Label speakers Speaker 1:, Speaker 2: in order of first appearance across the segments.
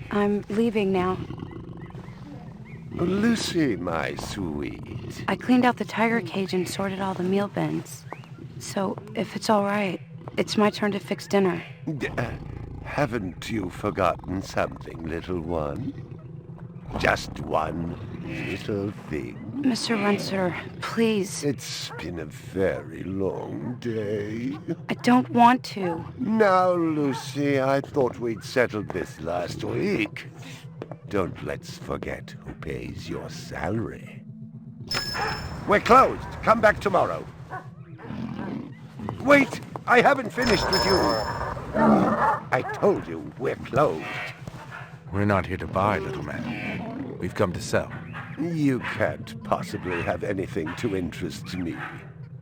Speaker 1: I'm leaving now.
Speaker 2: Lucy, my sweet.
Speaker 1: I cleaned out the tiger cage and sorted all the meal bins. So, if it's all right, it's my turn to fix dinner.
Speaker 2: Haven't you forgotten something, little one? Just one little thing.
Speaker 1: Mr. Runcer, please.
Speaker 2: It's been a very long day.
Speaker 1: I don't want to.
Speaker 2: Now, Lucy, I thought we'd settled this last week. Don't let's forget who pays your salary. We're closed. Come back tomorrow. Wait! I haven't finished with you. I told you we're closed.
Speaker 3: We're not here to buy, little man. We've come to sell.
Speaker 2: You can't possibly have anything to interest me.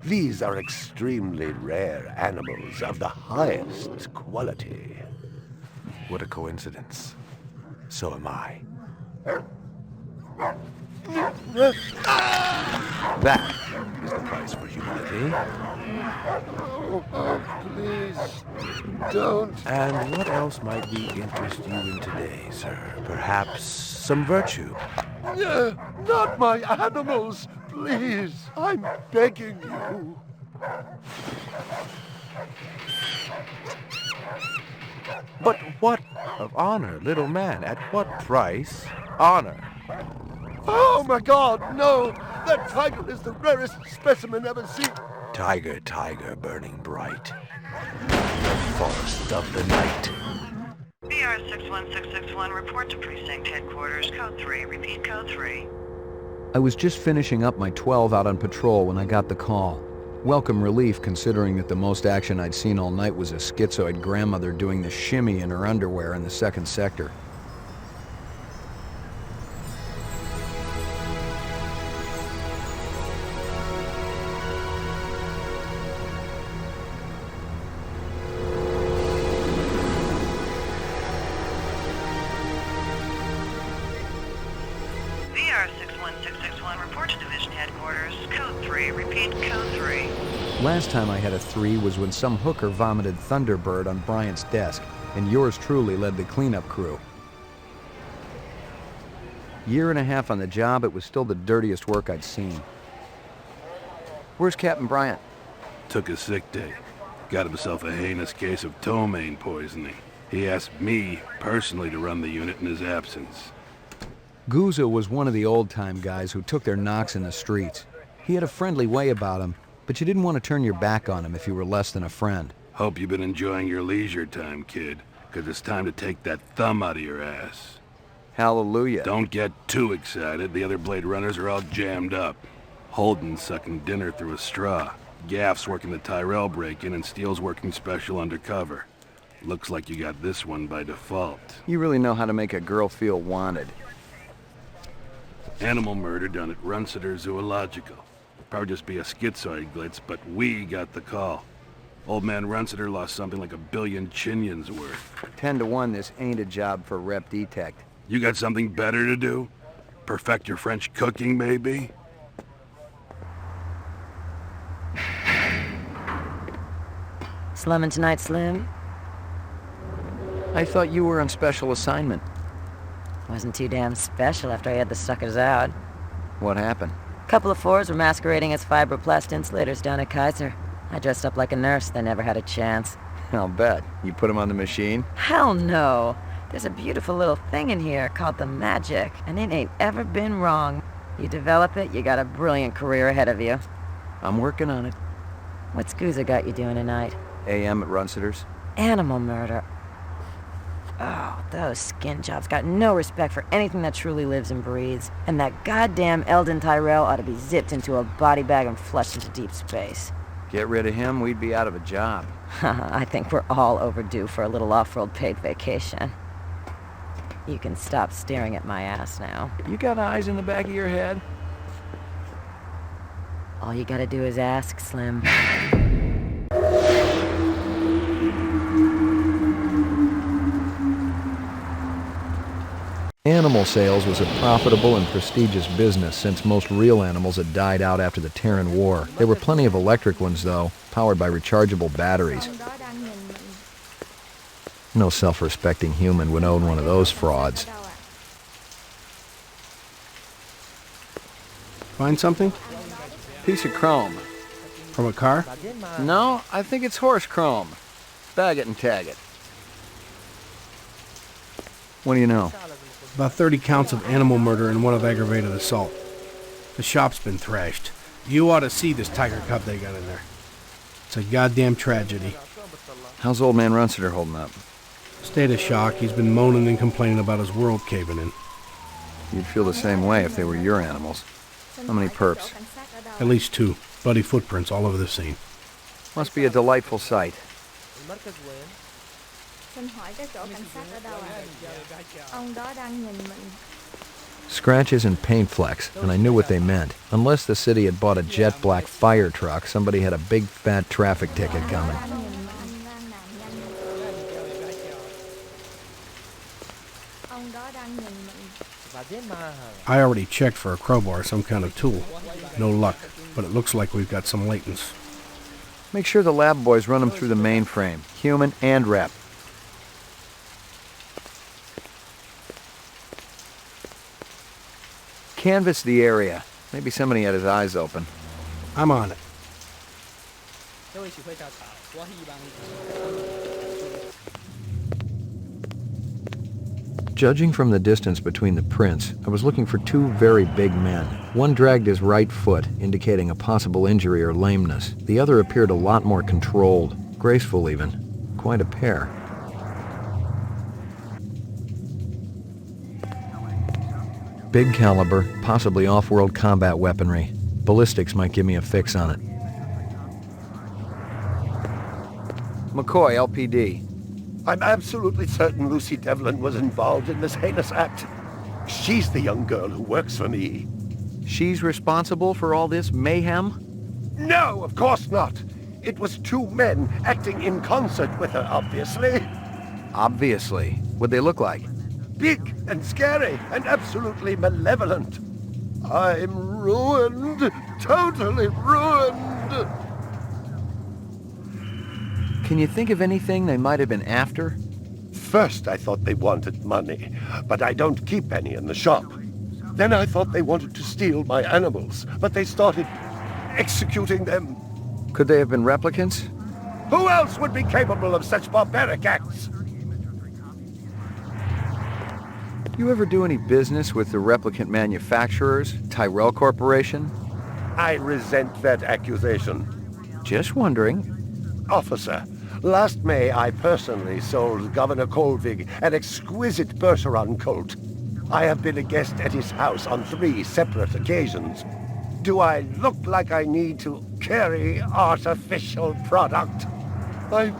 Speaker 2: These are extremely rare animals of the highest quality.
Speaker 3: What a coincidence. So am I. That is the price for humility.
Speaker 2: Oh, please, don't.
Speaker 3: And what else might we interest you in today, sir? Perhaps some virtue?
Speaker 2: Not my animals, please. I'm begging you.
Speaker 3: But what of honor, little man? At what price? Honor.
Speaker 2: Oh my God, no! That tiger is the rarest specimen ever seen.
Speaker 3: Tiger, tiger, burning bright. The forest of the night.
Speaker 4: BR 61661, report to precinct headquarters, code 3, repeat code 3.
Speaker 5: I was just finishing up my 12 out on patrol when I got the call. Welcome relief, considering that the most action I'd seen all night was a schizoid grandmother doing the shimmy in her underwear in the 2nd sector.
Speaker 4: BR 61661, report to division headquarters, code 3, repeat code 3.
Speaker 5: Last time I had a 3 was when some hooker vomited Thunderbird on Bryant's desk, and yours truly led the cleanup crew. Year and a half on the job, it was still the dirtiest work I'd seen. Where's Captain Bryant?
Speaker 6: Took a sick day. Got himself a heinous case of ptomaine poisoning. He asked me personally to run the unit in his absence.
Speaker 5: Gouza was one of the old-time guys who took their knocks in the streets. He had a friendly way about him, but you didn't want to turn your back on him if you were less than a friend.
Speaker 6: Hope you've been enjoying your leisure time, kid, because it's time to take that thumb out of your ass.
Speaker 5: Hallelujah.
Speaker 6: Don't get too excited. The other Blade Runners are all jammed up. Holden's sucking dinner through a straw. Gaff's working the Tyrell break-in and Steele's working special undercover. Looks like you got this one by default.
Speaker 5: You really know how to make a girl feel wanted.
Speaker 6: Animal murder done at Runciter Zoological. Probably just be a schizoid glitz, but we got the call. Old man Runciter lost something like 1 billion chinions worth.
Speaker 5: 10 to 1, this ain't a job for Rep Detect.
Speaker 6: You got something better to do? Perfect your French cooking, maybe?
Speaker 7: Slumming tonight, Slim?
Speaker 5: I thought you were on special assignment.
Speaker 7: Wasn't too damn special after I had the suckers out.
Speaker 5: What happened?
Speaker 7: Couple of fours were masquerading as fibroplast insulators down at Kaiser. I dressed up like a nurse. They never had a chance.
Speaker 5: I'll bet. You put them on the machine?
Speaker 7: Hell no. There's a beautiful little thing in here called the magic, and it ain't ever been wrong. You develop it, you got a brilliant career ahead of you.
Speaker 5: I'm working on it.
Speaker 7: What's Gooza got you doing tonight?
Speaker 5: AM at Runciter's.
Speaker 7: Animal murder. Oh, those skin jobs got no respect for anything that truly lives and breathes. And that goddamn Eldon Tyrell ought to be zipped into a body bag and flushed into deep space.
Speaker 5: Get rid of him, we'd be out of a job.
Speaker 7: I think we're all overdue for a little off-world paid vacation. You can stop staring at my ass now.
Speaker 5: You got eyes in the back of your head?
Speaker 7: All you gotta do is ask, Slim.
Speaker 5: Animal sales was a profitable and prestigious business since most real animals had died out after the Terran War. There were plenty of electric ones, though, powered by rechargeable batteries. No self-respecting human would own one of those frauds.
Speaker 8: Find something?
Speaker 5: Piece of chrome.
Speaker 8: From a car?
Speaker 5: No, I think it's horse chrome. Bag it and tag it. What do you know?
Speaker 8: About 30 counts of animal murder and one of aggravated assault. The shop's been thrashed. You ought to see this tiger cub they got in there. It's a goddamn tragedy.
Speaker 5: How's old man Runciter holding up?
Speaker 8: State of shock. He's been moaning and complaining about his world caving in.
Speaker 5: You'd feel the same way if they were your animals. How many perps?
Speaker 8: At least 2. Bloody footprints all over the scene.
Speaker 5: Must be a delightful sight.
Speaker 9: Xin hỏi cái chỗ cảnh sát ở đâu ạ? Ông đó đang nhìn mình.
Speaker 5: Scratches and paint flecks, and I knew what they meant. Unless the city had bought a jet black fire truck, somebody had a big fat traffic ticket coming.
Speaker 9: Ông đó đang nhìn mình.
Speaker 8: I already checked for a crowbar, some kind of tool. No luck, but it looks like we've got some latents.
Speaker 5: Make sure the lab boys run them through the mainframe, human and rep. Canvass the area. Maybe somebody had his eyes open.
Speaker 8: I'm on it.
Speaker 5: Judging from the distance between the prints, I was looking for 2 very big men. One dragged his right foot, indicating a possible injury or lameness. The other appeared a lot more controlled, graceful even. Quite a pair. Big caliber, possibly off-world combat weaponry. Ballistics might give me a fix on it. McCoy, LPD.
Speaker 2: I'm absolutely certain Lucy Devlin was involved in this heinous act. She's the young girl who works for me.
Speaker 5: She's responsible for all this mayhem?
Speaker 2: No, of course not. It was 2 men acting in concert with her, obviously.
Speaker 5: Obviously. What'd they look like?
Speaker 2: Big and scary and absolutely malevolent. I'm ruined. Totally ruined.
Speaker 5: Can you think of anything they might have been after?
Speaker 2: First I thought they wanted money, but I don't keep any in the shop. Then I thought they wanted to steal my animals, but they started executing them.
Speaker 5: Could they have been replicants?
Speaker 2: Who else would be capable of such barbaric acts?
Speaker 5: You ever do any business with the replicant manufacturers, Tyrell Corporation?
Speaker 2: I resent that accusation.
Speaker 5: Just wondering.
Speaker 2: Officer, last May I personally sold Governor Colvig an exquisite Bergeron colt. I have been a guest at his house on 3 separate occasions. Do I look like I need to carry artificial product? My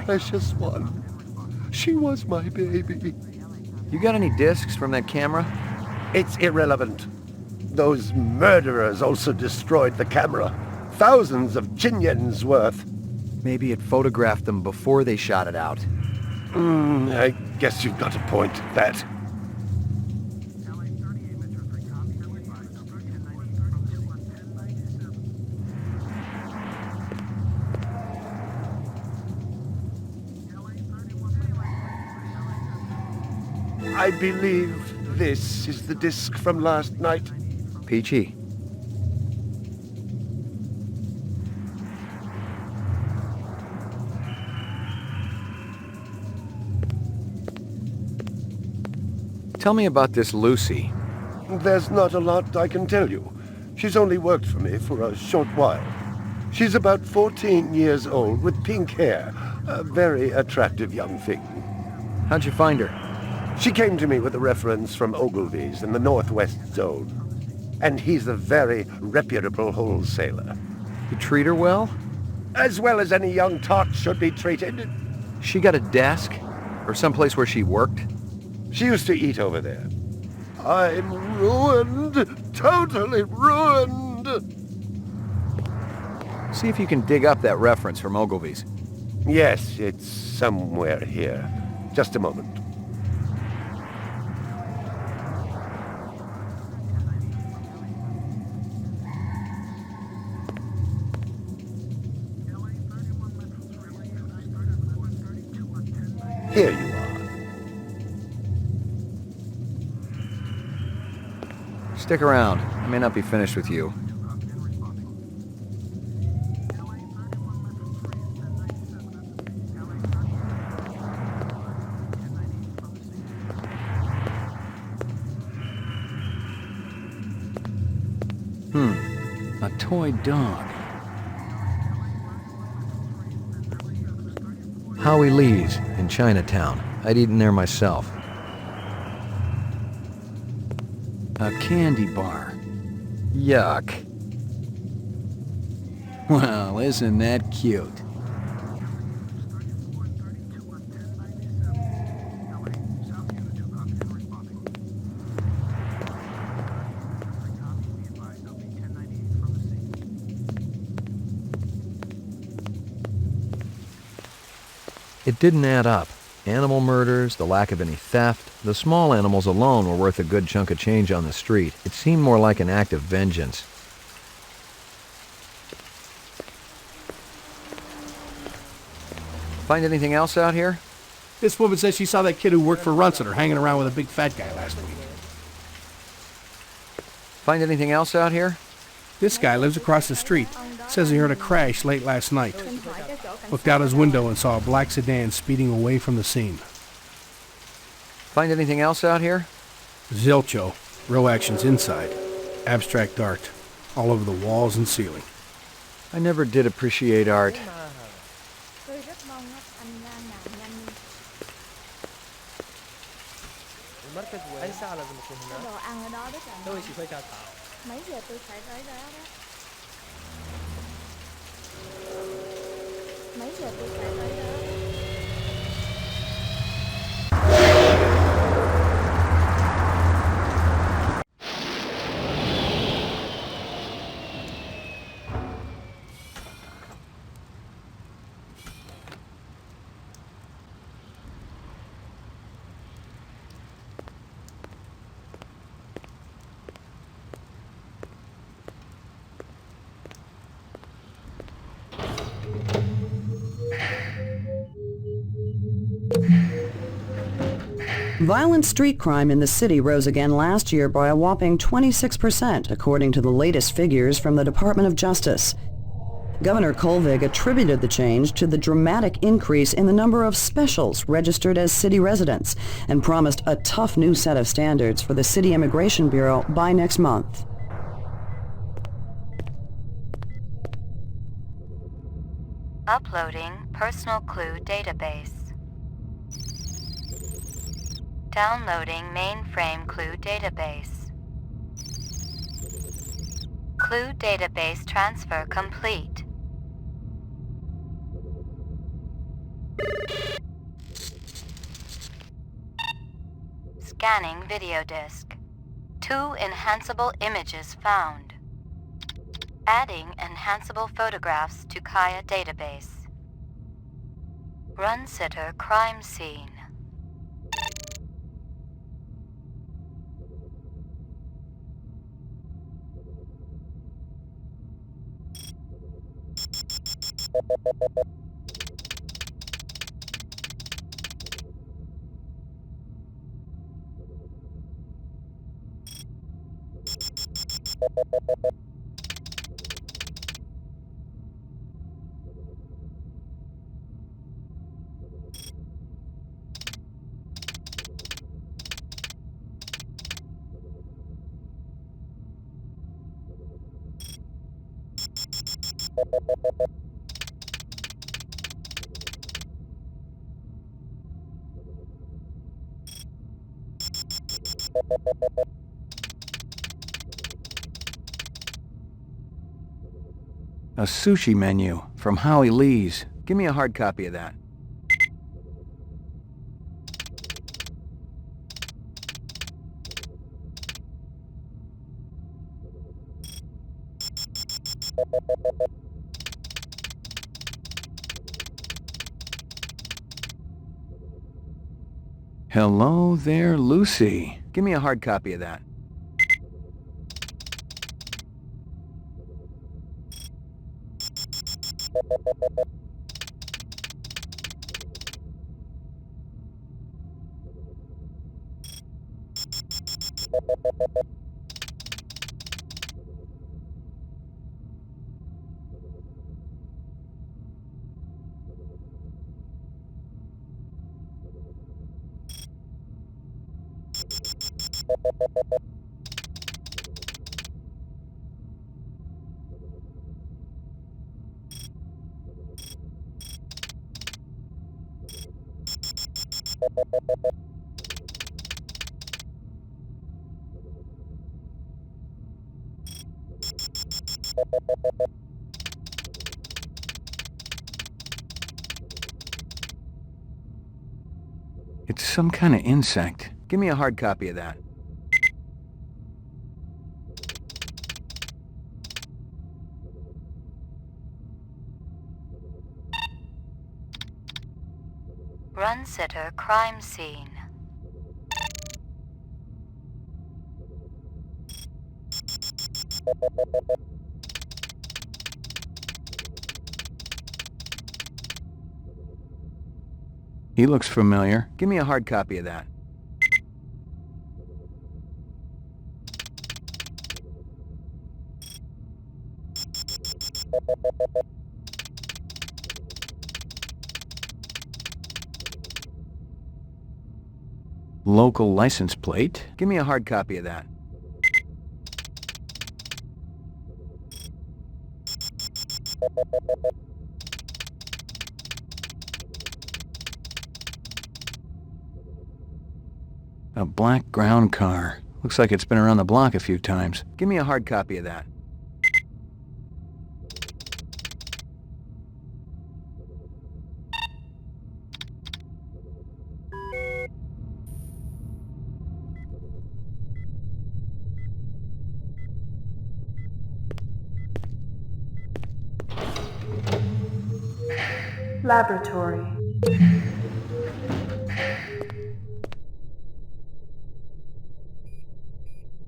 Speaker 2: precious one. She was my baby.
Speaker 5: You got any discs from that camera?
Speaker 2: It's irrelevant. Those murderers also destroyed the camera. Thousands of Chinyans worth.
Speaker 5: Maybe it photographed them before they shot it out.
Speaker 2: I guess you've got a point at that. I believe this is the disc from last night.
Speaker 5: Peachy. Tell me about this Lucy.
Speaker 2: There's not a lot I can tell you. She's only worked for me for a short while. She's about 14 years old with pink hair. A very attractive young thing.
Speaker 5: How'd you find her?
Speaker 2: She came to me with a reference from Ogilvy's in the Northwest Zone. And he's a very reputable wholesaler.
Speaker 5: You treat her well?
Speaker 2: As well as any young tot should be treated.
Speaker 5: She got a desk? Or someplace where she worked?
Speaker 2: She used to eat over there. I'm ruined. Totally ruined.
Speaker 5: See if you can dig up that reference from Ogilvy's.
Speaker 2: Yes, it's somewhere here. Just a moment. Here you are.
Speaker 5: Stick around. I may not be finished with you. A toy dog. Howie Lee's in Chinatown. I'd eaten there myself. A candy bar. Yuck. Well, isn't that cute? It didn't add up. Animal murders, the lack of any theft, the small animals alone were worth a good chunk of change on the street. It seemed more like an act of vengeance. Find anything else out here?
Speaker 8: This woman says she saw that kid who worked for Runciter hanging around with a big fat guy last week.
Speaker 5: Find anything else out here?
Speaker 8: This guy lives across the street. Says he heard a crash late last night. Looked out his window and saw a black sedan speeding away from the scene.
Speaker 5: Find anything else out here?
Speaker 8: Zilcho. Real actions inside. Abstract art. All over the walls and ceiling.
Speaker 5: I never did appreciate art.
Speaker 9: Tôi rất mong anh ra nạn nhanh. Cái đồ ăn ở đó rất là ngon. Mấy giờ tôi phải tới đó đó? Mấy giờ tôi phải tới đó?
Speaker 10: Violent street crime in the city rose again last year by a whopping 26%, according to the latest figures from the Department of Justice. Governor Kolvig attributed the change to the dramatic increase in the number of specials registered as city residents and promised a tough new set of standards for the City Immigration Bureau by next month.
Speaker 1: Uploading personal clue database. Downloading mainframe clue database. Clue database transfer complete. Scanning video disk. 2 enhanceable images found. Adding enhanceable photographs to Kaya database. Run sitter crime scene.
Speaker 5: A sushi menu from Howie Lee's. Give me a hard copy of that. Hello there, Lucy. Give me a hard copy of that. It's some kind of insect. Give me a hard copy of that.
Speaker 1: Run sitter crime scene.
Speaker 5: He looks familiar. Give me a hard copy of that. Local license plate. Give me a hard copy of that. A black ground car. Looks like it's been around the block a few times. Give me a hard copy of that.
Speaker 11: Laboratory.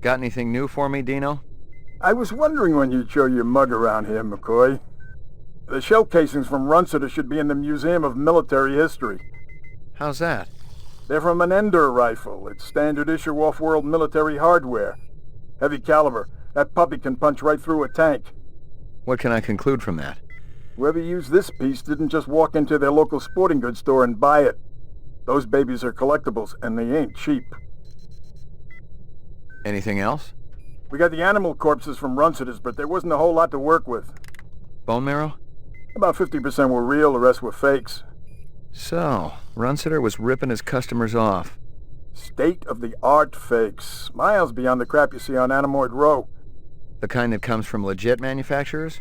Speaker 5: Got anything new for me, Dino?
Speaker 12: I was wondering when you'd show your mug around here, McCoy. The shell casings from Runciter should be in the Museum of Military History.
Speaker 5: How's that?
Speaker 12: They're from an Ender rifle. It's standard issue off-world military hardware. Heavy caliber. That puppy can punch right through a tank.
Speaker 5: What can I conclude from that?
Speaker 12: Whoever used this piece didn't just walk into their local sporting goods store and buy it. Those babies are collectibles, and they ain't cheap.
Speaker 5: Anything else?
Speaker 12: We got the animal corpses from Runciter's, but there wasn't a whole lot to work with.
Speaker 5: Bone marrow?
Speaker 12: About 50% were real, the rest were fakes.
Speaker 5: So, Runciter was ripping his customers off.
Speaker 12: State-of-the-art fakes. Miles beyond the crap you see on Anamoid Row.
Speaker 5: The kind that comes from legit manufacturers?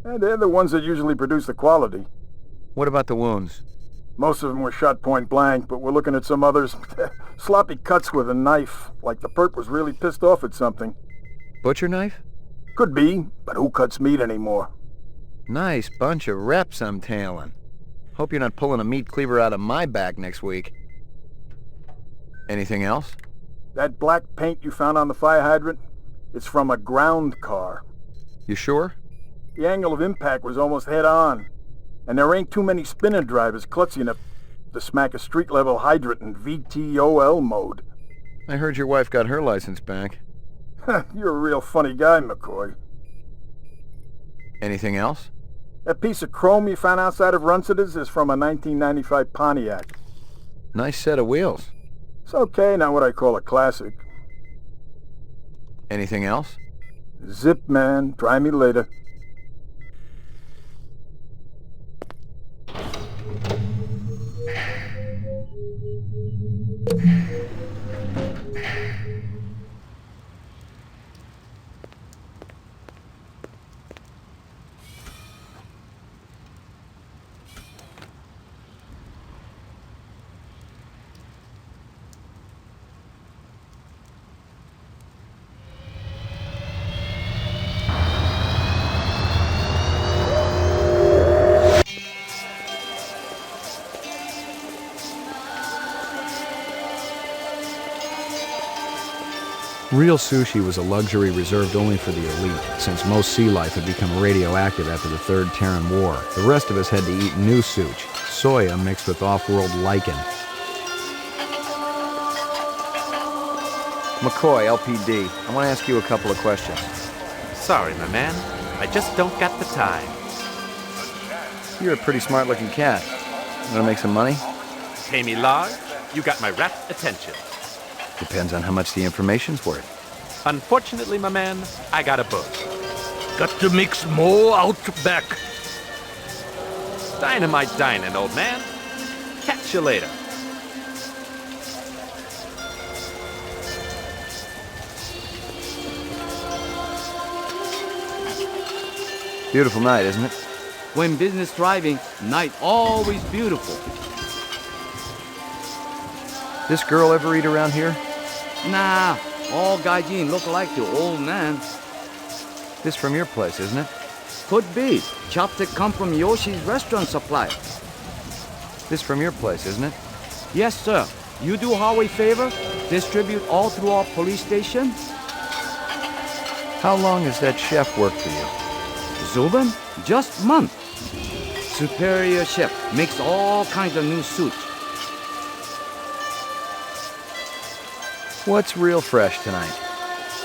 Speaker 12: And they're the ones that usually produce the quality.
Speaker 5: What about the wounds?
Speaker 12: Most of them were shot point blank, but we're looking at some others. Sloppy cuts with a knife, like the perp was really pissed off at something.
Speaker 5: Butcher knife?
Speaker 12: Could be, but who cuts meat anymore?
Speaker 5: Nice bunch of reps I'm tailing. Hope you're not pulling a meat cleaver out of my back next week. Anything else?
Speaker 12: That black paint you found on the fire hydrant? It's from a ground car.
Speaker 5: You sure?
Speaker 12: The angle of impact was almost head-on. And there ain't too many spinner drivers klutzy enough to smack a street-level hydrant in VTOL mode.
Speaker 5: I heard your wife got her license back.
Speaker 12: You're a real funny guy, McCoy.
Speaker 5: Anything else?
Speaker 12: That piece of chrome you found outside of Runciter's is from a 1995 Pontiac.
Speaker 5: Nice set of wheels.
Speaker 12: It's okay, not what I call a classic.
Speaker 5: Anything else?
Speaker 12: Zip, man. Try me later.
Speaker 5: Real sushi was a luxury reserved only for the elite, since most sea life had become radioactive after the Third Terran War. The rest of us had to eat new such, soya mixed with off-world lichen. McCoy, LPD, I want to ask you a couple of questions.
Speaker 3: Sorry, my man. I just don't got the time.
Speaker 5: You're a pretty smart-looking cat. Want to make some money?
Speaker 3: Pay me large, you got my rapt attention.
Speaker 5: Depends on how much the information's worth.
Speaker 3: Unfortunately, my man, I got a book.
Speaker 11: Got to mix more out back.
Speaker 3: Dynamite dining, old man. Catch you later.
Speaker 5: Beautiful night, isn't it?
Speaker 11: When business thriving, night always beautiful.
Speaker 5: This girl ever eat around here?
Speaker 11: Nah, all gaijin look like the old man.
Speaker 5: This from your place, isn't it?
Speaker 11: Could be. Chopstick come from Yoshi's restaurant supply.
Speaker 5: This from your place, isn't it?
Speaker 11: Yes, sir. You do Huawei favor? Distribute all through our police station?
Speaker 5: How long has that chef worked for you?
Speaker 11: Zubin? Just month. Superior chef. Makes all kinds of new suit.
Speaker 5: What's real fresh tonight?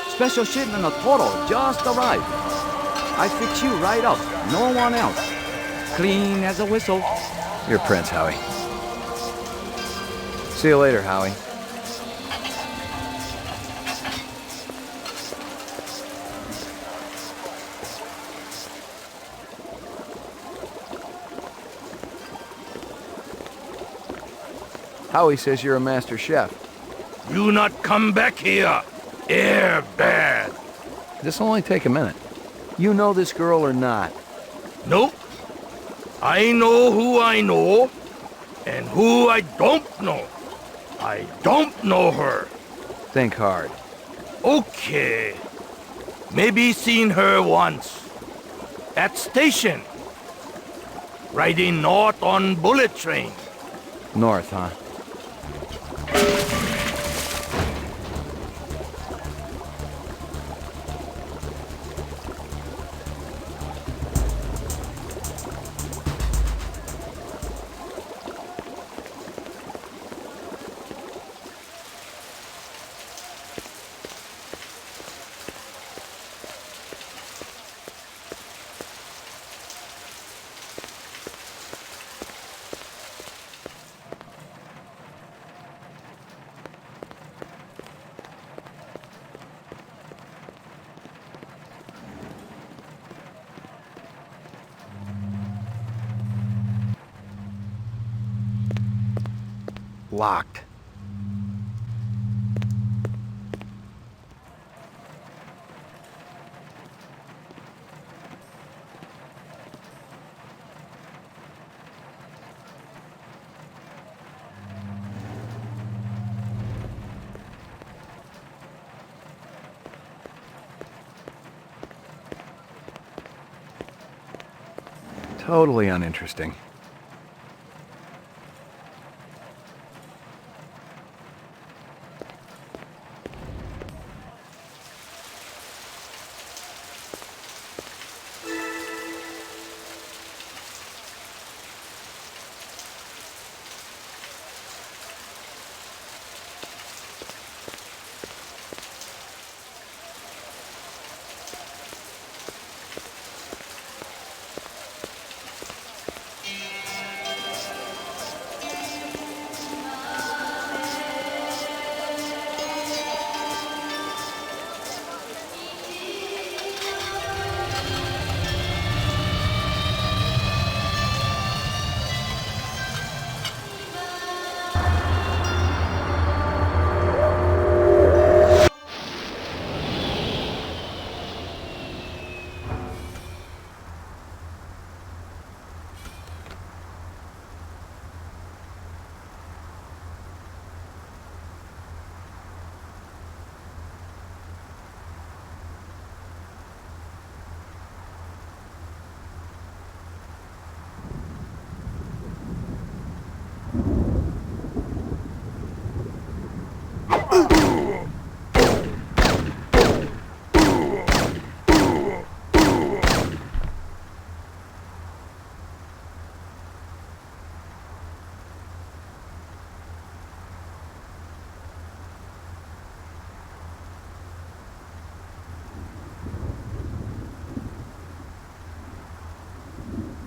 Speaker 11: Special shipment of Toro just arrived. I fix you right up. No one else. Clean as a whistle.
Speaker 5: You're Prince, Howie. See you later, Howie. Howie says you're a master chef.
Speaker 11: You not come back here. Air bad.
Speaker 5: This'll only take a minute. You know this girl or not?
Speaker 11: Nope. I know who I know, and who I don't know. I don't know her.
Speaker 5: Think hard.
Speaker 11: Okay. Maybe seen her once. At station. Riding north on bullet train.
Speaker 5: North, huh? Locked. totally uninteresting.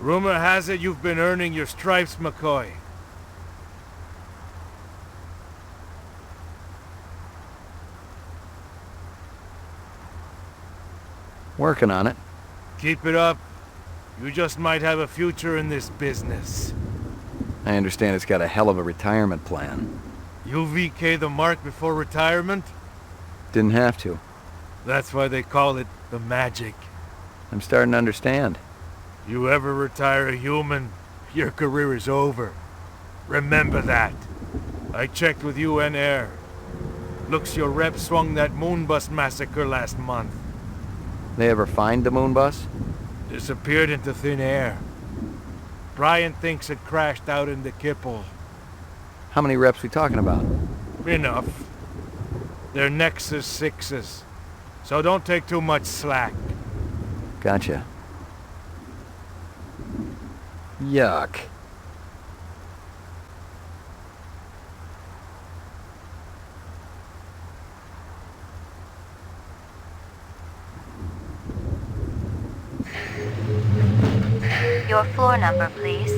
Speaker 11: Rumor has it you've been earning your stripes, McCoy.
Speaker 5: Working on it.
Speaker 11: Keep it up. You just might have a future in this business.
Speaker 5: I understand it's got a hell of a retirement plan.
Speaker 11: You VK the mark before retirement?
Speaker 5: Didn't have to.
Speaker 11: That's why they call it the magic.
Speaker 5: I'm starting to understand.
Speaker 11: You ever retire a human, your career is over. Remember that. I checked with UN Air. Looks your rep swung that moonbus massacre last month.
Speaker 5: They ever find the moon bus?
Speaker 11: Disappeared into thin air. Brian thinks it crashed out in the Kipple.
Speaker 5: How many reps we talking about?
Speaker 11: Enough. They're Nexus 6s, so don't take too much slack.
Speaker 5: Gotcha. Yuck.
Speaker 13: Your floor number, please.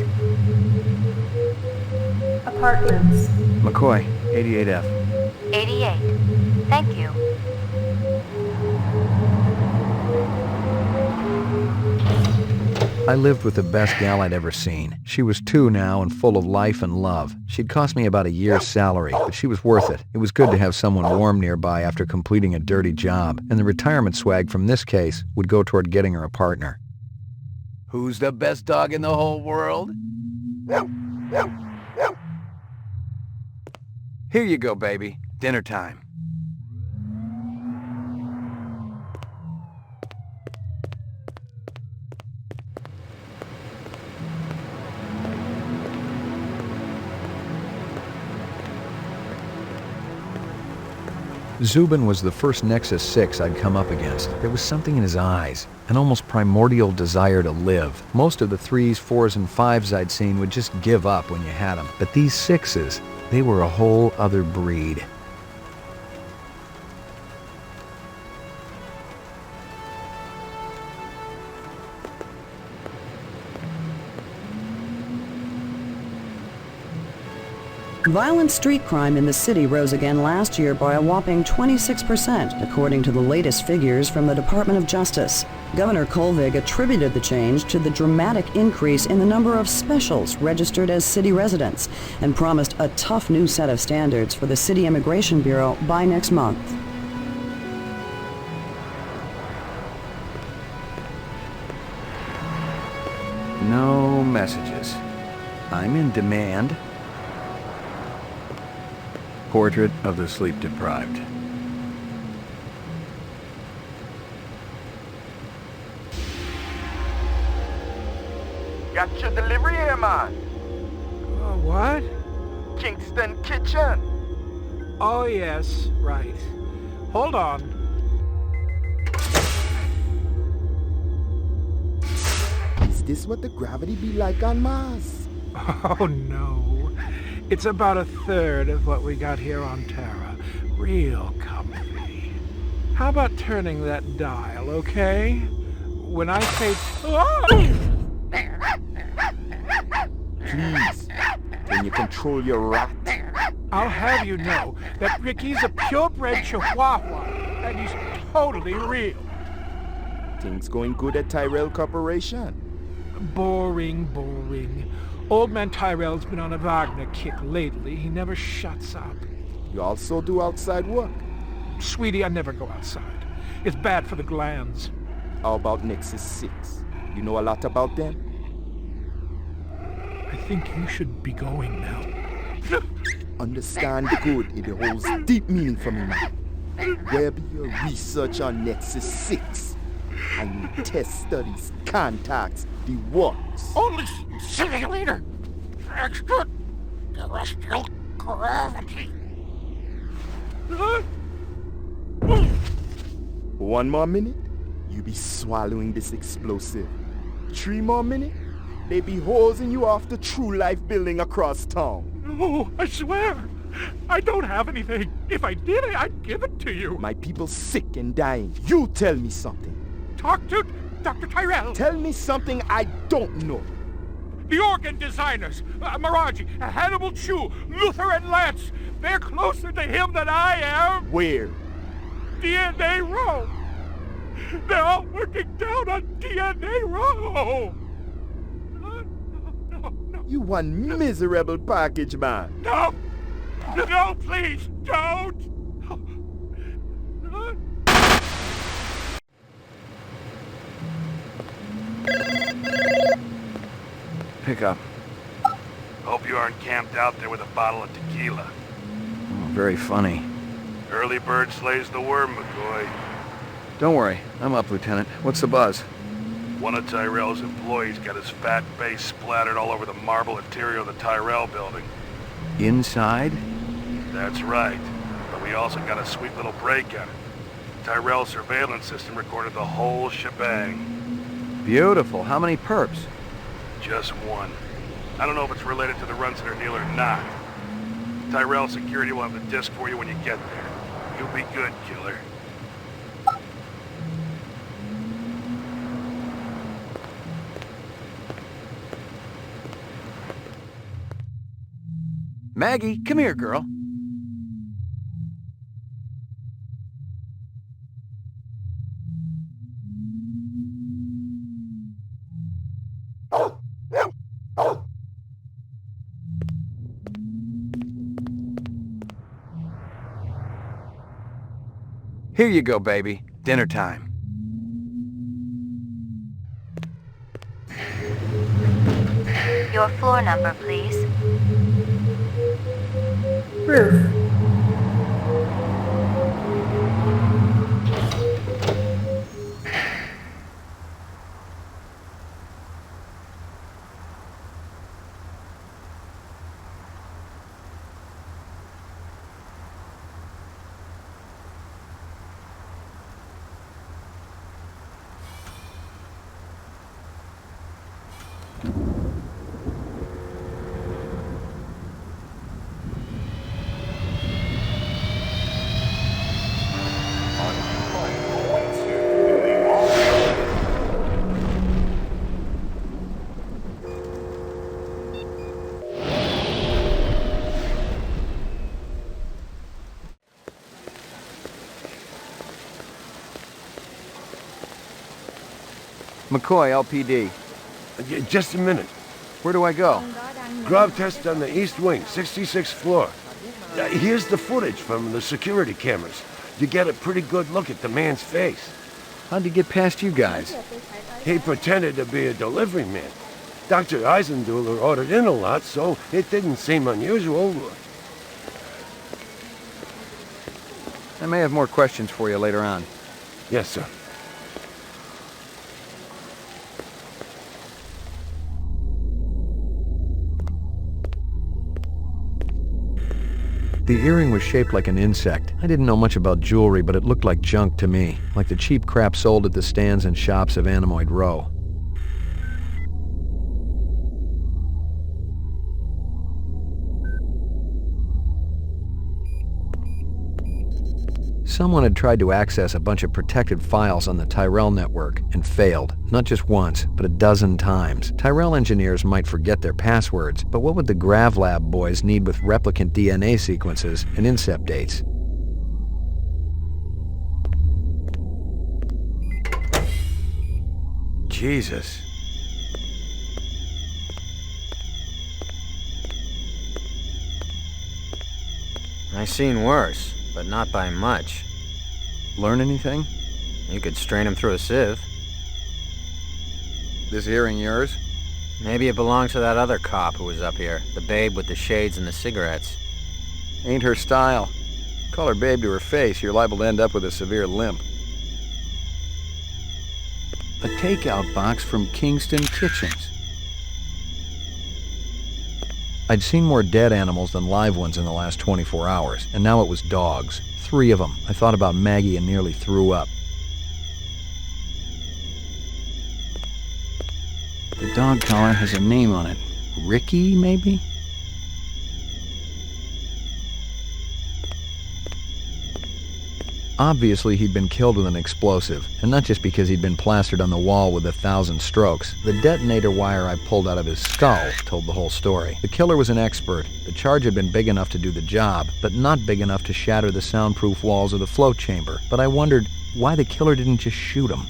Speaker 9: Apartments.
Speaker 5: McCoy, 88F.
Speaker 13: 88. Thank you.
Speaker 5: I lived with the best gal I'd ever seen. She was 2 now and full of life and love. She'd cost me about a year's salary, but she was worth it. It was good to have someone warm nearby after completing a dirty job, and the retirement swag from this case would go toward getting her a partner.
Speaker 3: Who's the best dog in the whole world?
Speaker 5: Here you go, baby. Dinner time. Zubin was the first Nexus 6 I'd come up against. There was something in his eyes, an almost primordial desire to live. Most of the 3s, 4s, and 5s I'd seen would just give up when you had them. But these 6s, they were a whole other breed.
Speaker 10: Violent street crime in the city rose again last year by a whopping 26%, according to the latest figures from the Department of Justice. Governor Kolvig attributed the change to the dramatic increase in the number of specials registered as city residents and promised a tough new set of standards for the City Immigration Bureau by next month.
Speaker 5: No messages. I'm in demand. Portrait of the sleep-deprived.
Speaker 14: Got your delivery here, man.
Speaker 8: What?
Speaker 14: Kingston Kitchen.
Speaker 8: Oh, yes, right. Hold on.
Speaker 14: Is this what the gravity be like on Mars?
Speaker 8: Oh, no. It's about a third of what we got here on Terra. Real comfy. How about turning that dial, okay? When I say...
Speaker 14: Please, can you control your rat?
Speaker 8: I'll have you know that Ricky's a purebred chihuahua, and he's totally real.
Speaker 14: Things going good at Tyrell Corporation?
Speaker 8: Boring, boring. Old man Tyrell's been on a Wagner kick lately. He never shuts up.
Speaker 14: You also do outside work?
Speaker 8: Sweetie, I never go outside. It's bad for the glands.
Speaker 14: How about Nexus 6? You know a lot about them?
Speaker 8: I think you should be going now.
Speaker 14: Understand good, it holds deep meaning for me now. Where be your research on Nexus 6? And your test studies, contacts, the works?
Speaker 8: Only simulator! Extraterrestrial gravity!
Speaker 14: One more minute, you be swallowing this explosive. 3 more minutes, they be hosing you off the True Life building across town.
Speaker 8: No, I swear. I don't have anything. If I did, I'd give it to you.
Speaker 14: My people sick and dying. You tell me something.
Speaker 8: Talk to Dr. Tyrell.
Speaker 14: Tell me something I don't know.
Speaker 8: The organ designers, Miraji, Hannibal Chu, Luther and Lance, they're closer to him than I am.
Speaker 14: Where?
Speaker 8: DNA Row. They're all working down on DNA Row.
Speaker 14: You one miserable package, man.
Speaker 8: No! No, please, don't!
Speaker 5: Pick up.
Speaker 6: Hope you aren't camped out there with a bottle of tequila.
Speaker 5: Oh, very funny.
Speaker 6: Early bird slays the worm, McCoy.
Speaker 5: Don't worry. I'm up, Lieutenant. What's the buzz?
Speaker 6: One of Tyrell's employees got his fat face splattered all over the marble interior of the Tyrell building.
Speaker 5: Inside?
Speaker 6: That's right. But we also got a sweet little break on it. Tyrell's surveillance system recorded the whole shebang.
Speaker 5: Beautiful. How many perps?
Speaker 6: Just one. I don't know if it's related to the Runciter deal or not. Tyrell security will have the disc for you when you get there. You'll be good, killer.
Speaker 5: Maggie, come here, girl. Here you go, baby. Dinner time.
Speaker 13: Your floor number, please.
Speaker 9: Roof.
Speaker 5: McCoy, LPD.
Speaker 2: Just a minute.
Speaker 5: Where do I go?
Speaker 2: Grav test on the east wing, 66th floor. Here's the footage from the security cameras. You get a pretty good look at the man's face.
Speaker 5: How'd he get past you guys?
Speaker 2: He pretended to be a delivery man. Dr. Eisenduller ordered in a lot, so it didn't seem unusual.
Speaker 5: I may have more questions for you later on.
Speaker 2: Yes, sir.
Speaker 5: The earring was shaped like an insect. I didn't know much about jewelry, but it looked like junk to me, like the cheap crap sold at the stands and shops of Anemoid Row. Someone had tried to access a bunch of protected files on the Tyrell network and failed, not just once, but a dozen times. Tyrell engineers might forget their passwords, but what would the GravLab boys need with replicant DNA sequences and incept dates? Jesus.
Speaker 15: I seen worse, but not by much.
Speaker 5: Learn anything?
Speaker 15: You could strain him through a sieve.
Speaker 5: This earring yours?
Speaker 15: Maybe it belonged to that other cop who was up here, the babe with the shades and the cigarettes.
Speaker 5: Ain't her style. Call her babe to her face, you're liable to end up with a severe limp. A takeout box from Kingston Kitchens. I'd seen more dead animals than live ones in the last 24 hours, and now it was dogs. 3 of them. I thought about Maggie and nearly threw up. The dog collar has a name on it. Ricky, maybe? Obviously, he'd been killed with an explosive, and not just because he'd been plastered on the wall with 1,000 strokes. The detonator wire I pulled out of his skull told the whole story. The killer was an expert. The charge had been big enough to do the job, but not big enough to shatter the soundproof walls of the float chamber. But I wondered why the killer didn't just shoot him.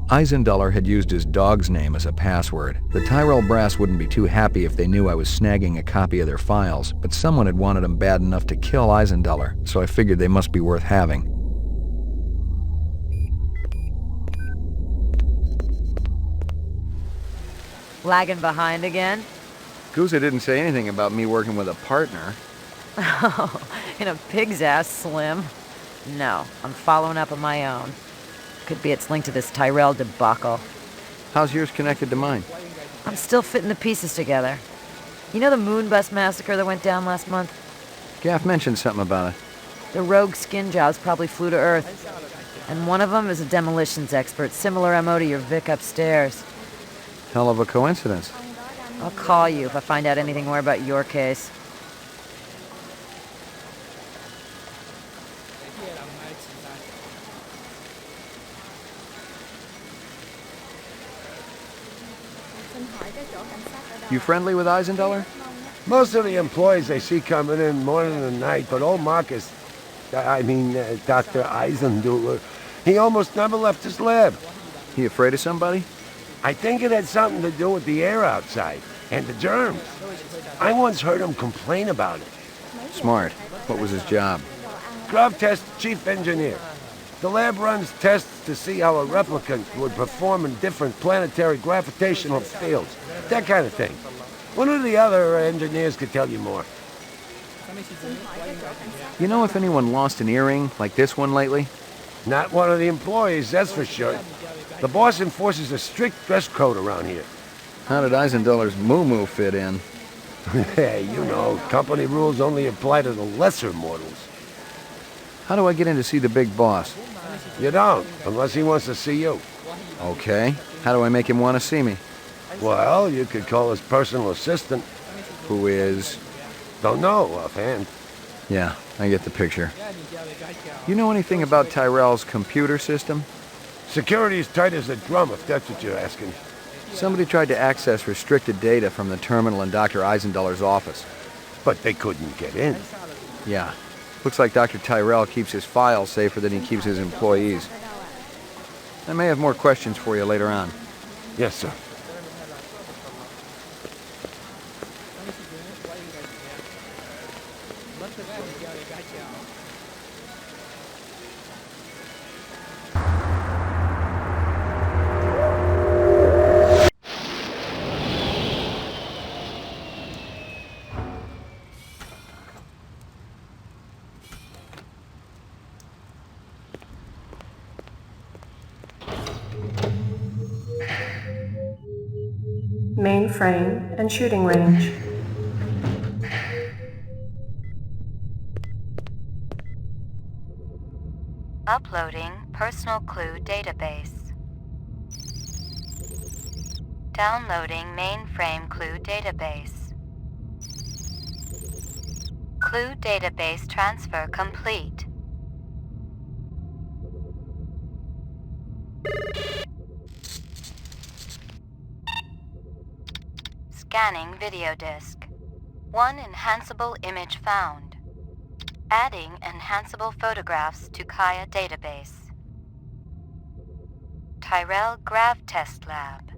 Speaker 5: Eisenduller had used his dog's name as a password. The Tyrell brass wouldn't be too happy if they knew I was snagging a copy of their files, but someone had wanted them bad enough to kill Eisenduller, so I figured they must be worth having.
Speaker 7: Lagging behind again?
Speaker 5: Guza didn't say anything about me working with a partner.
Speaker 7: Oh, in a pig's ass, Slim. No, I'm following up on my own. Could be it's linked to this Tyrell debacle.
Speaker 5: How's yours connected to mine?
Speaker 7: I'm still fitting the pieces together. You know the Moonbus massacre that went down last month?
Speaker 5: Gaff mentioned something about it.
Speaker 7: The rogue skin jobs probably flew to Earth. And one of them is a demolitions expert, similar MO to your Vic upstairs.
Speaker 5: Hell of a coincidence.
Speaker 7: I'll call you if I find out anything more about your case.
Speaker 5: You friendly with Eisenduller?
Speaker 2: Most of the employees I see coming in morning and night, but old Marcus, Dr. Eisenduller, he almost never left his lab.
Speaker 5: He afraid of somebody?
Speaker 2: I think it had something to do with the air outside, and the germs. I once heard him complain about it.
Speaker 5: Smart. What was his job?
Speaker 2: Grav Test Chief Engineer. The lab runs tests to see how a replicant would perform in different planetary gravitational fields. That kind of thing. One of the other engineers could tell you more.
Speaker 5: You know if anyone lost an earring like this one lately?
Speaker 2: Not one of the employees, that's for sure. The boss enforces a strict dress code around here.
Speaker 5: How did Eisenduller's moo-moo fit in?
Speaker 2: Hey, you know, company rules only apply to the lesser mortals.
Speaker 5: How do I get in to see the big boss?
Speaker 2: You don't, unless he wants to see you.
Speaker 5: Okay. How do I make him want to see me?
Speaker 2: Well, you could call his personal assistant.
Speaker 5: Who is?
Speaker 2: Don't know offhand.
Speaker 5: Yeah, I get the picture. You know anything about Tyrell's computer system?
Speaker 2: Security's tight as a drum, if that's what you're asking.
Speaker 5: Somebody tried to access restricted data from the terminal in Dr. Eisenduller's office.
Speaker 2: But they couldn't get in.
Speaker 5: Yeah. Looks like Dr. Tyrell keeps his files safer than he keeps his employees. I may have more questions for you later on.
Speaker 2: Yes, sir.
Speaker 16: Mainframe and shooting range.
Speaker 13: Uploading personal clue database. Downloading mainframe clue database. Clue database transfer complete. Scanning video disk. One enhanceable image found. Adding enhanceable photographs to Kaya database. Tyrell Grav Test Lab.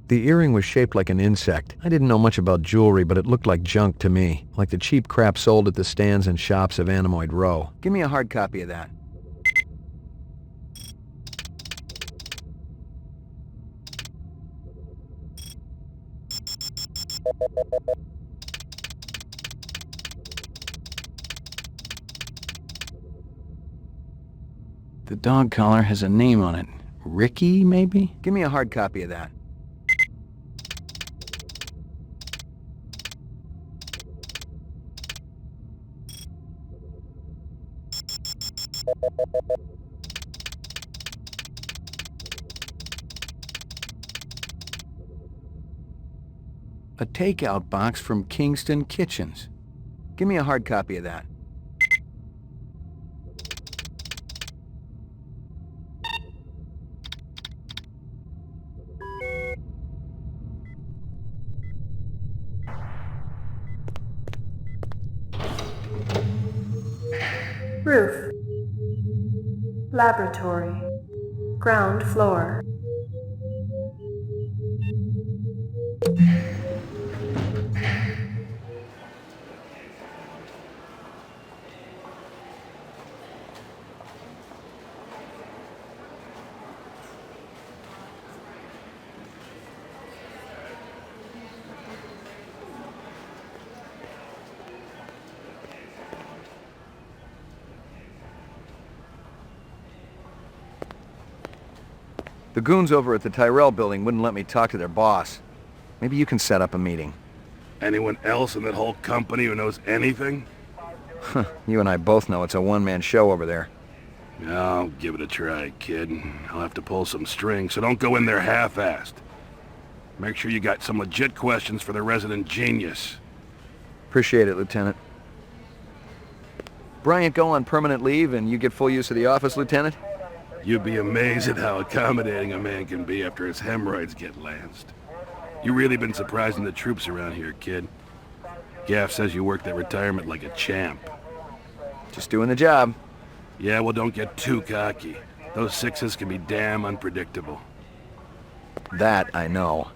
Speaker 5: The earring was shaped like an insect. I didn't know much about jewelry, but it looked like junk to me, like the cheap crap sold at the stands and shops of Animoid Row. Give me a hard copy of that.
Speaker 17: The dog collar has a name on it. Ricky, maybe?
Speaker 5: Give me a hard copy of that.
Speaker 17: A takeout box from Kingston Kitchens.
Speaker 5: Give me a hard copy of that.
Speaker 16: Roof. Laboratory. Ground floor.
Speaker 5: The goons over at the Tyrell building wouldn't let me talk to their boss. Maybe you can set up a meeting.
Speaker 6: Anyone else in that whole company who knows anything?
Speaker 5: You and I both know it's a one-man show over there.
Speaker 6: I'll give it a try, kid. I'll have to pull some strings, so don't go in there half-assed. Make sure you got some legit questions for the resident genius.
Speaker 5: Appreciate it, Lieutenant. Bryant go on permanent leave and you get full use of the office, Lieutenant?
Speaker 6: You'd be amazed at how accommodating a man can be after his hemorrhoids get lanced. You really been surprising the troops around here, kid. Gaff says you worked that retirement like a champ.
Speaker 5: Just doing the job.
Speaker 6: Yeah, well, don't get too cocky. Those sixes can be damn unpredictable.
Speaker 5: That I know.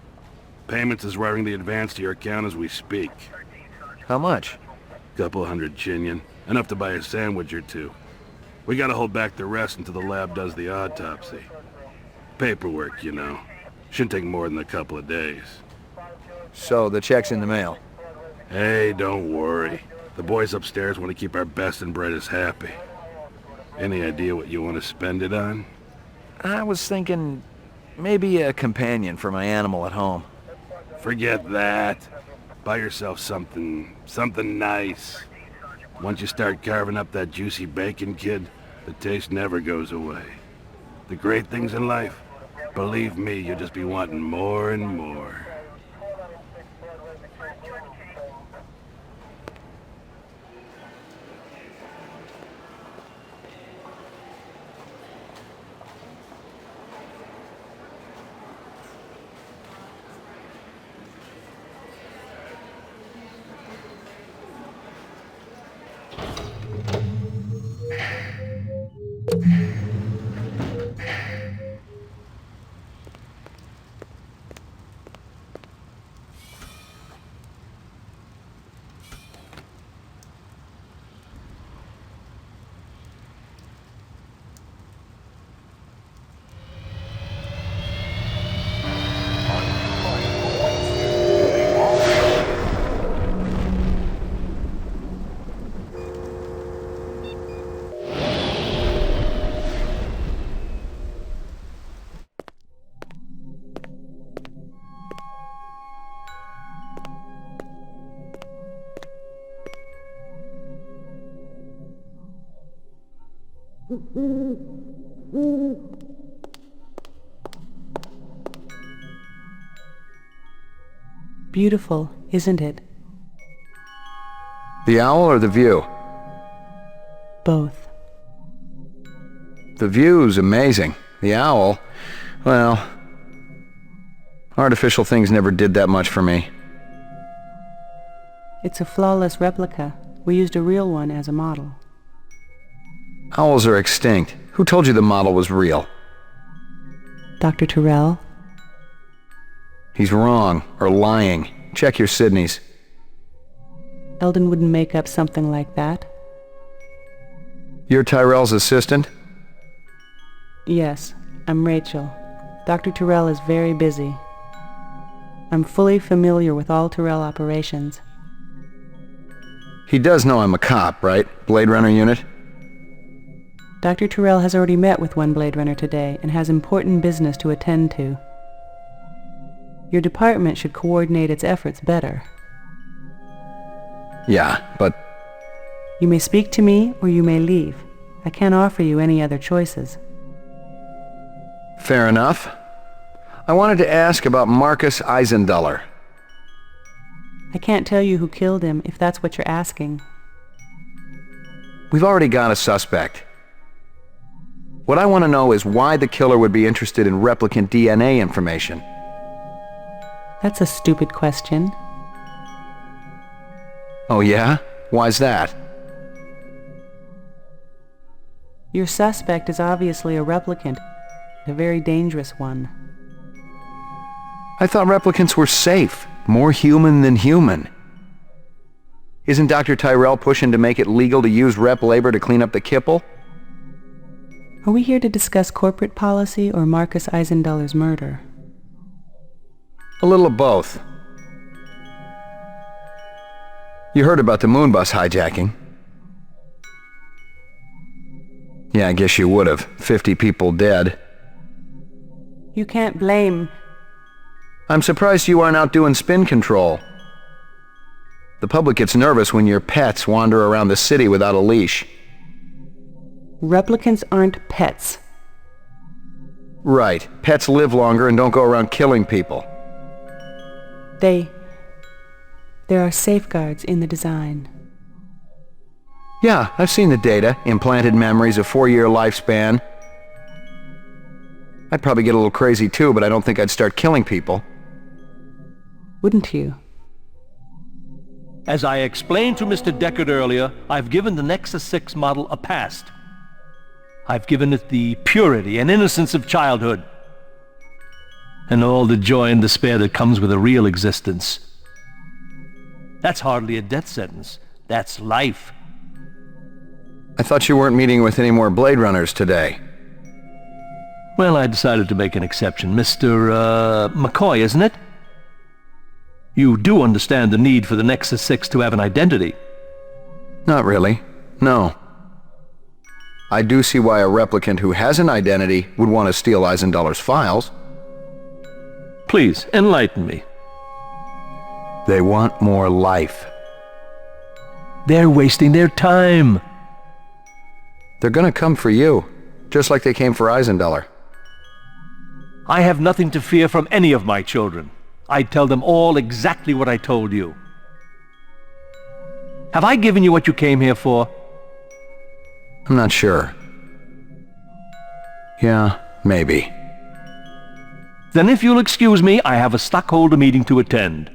Speaker 6: Payments is wiring the advance to your account as we speak.
Speaker 5: How much?
Speaker 6: Couple hundred Chinian. Enough to buy a sandwich or two. We gotta hold back the rest until the lab does the autopsy. Paperwork, you know. Shouldn't take more than a couple of days.
Speaker 5: So, the check's in the mail?
Speaker 6: Hey, don't worry. The boys upstairs want to keep our best and brightest happy. Any idea what you want to spend it on?
Speaker 5: I was thinking maybe a companion for my animal at home.
Speaker 6: Forget that. Buy yourself something nice. Once you start carving up that juicy bacon, kid, the taste never goes away. The great things in life, believe me, you'll just be wanting more and more.
Speaker 1: Beautiful, isn't it?
Speaker 5: The owl or the view?
Speaker 1: Both.
Speaker 5: The view's amazing. The owl, well, artificial things never did that much for me.
Speaker 1: It's a flawless replica. We used a real one as a model.
Speaker 5: Owls are extinct. Who told you the model was real?
Speaker 1: Dr. Tyrell?
Speaker 5: He's wrong, or lying. Check your Sydneys.
Speaker 1: Eldon wouldn't make up something like that.
Speaker 5: You're Tyrell's assistant?
Speaker 1: Yes, I'm Rachel. Dr. Tyrell is very busy. I'm fully familiar with all Tyrell operations.
Speaker 5: He does know I'm a cop, right? Blade Runner unit?
Speaker 1: Dr. Tyrell has already met with one Blade Runner today and has important business to attend to. Your department should coordinate its efforts better.
Speaker 5: Yeah, but...
Speaker 1: You may speak to me or you may leave. I can't offer you any other choices.
Speaker 5: Fair enough. I wanted to ask about Marcus Eisenduller.
Speaker 1: I can't tell you who killed him if that's what you're asking.
Speaker 5: We've already got a suspect. What I want to know is why the killer would be interested in replicant DNA information.
Speaker 1: That's a stupid question.
Speaker 5: Oh yeah? Why's that?
Speaker 1: Your suspect is obviously a replicant, a very dangerous one.
Speaker 5: I thought replicants were safe, more human than human. Isn't Dr. Tyrell pushing to make it legal to use rep labor to clean up the kipple?
Speaker 1: Are we here to discuss corporate policy or Marcus Eisenduller's murder?
Speaker 5: A little of both. You heard about the moon bus hijacking? Yeah, I guess you would have. 50 people dead.
Speaker 1: You can't blame...
Speaker 5: I'm surprised you aren't out doing spin control. The public gets nervous when your pets wander around the city without a leash.
Speaker 1: Replicants aren't pets.
Speaker 5: Right. Pets live longer and don't go around killing people.
Speaker 1: There are safeguards in the design.
Speaker 5: Yeah, I've seen the data. Implanted memories, a 4-year lifespan. I'd probably get a little crazy too, but I don't think I'd start killing people.
Speaker 1: Wouldn't you?
Speaker 18: As I explained to Mr. Deckard earlier, I've given the Nexus 6 model a past. I've given it the purity and innocence of childhood. And all the joy and despair that comes with a real existence. That's hardly a death sentence. That's life.
Speaker 5: I thought you weren't meeting with any more Blade Runners today.
Speaker 18: Well, I decided to make an exception. Mr. McCoy, isn't it? You do understand the need for the Nexus 6 to have an identity?
Speaker 5: Not really. No. I do see why a replicant who has an identity would want to steal Eisenduller's files.
Speaker 18: Please, enlighten me.
Speaker 5: They want more life.
Speaker 18: They're wasting their time.
Speaker 5: They're gonna come for you, just like they came for Eisenduller.
Speaker 18: I have nothing to fear from any of my children. I'd tell them all exactly what I told you. Have I given you what you came here for?
Speaker 5: I'm not sure. Yeah, maybe.
Speaker 18: Then if you'll excuse me, I have a stockholder meeting to attend.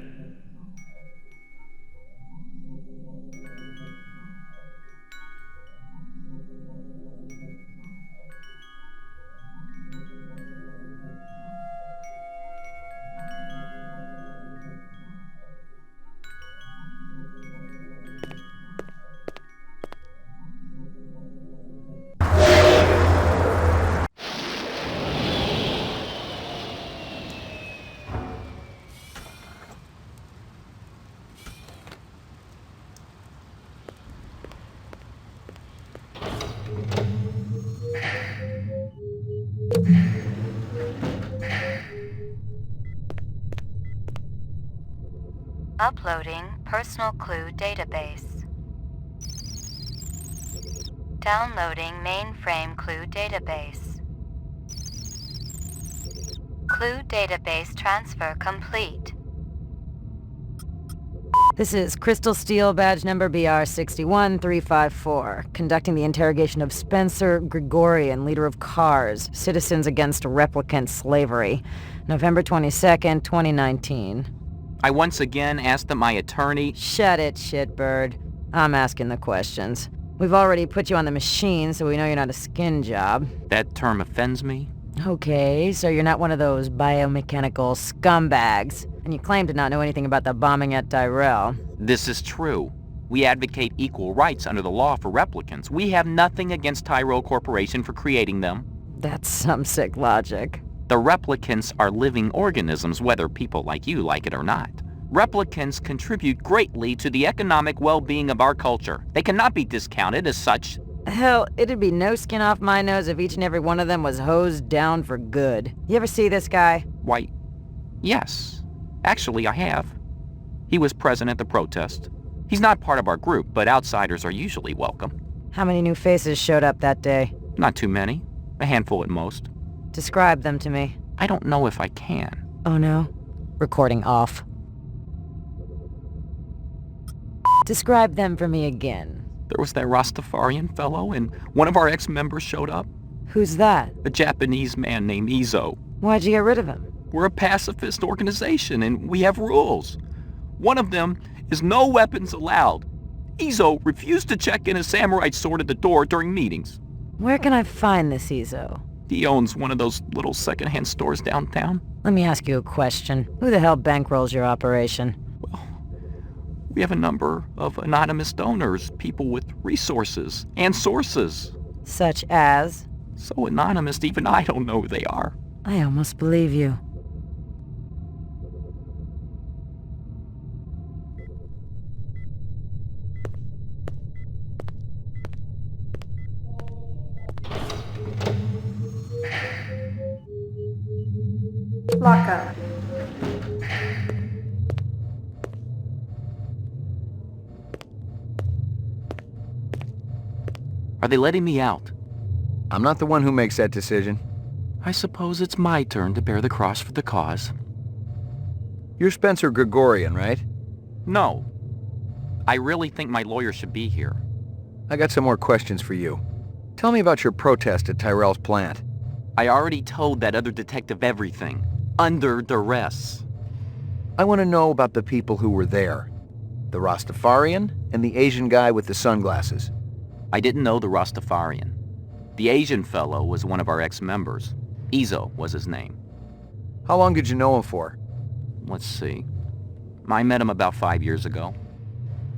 Speaker 13: Uploading personal clue database. Downloading mainframe clue database. Clue database transfer complete.
Speaker 7: This is Crystal Steel, badge number BR61354, conducting the interrogation of Spencer Gregorian, leader of CARS, Citizens Against Replicant Slavery, November 22nd, 2019.
Speaker 19: I once again asked that my attorney...
Speaker 7: Shut it, shitbird. I'm asking the questions. We've already put you on the machine, so we know you're not a skin job.
Speaker 19: That term offends me.
Speaker 7: Okay, so you're not one of those biomechanical scumbags, and you claim to not know anything about the bombing at Tyrell.
Speaker 19: This is true. We advocate equal rights under the law for replicants. We have nothing against Tyrell Corporation for creating them.
Speaker 7: That's some sick logic.
Speaker 19: The replicants are living organisms, whether people like you like it or not. Replicants contribute greatly to the economic well-being of our culture. They cannot be discounted as such.
Speaker 7: Hell, it'd be no skin off my nose if each and every one of them was hosed down for good. You ever see this guy?
Speaker 19: Why, yes. Actually, I have. He was present at the protest. He's not part of our group, but outsiders are usually welcome.
Speaker 7: How many new faces showed up that day?
Speaker 19: Not too many. A handful at most.
Speaker 7: Describe them to me.
Speaker 19: I don't know if I can.
Speaker 7: Oh no? Recording off. Describe them for me again.
Speaker 19: There was that Rastafarian fellow, and one of our ex-members showed up.
Speaker 7: Who's that?
Speaker 19: A Japanese man named Izo.
Speaker 7: Why'd you get rid of him?
Speaker 19: We're a pacifist organization, and we have rules. One of them is no weapons allowed. Izo refused to check in a samurai sword at the door during meetings.
Speaker 7: Where can I find this Izo?
Speaker 19: He owns one of those little secondhand stores downtown.
Speaker 7: Let me ask you a question. Who the hell bankrolls your operation?
Speaker 19: We have a number of anonymous donors, people with resources and sources.
Speaker 7: Such as?
Speaker 19: So anonymous, even I don't know who they are.
Speaker 7: I almost believe you.
Speaker 16: Lockup.
Speaker 19: Are they letting me out?
Speaker 5: I'm not the one who makes that decision.
Speaker 19: I suppose it's my turn to bear the cross for the cause.
Speaker 5: You're Spencer Gregorian, right?
Speaker 19: No. I really think my lawyer should be here.
Speaker 5: I got some more questions for you. Tell me about your protest at Tyrell's plant.
Speaker 19: I already told that other detective everything. Under duress.
Speaker 5: I want to know about the people who were there. The Rastafarian and the Asian guy with the sunglasses.
Speaker 19: I didn't know the Rastafarian. The Asian fellow was one of our ex-members. Izo was his name.
Speaker 5: How long did you know him for?
Speaker 19: Let's see. I met him about 5 years ago.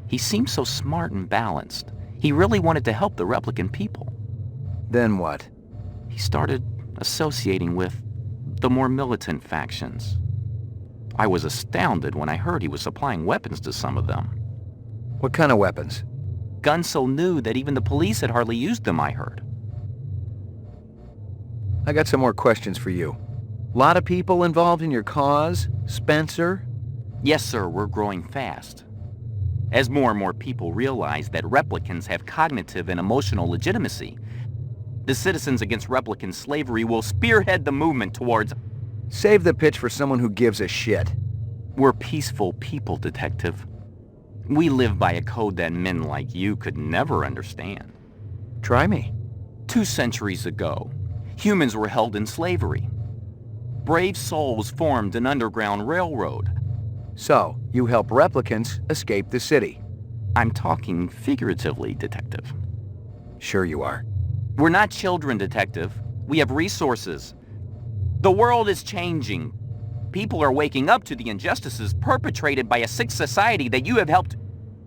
Speaker 19: He seemed so smart and balanced. He really wanted to help the replicant people.
Speaker 5: Then what?
Speaker 19: He started associating with the more militant factions. I was astounded when I heard he was supplying weapons to some of them.
Speaker 5: What kind of weapons?
Speaker 19: Guns so new that even the police had hardly used them, I heard.
Speaker 5: I got some more questions for you. Lot of people involved in your cause, Spencer?
Speaker 19: Yes, sir, we're growing fast. As more and more people realize that replicants have cognitive and emotional legitimacy, the Citizens Against Replicant Slavery will spearhead the movement towards...
Speaker 5: Save the pitch for someone who gives a shit.
Speaker 19: We're peaceful people, Detective. We live by a code that men like you could never understand.
Speaker 5: Try me.
Speaker 19: 2 centuries ago, humans were held in slavery. Brave souls formed an underground railroad.
Speaker 5: So, you help replicants escape the city.
Speaker 19: I'm talking figuratively, Detective.
Speaker 5: Sure you are.
Speaker 19: We're not children, Detective. We have resources. The world is changing. People are waking up to the injustices perpetrated by a sick society that you have helped...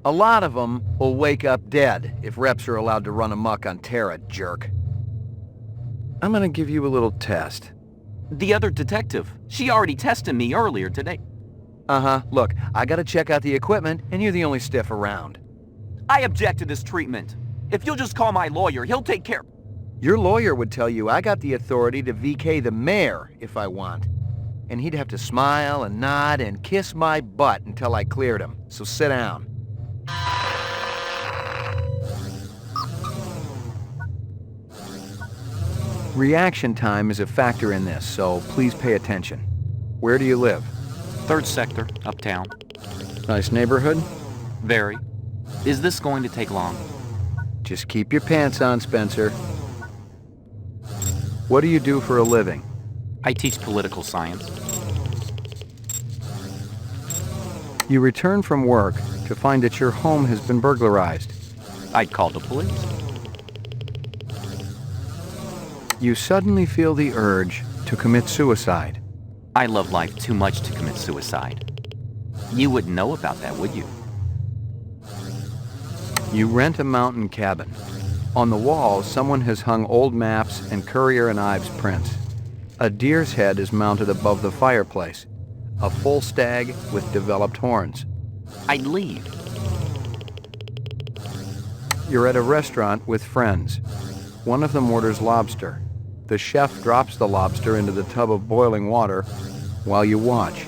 Speaker 5: A lot of them will wake up dead if reps are allowed to run amok on Terra, jerk. I'm gonna give you a little test.
Speaker 19: The other detective, she already tested me earlier today.
Speaker 5: Uh-huh. Look, I gotta check out the equipment, and you're the only stiff around.
Speaker 19: I object to this treatment. If you'll just call my lawyer, he'll take care...
Speaker 5: Your lawyer would tell you I got the authority to VK the mayor if I want. And he'd have to smile and nod and kiss my butt until I cleared him. So sit down. Reaction time is a factor in this, so please pay attention. Where do you live?
Speaker 19: 3rd sector, uptown.
Speaker 5: Nice neighborhood?
Speaker 19: Very. Is this going to take long?
Speaker 5: Just keep your pants on, Spencer. What do you do for a living?
Speaker 19: I teach political science.
Speaker 5: You return from work to find that your home has been burglarized.
Speaker 19: I'd call the police.
Speaker 5: You suddenly feel the urge to commit suicide.
Speaker 19: I love life too much to commit suicide. You wouldn't know about that, would you?
Speaker 5: You rent a mountain cabin. On the walls, someone has hung old maps and Currier and Ives prints. A deer's head is mounted above the fireplace. A full stag with developed horns.
Speaker 19: I'd leave.
Speaker 5: You're at a restaurant with friends. One of them orders lobster. The chef drops the lobster into the tub of boiling water while you watch.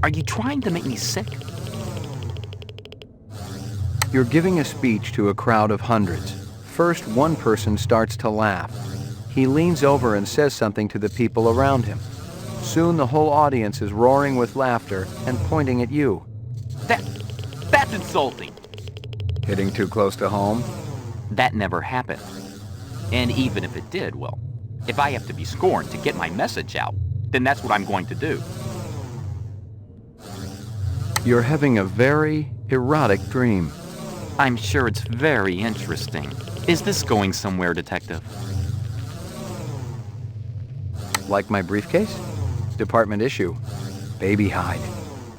Speaker 19: Are you trying to make me sick?
Speaker 5: You're giving a speech to a crowd of hundreds. First, one person starts to laugh. He leans over and says something to the people around him. Soon the whole audience is roaring with laughter and pointing at you.
Speaker 19: That's insulting.
Speaker 5: Hitting too close to home?
Speaker 19: That never happened. And even if it did, well, if I have to be scorned to get my message out, then that's what I'm going to do.
Speaker 5: You're having a very erotic dream.
Speaker 19: I'm sure it's very interesting. Is this going somewhere, Detective?
Speaker 5: Like my briefcase? Department issue. Baby hide.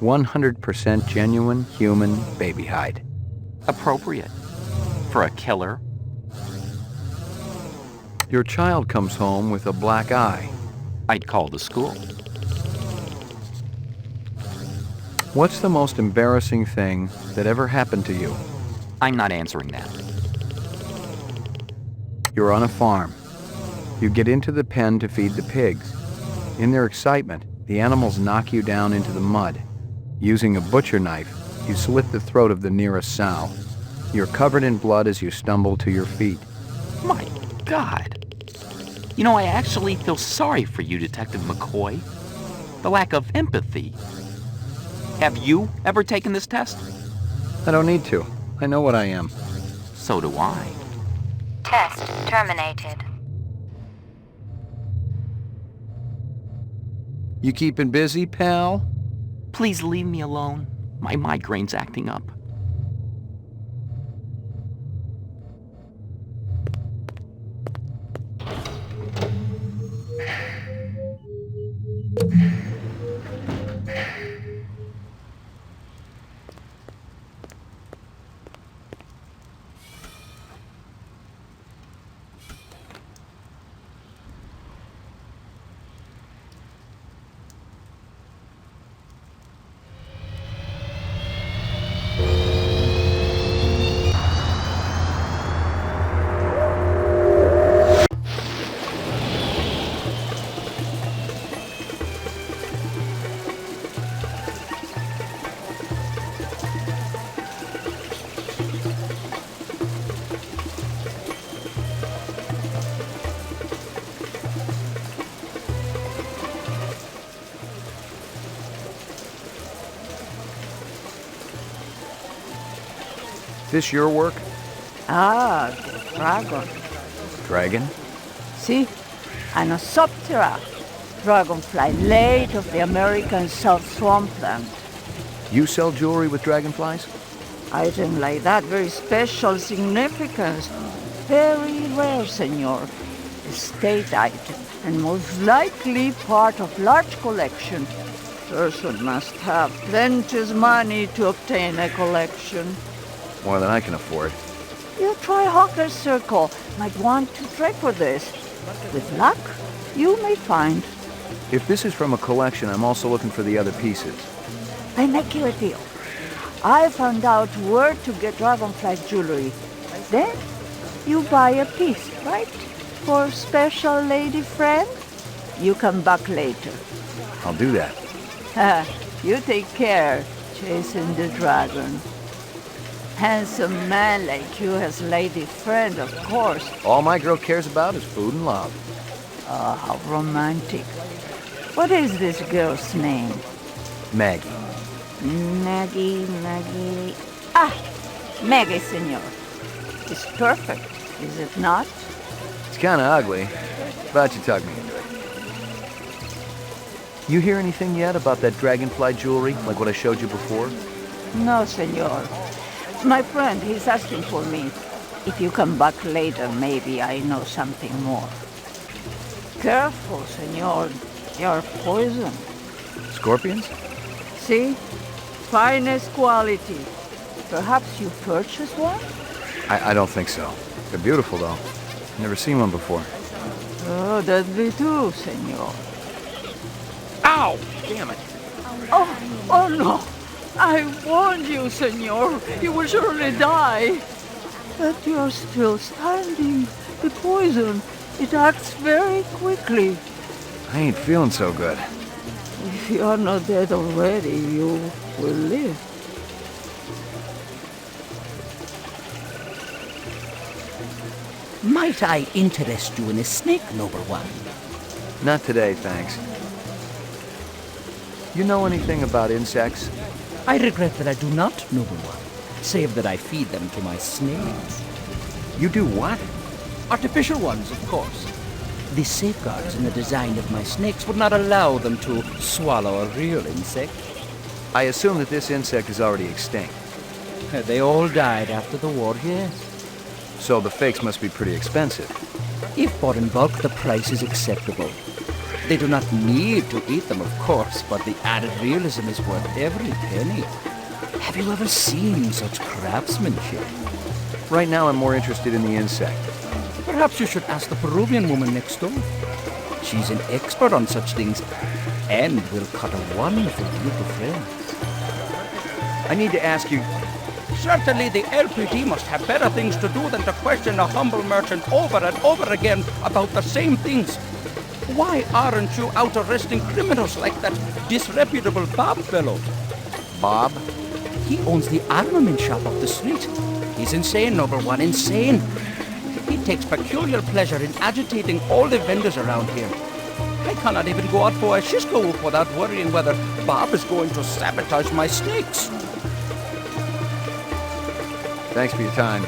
Speaker 5: 100% genuine human baby hide.
Speaker 19: Appropriate. For a killer.
Speaker 5: Your child comes home with a black eye.
Speaker 19: I'd call the school.
Speaker 5: What's the most embarrassing thing that ever happened to you?
Speaker 19: I'm not answering that.
Speaker 5: You're on a farm. You get into the pen to feed the pigs. In their excitement, the animals knock you down into the mud. Using a butcher knife, you slit the throat of the nearest sow. You're covered in blood as you stumble to your feet.
Speaker 19: My God. You know, I actually feel sorry for you, Detective McCoy. The lack of empathy. Have you ever taken this test?
Speaker 5: I don't need to. I know what I am.
Speaker 19: So do I.
Speaker 13: Test terminated.
Speaker 5: You keeping busy, pal?
Speaker 19: Please leave me alone. My migraine's acting up.
Speaker 5: This your work?
Speaker 20: Ah, the dragon.
Speaker 5: Dragon?
Speaker 20: See? Anosoptera, dragonfly late of the American South Swampland.
Speaker 5: You sell jewelry with dragonflies?
Speaker 20: Item like that, very special significance. Very rare, senor. Estate item, and most likely part of large collection. Person must have plenty money to obtain a collection.
Speaker 5: More than I can afford.
Speaker 20: You try Hawker's Circle. Might want to trade for this. With luck, you may find.
Speaker 5: If this is from a collection, I'm also looking for the other pieces.
Speaker 20: I make you a deal. I found out where to get dragonfly jewelry. Then, you buy a piece, right? For special lady friend? You come back later.
Speaker 5: I'll do that.
Speaker 20: You take care, chasing the dragon. Handsome man like you has lady friend, of course.
Speaker 5: All my girl cares about is food and love.
Speaker 20: Oh, how romantic. What is this girl's name?
Speaker 5: Maggie.
Speaker 20: Maggie. Ah, Maggie, senor. It's perfect, is it not?
Speaker 5: It's kinda ugly, but you talk me into it. You hear anything yet about that dragonfly jewelry, like what I showed you before?
Speaker 20: No, senor. My friend, he's asking for me. If you come back later, maybe I know something more. Careful, senor. You're poison.
Speaker 5: Scorpions?
Speaker 20: See? Finest quality. Perhaps you purchased one?
Speaker 5: I don't think so. They're beautiful, though. Never seen one before.
Speaker 20: Oh, that'd be too, senor.
Speaker 5: Ow! Damn it.
Speaker 20: Oh no! I warned you, senor. You will surely die. But you're still standing. The poison, it acts very quickly.
Speaker 5: I ain't feeling so good.
Speaker 20: If you're not dead already, you will live.
Speaker 21: Might I interest you in a snake, noble one?
Speaker 5: Not today, thanks. You know anything about insects?
Speaker 21: I regret that I do not, noble one, save that I feed them to my snakes.
Speaker 5: You do what?
Speaker 21: Artificial ones, of course. The safeguards in the design of my snakes would not allow them to swallow a real insect.
Speaker 5: I assume that this insect is already extinct.
Speaker 21: They all died after the war, yes.
Speaker 5: So the fakes must be pretty expensive.
Speaker 21: If bought in bulk, the price is acceptable. They do not need to eat them, of course, but the added realism is worth every penny. Have you ever seen such craftsmanship?
Speaker 5: Right now I'm more interested in the insect.
Speaker 21: Perhaps you should ask the Peruvian woman next door. She's an expert on such things, and will cut a wonderful deal to friends.
Speaker 5: I need to ask you...
Speaker 21: Certainly the LPD must have better things to do than to question a humble merchant over and over again about the same things. Why aren't you out arresting criminals like that disreputable Bob fellow?
Speaker 5: Bob?
Speaker 21: He owns the armament shop up the street. He's insane, noble one, insane. He takes peculiar pleasure in agitating all the vendors around here. I cannot even go out for a Cisco whoop without worrying whether Bob is going to sabotage my snakes.
Speaker 5: Thanks for your time.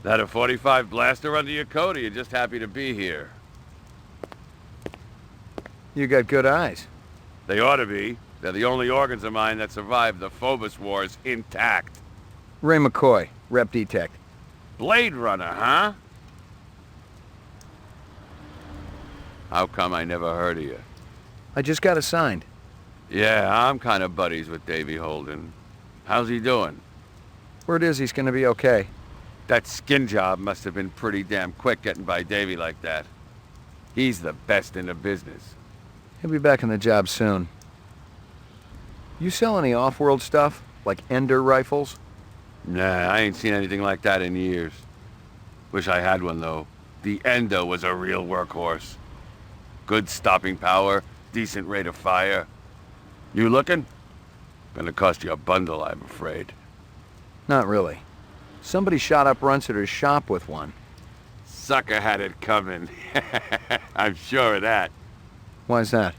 Speaker 6: That a .45 blaster under your coat, or you just happy to be here?
Speaker 5: You got good eyes.
Speaker 6: They ought to be. They're the only organs of mine that survived the Phobos Wars intact.
Speaker 5: Ray McCoy, Rep Detect.
Speaker 6: Blade Runner, huh? How come I never heard of you?
Speaker 5: I just got assigned.
Speaker 6: Yeah, I'm kind of buddies with Davy Holden. How's he doing?
Speaker 5: Word is he's gonna be okay.
Speaker 6: That skin job must have been pretty damn quick getting by Davy like that. He's the best in the business.
Speaker 5: He'll be back on the job soon. You sell any off-world stuff? Like Ender rifles?
Speaker 6: Nah, I ain't seen anything like that in years. Wish I had one, though. The Endo was a real workhorse. Good stopping power, decent rate of fire. You looking? Gonna cost you a bundle, I'm afraid.
Speaker 5: Not really. Somebody shot up Runsiter's shop with one.
Speaker 6: Sucker had it coming. I'm sure of that.
Speaker 5: Why's that?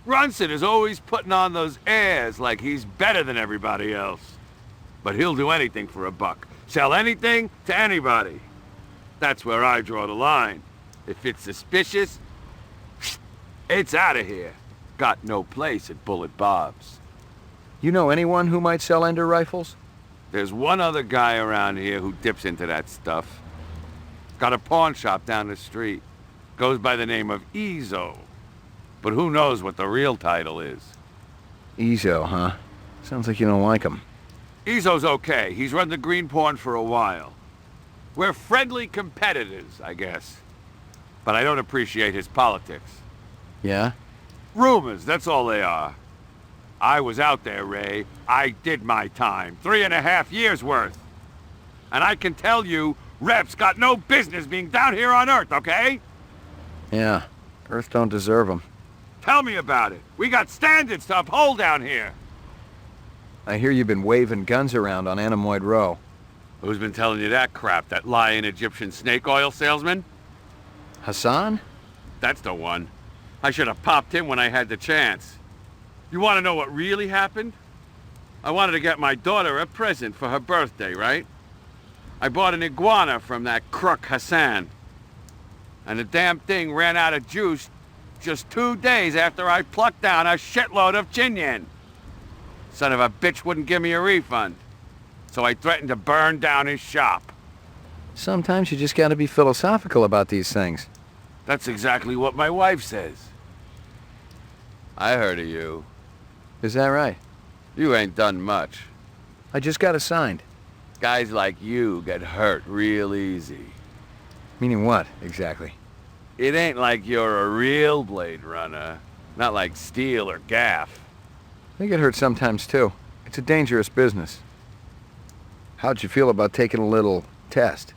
Speaker 6: Runsit is always putting on those airs like he's better than everybody else. But he'll do anything for a buck. Sell anything to anybody. That's where I draw the line. If it's suspicious, it's out of here. Got no place at Bullet Bob's.
Speaker 5: You know anyone who might sell Ender rifles?
Speaker 6: There's one other guy around here who dips into that stuff. Got a pawn shop down the street. Goes by the name of Ezo. But who knows what the real title is?
Speaker 5: Ezo, huh? Sounds like you don't like him.
Speaker 6: Ezo's okay. He's run the green pawn for a while. We're friendly competitors, I guess. But I don't appreciate his politics.
Speaker 5: Yeah?
Speaker 6: Rumors, that's all they are. I was out there, Ray. I did my time. 3.5 years worth. And I can tell you, Reps got no business being down here on Earth, okay?
Speaker 5: Yeah, Earth don't deserve them.
Speaker 6: Tell me about it. We got standards to uphold down here.
Speaker 5: I hear you've been waving guns around on Anemoid Row.
Speaker 6: Who's been telling you that crap? That lying Egyptian snake oil salesman?
Speaker 5: Hassan?
Speaker 6: That's the one. I should have popped him when I had the chance. You want to know what really happened? I wanted to get my daughter a present for her birthday, right? I bought an iguana from that crook Hassan. And the damn thing ran out of juice just 2 days after I plucked down a shitload of Chinyan. Son of a bitch wouldn't give me a refund. So I threatened to burn down his shop.
Speaker 5: Sometimes you just gotta be philosophical about these things.
Speaker 6: That's exactly what my wife says. I heard of you.
Speaker 5: Is that right?
Speaker 6: You ain't done much.
Speaker 5: I just got assigned.
Speaker 6: Guys like you get hurt real easy.
Speaker 5: Meaning what, exactly?
Speaker 6: It ain't like you're a real Blade Runner. Not like Steel or Gaff.
Speaker 5: They get hurt sometimes, too. It's a dangerous business. How'd you feel about taking a little test?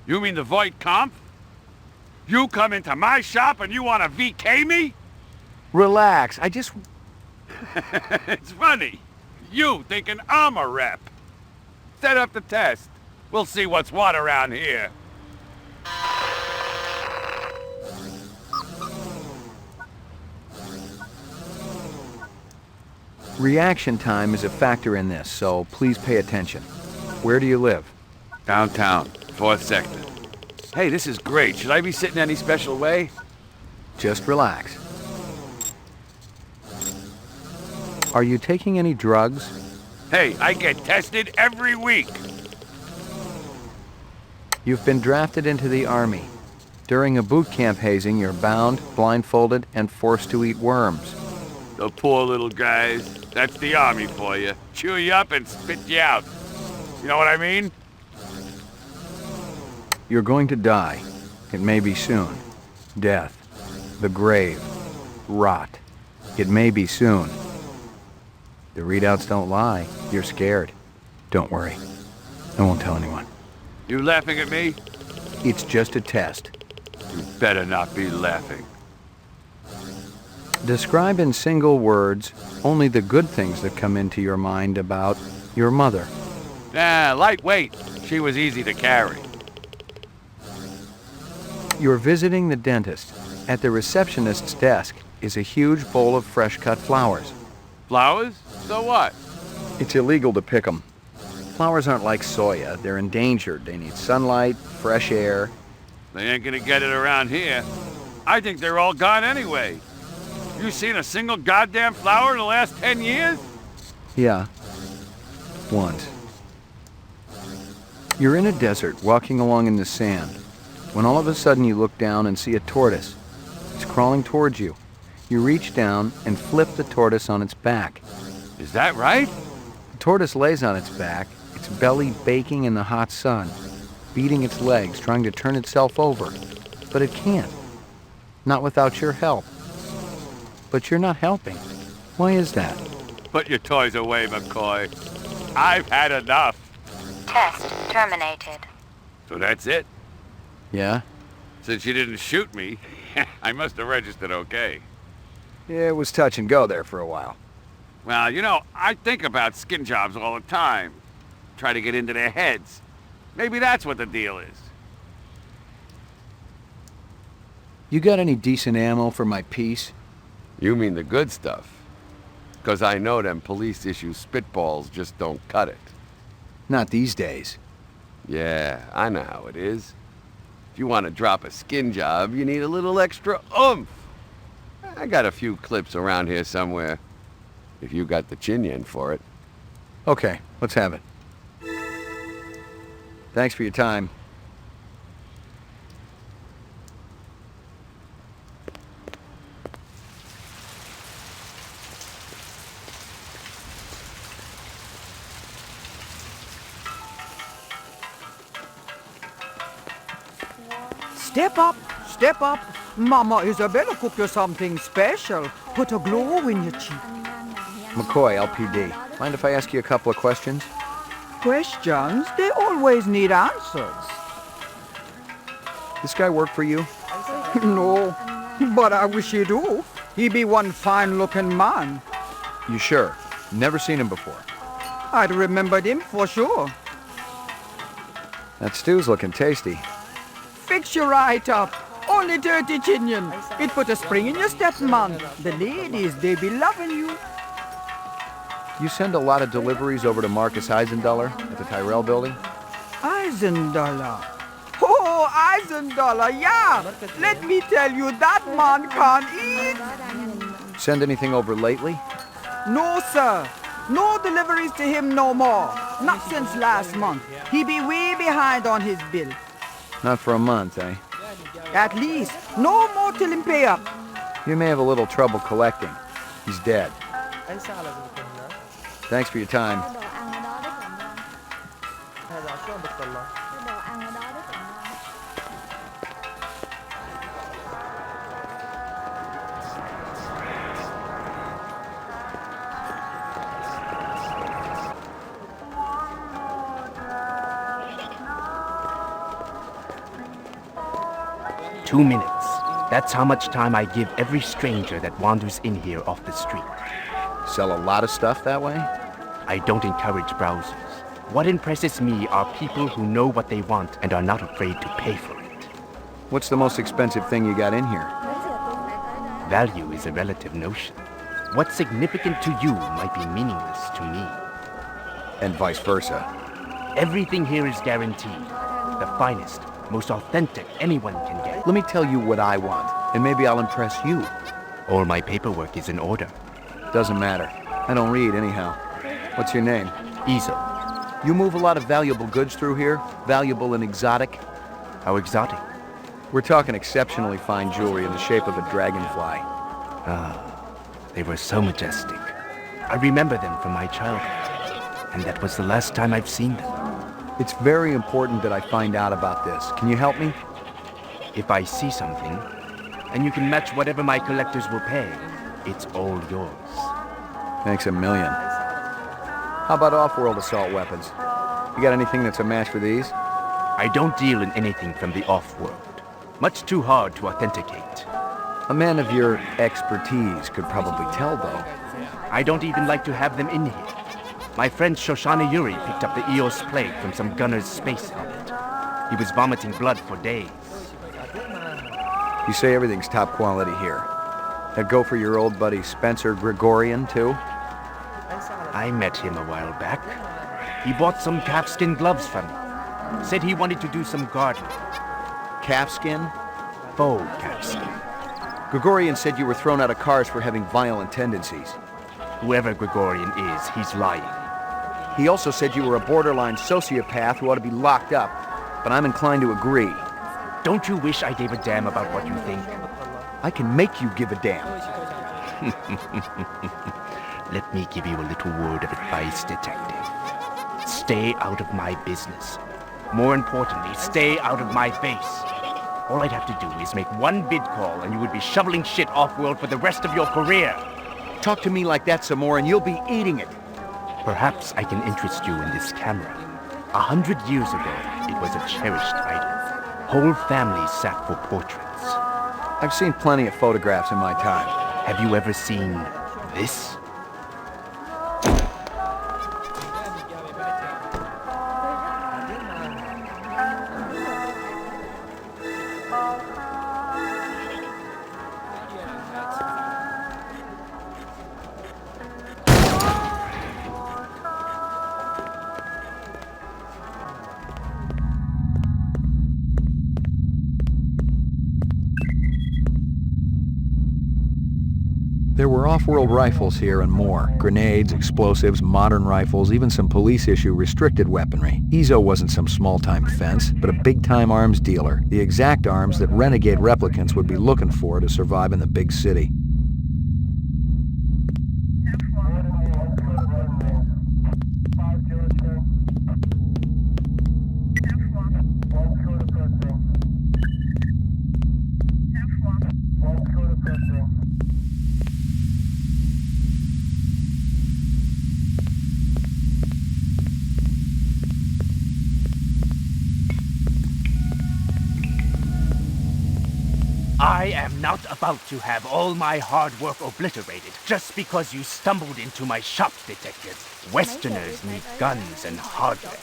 Speaker 6: You mean the Voight Kampf? You come into my shop and you want to VK me?
Speaker 5: Relax, I just...
Speaker 6: It's funny. You thinking I'm a rep. Set up the test. We'll see what's what around here.
Speaker 5: Reaction time is a factor in this, so please pay attention. Where do you live?
Speaker 6: Downtown, 4th sector. Hey, this is great. Should I be sitting any special way?
Speaker 5: Just relax. Are you taking any drugs?
Speaker 6: Hey, I get tested every week.
Speaker 5: You've been drafted into the Army. During a boot camp hazing, you're bound, blindfolded, and forced to eat worms.
Speaker 6: The poor little guys. That's the Army for you. Chew you up and spit you out. You know what I mean?
Speaker 5: You're going to die. It may be soon. Death. The grave. Rot. It may be soon. The readouts don't lie. You're scared. Don't worry. I won't tell anyone.
Speaker 6: You laughing at me?
Speaker 5: It's just a test.
Speaker 6: You better not be laughing.
Speaker 5: Describe in single words only the good things that come into your mind about your mother.
Speaker 6: Lightweight. She was easy to carry.
Speaker 5: You're visiting the dentist. At the receptionist's desk is a huge bowl of fresh-cut flowers.
Speaker 6: Flowers? So what?
Speaker 5: It's illegal to pick them. Flowers aren't like soya. They're endangered. They need sunlight, fresh air.
Speaker 6: They ain't gonna get it around here. I think they're all gone anyway. You seen a single goddamn flower in the last 10 years?
Speaker 5: Yeah. Once. You're in a desert, walking along in the sand, when all of a sudden you look down and see a tortoise. It's crawling towards you. You reach down and flip the tortoise on its back.
Speaker 6: Is that right?
Speaker 5: The tortoise lays on its back, its belly baking in the hot sun, beating its legs, trying to turn itself over. But it can't. Not without your help. But you're not helping. Why is that?
Speaker 6: Put your toys away, McCoy. I've had enough.
Speaker 13: Test terminated.
Speaker 6: So that's it?
Speaker 5: Yeah?
Speaker 6: Since you didn't shoot me, I must have registered okay.
Speaker 5: Yeah, it was touch and go there for a while.
Speaker 6: Well, you know, I think about skin jobs all the time. Try to get into their heads. Maybe that's what the deal is.
Speaker 5: You got any decent ammo for my piece?
Speaker 6: You mean the good stuff? 'Cause I know them police-issue spitballs just don't cut it.
Speaker 5: Not these days.
Speaker 6: Yeah, I know how it is. If you want to drop a skin job, you need a little extra oomph. I got a few clips around here somewhere. If you got the chin-yen for it.
Speaker 5: Okay, let's have it. Thanks for your time.
Speaker 20: Step up, step up. Mama Isabella cooked you something special. Put a glow in your cheek.
Speaker 5: McCoy, LPD. Mind if I ask you a couple of questions?
Speaker 20: Questions, they always need answers.
Speaker 5: This guy work for you?
Speaker 20: No, but I wish he do. He be one fine-looking man.
Speaker 5: You sure? Never seen him before.
Speaker 20: I'd remembered him for sure.
Speaker 5: That stew's looking tasty.
Speaker 20: Fix you right up. Only dirty chinion. It put a spring in your step, man. The ladies, they be loving you.
Speaker 5: You send a lot of deliveries over to Marcus Eisendaler at the Tyrell building?
Speaker 20: Eisendaler. Oh, Eisendaler, yeah. Let me tell you, that man can't eat.
Speaker 5: Send anything over lately?
Speaker 20: No, sir. No deliveries to him no more. Not since last month. He be way behind on his bill.
Speaker 5: Not for a month, eh?
Speaker 20: At least. No more till him pay up.
Speaker 5: You may have a little trouble collecting. He's dead. Thanks for your time.
Speaker 21: 2 minutes. That's how much time I give every stranger that wanders in here off the street.
Speaker 5: Sell a lot of stuff that way?
Speaker 21: I don't encourage browsers. What impresses me are people who know what they want and are not afraid to pay for it.
Speaker 5: What's the most expensive thing you got in here?
Speaker 21: Value is a relative notion. What's significant to you might be meaningless to me.
Speaker 5: And vice versa.
Speaker 21: Everything here is guaranteed. The finest, most authentic anyone can get.
Speaker 5: Let me tell you what I want, and maybe I'll impress you.
Speaker 21: All my paperwork is in order.
Speaker 5: Doesn't matter. I don't read anyhow. What's your name?
Speaker 21: Easel.
Speaker 5: You move a lot of valuable goods through here? Valuable and exotic?
Speaker 21: How exotic?
Speaker 5: We're talking exceptionally fine jewelry in the shape of a dragonfly.
Speaker 21: Ah, they were so majestic. I remember them from my childhood, and that was the last time I've seen them.
Speaker 5: It's very important that I find out about this. Can you help me?
Speaker 21: If I see something, and you can match whatever my collectors will pay, it's all yours.
Speaker 5: Thanks a million. How about off-world assault weapons? You got anything that's a match for these?
Speaker 21: I don't deal in anything from the off-world. Much too hard to authenticate.
Speaker 5: A man of your expertise could probably tell, though.
Speaker 21: I don't even like to have them in here. My friend Shoshana Yuri picked up the Eos plague from some gunner's space helmet. He was vomiting blood for days.
Speaker 5: You say everything's top quality here. That go for your old buddy Spencer Gregorian, too?
Speaker 21: I met him a while back. He bought some calfskin gloves from me. Said he wanted to do some gardening.
Speaker 5: Calfskin?
Speaker 21: Faux calfskin.
Speaker 5: Gregorian said you were thrown out of cars for having violent tendencies.
Speaker 21: Whoever Gregorian is, he's lying.
Speaker 5: He also said you were a borderline sociopath who ought to be locked up, but I'm inclined to agree.
Speaker 21: Don't you wish I gave a damn about what you think?
Speaker 5: I can make you give a damn.
Speaker 21: Let me give you a little word of advice, detective. Stay out of my business. More importantly, stay out of my face. All I'd have to do is make one bid call and you would be shoveling shit off-world for the rest of your career.
Speaker 5: Talk to me like that some more and you'll be eating it.
Speaker 21: Perhaps I can interest you in this camera. 100 years ago, it was a cherished item. Whole families sat for portraits.
Speaker 5: I've seen plenty of photographs in my time.
Speaker 21: Have you ever seen this?
Speaker 5: There were off-world rifles here and more. Grenades, explosives, modern rifles, even some police-issue restricted weaponry. Ezo wasn't some small-time fence, but a big-time arms dealer. The exact arms that renegade replicants would be looking for to survive in the big city.
Speaker 21: I am not about to have all my hard work obliterated just because you stumbled into my shop, Detective. Westerners need guns and hardware.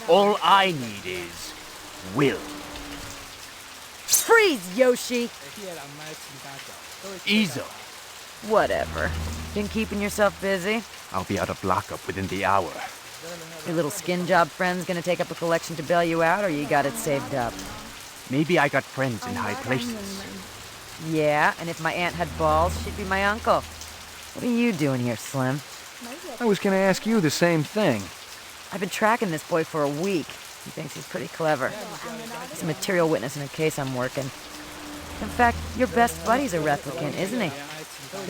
Speaker 21: All I need is will.
Speaker 7: Freeze, Yoshi!
Speaker 21: Ezo.
Speaker 7: Whatever. Been keeping yourself busy?
Speaker 21: I'll be out of lockup within the hour.
Speaker 7: Your little skin job friend's gonna take up a collection to bail you out, or you got it saved up?
Speaker 21: Maybe I got friends in high places.
Speaker 7: Yeah, and if my aunt had balls, she'd be my uncle. What are you doing here, Slim?
Speaker 5: I was gonna ask you the same thing.
Speaker 7: I've been tracking this boy for a week. He thinks he's pretty clever. He's a material witness in a case I'm working. In fact, your best buddy's a replicant, isn't he?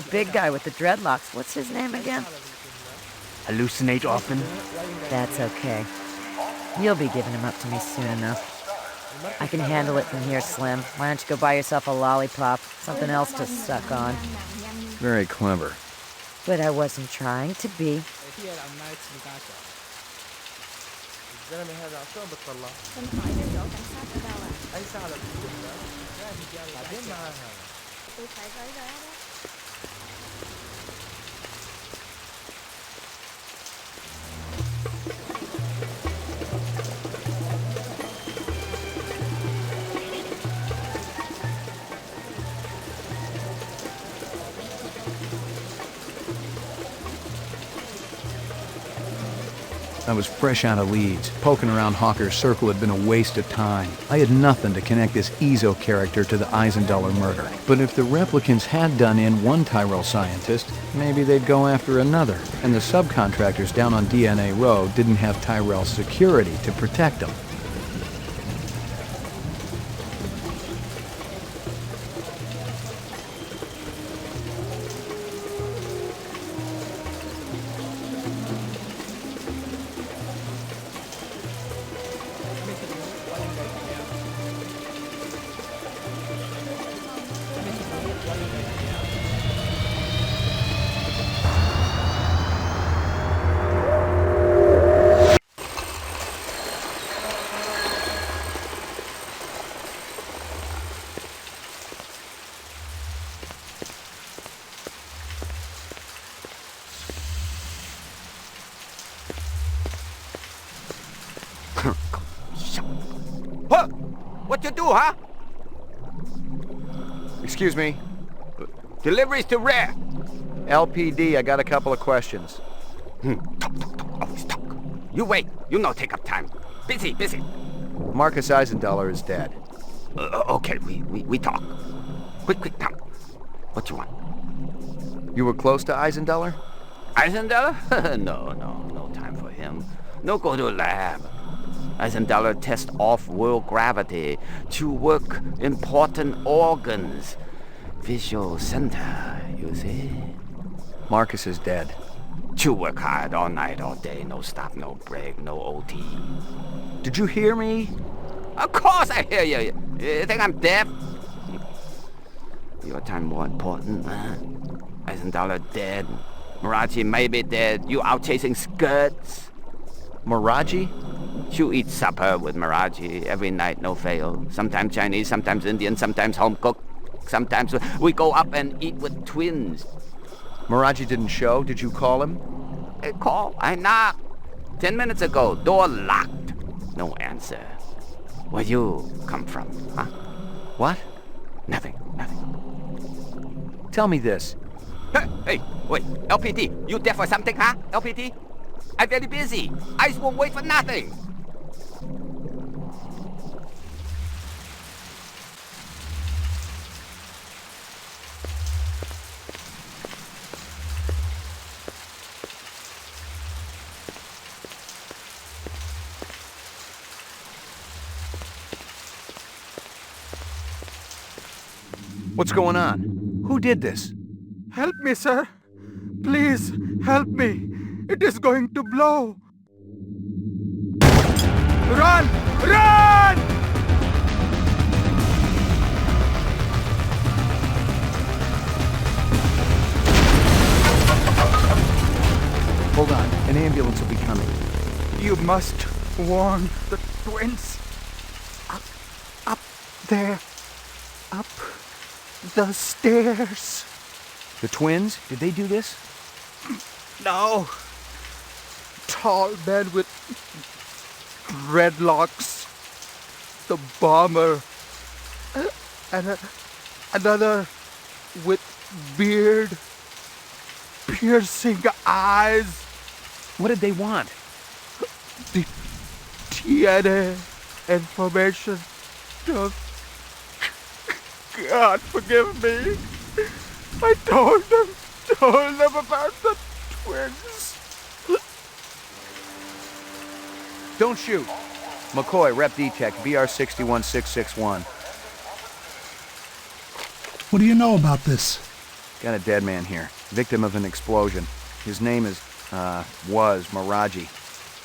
Speaker 7: The big guy with the dreadlocks. What's his name again?
Speaker 21: Hallucinate often?
Speaker 7: That's okay. You'll be giving him up to me soon enough. I can handle it from here, Slim. Why don't you go buy yourself a lollipop? Something else to suck on.
Speaker 5: Very clever.
Speaker 7: But I wasn't trying to be.
Speaker 5: I was fresh out of Leeds. Poking around Hawker's Circle had been a waste of time. I had nothing to connect this Ezo character to the Eisendaler murder. But if the replicants had done in one Tyrell scientist, maybe they'd go after another. And the subcontractors down on DNA Row didn't have Tyrell security to protect them.
Speaker 4: What you do, huh?
Speaker 5: Excuse me.
Speaker 4: Deliveries to where?
Speaker 5: LPD, I got a couple of questions.
Speaker 4: Talk, always talk. You wait, you no take up time. Busy.
Speaker 5: Marcus Eisendaler is dead.
Speaker 4: Okay, we talk. Quick, come. What you want?
Speaker 5: You were close to Eisendaler?
Speaker 4: Eisendaler? No time for him. No go to lab. Eisendaler test off-world gravity to work important organs. Visual center, you see?
Speaker 5: Marcus is dead.
Speaker 4: You work hard all night, all day. No stop, no break, no OT.
Speaker 5: Did you hear me?
Speaker 4: Of course I hear you. You think I'm deaf? Your time more important, huh? Eisendaler dead. Miraji may be dead. You out chasing skirts.
Speaker 5: Miraji?
Speaker 4: You eat supper with Miraji every night, no fail. Sometimes Chinese, sometimes Indian, sometimes home cooked. Sometimes we go up and eat with twins.
Speaker 5: Miraji didn't show. Did you call him?
Speaker 4: Call? I knocked. 10 minutes ago, door locked. No answer. Where you come from, huh?
Speaker 5: What?
Speaker 4: Nothing.
Speaker 5: Tell me this.
Speaker 4: Hey, wait. LPT, you there for something, huh? LPT? I'm very busy. Eyes won't wait for nothing.
Speaker 5: What's going on? Who did this?
Speaker 8: Help me, sir. Please, help me. It is going to blow. Run! Run!
Speaker 5: Hold on. An ambulance will be coming.
Speaker 8: You must warn the twins. Up there. Up
Speaker 14: The stairs.
Speaker 5: The twins? Did they do this?
Speaker 14: No. Tall man with dreadlocks. The bomber. And another with beard. Piercing eyes.
Speaker 5: What did they want?
Speaker 14: The DNA information. God forgive me. I told them about the twins.
Speaker 5: Don't shoot. McCoy, Rep D-Tech, BR 61661.
Speaker 12: What do you know about this?
Speaker 5: Got a dead man here, victim of an explosion. His name was Miraji.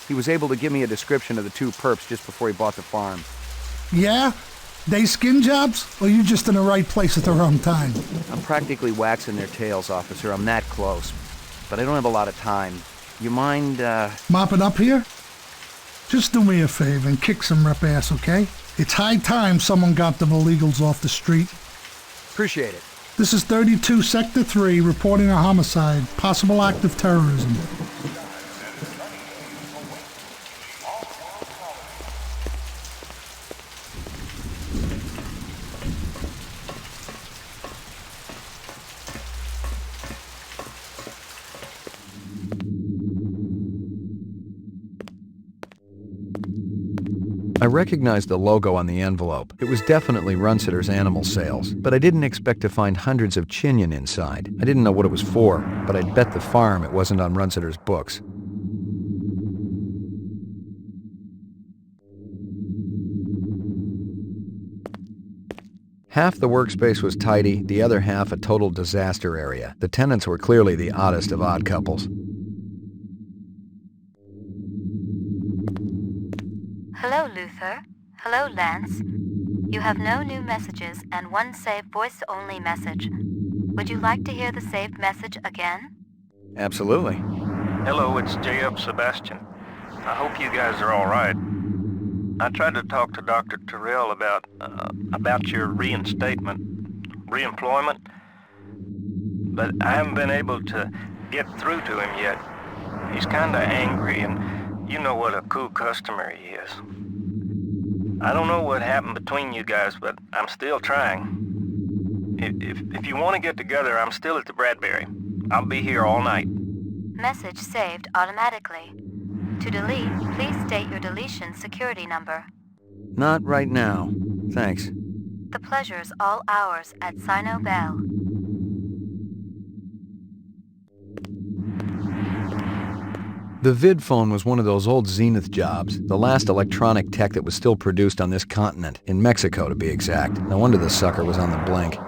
Speaker 5: He was able to give me a description of the two perps just before he bought the farm.
Speaker 12: Yeah? They skin jobs? Or you just in the right place at the wrong time?
Speaker 5: I'm practically waxing their tails, officer. I'm that close. But I don't have a lot of time. You mind,
Speaker 12: Mopping up here? Just do me a favor and kick some rep ass, okay? It's high time someone got them illegals off the street.
Speaker 5: Appreciate it.
Speaker 12: This is 32 Sector 3 reporting a homicide, possible act of terrorism.
Speaker 5: I recognized the logo on the envelope. It was definitely Runsitter's animal sales, but I didn't expect to find hundreds of chinion inside. I didn't know what it was for, but I'd bet the farm it wasn't on Runsitter's books. Half the workspace was tidy, the other half a total disaster area. The tenants were clearly the oddest of odd couples.
Speaker 13: Hello, Luther. Hello, Lance. You have no new messages and one saved voice-only message. Would you like to hear the saved message again?
Speaker 5: Absolutely.
Speaker 22: Hello, it's J.F. Sebastian. I hope you guys are all right. I tried to talk to Dr. Terrell about your reemployment, but I haven't been able to get through to him yet. He's kinda angry, and you know what a cool customer he is. I don't know what happened between you guys, but I'm still trying. If you want to get together, I'm still at the Bradbury. I'll be here all night.
Speaker 13: Message saved automatically. To delete, please state your deletion security number.
Speaker 5: Not right now. Thanks.
Speaker 13: The pleasure's all ours at Sino Bell.
Speaker 5: The vid phone was one of those old Zenith jobs, the last electronic tech that was still produced on this continent, in Mexico to be exact. No wonder the sucker was on the blink.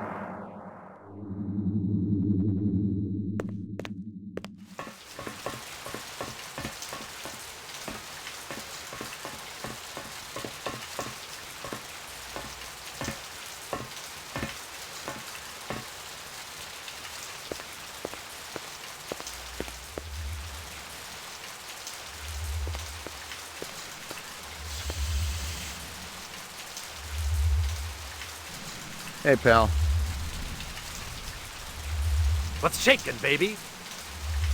Speaker 5: Hey, pal.
Speaker 23: What's shaking, baby?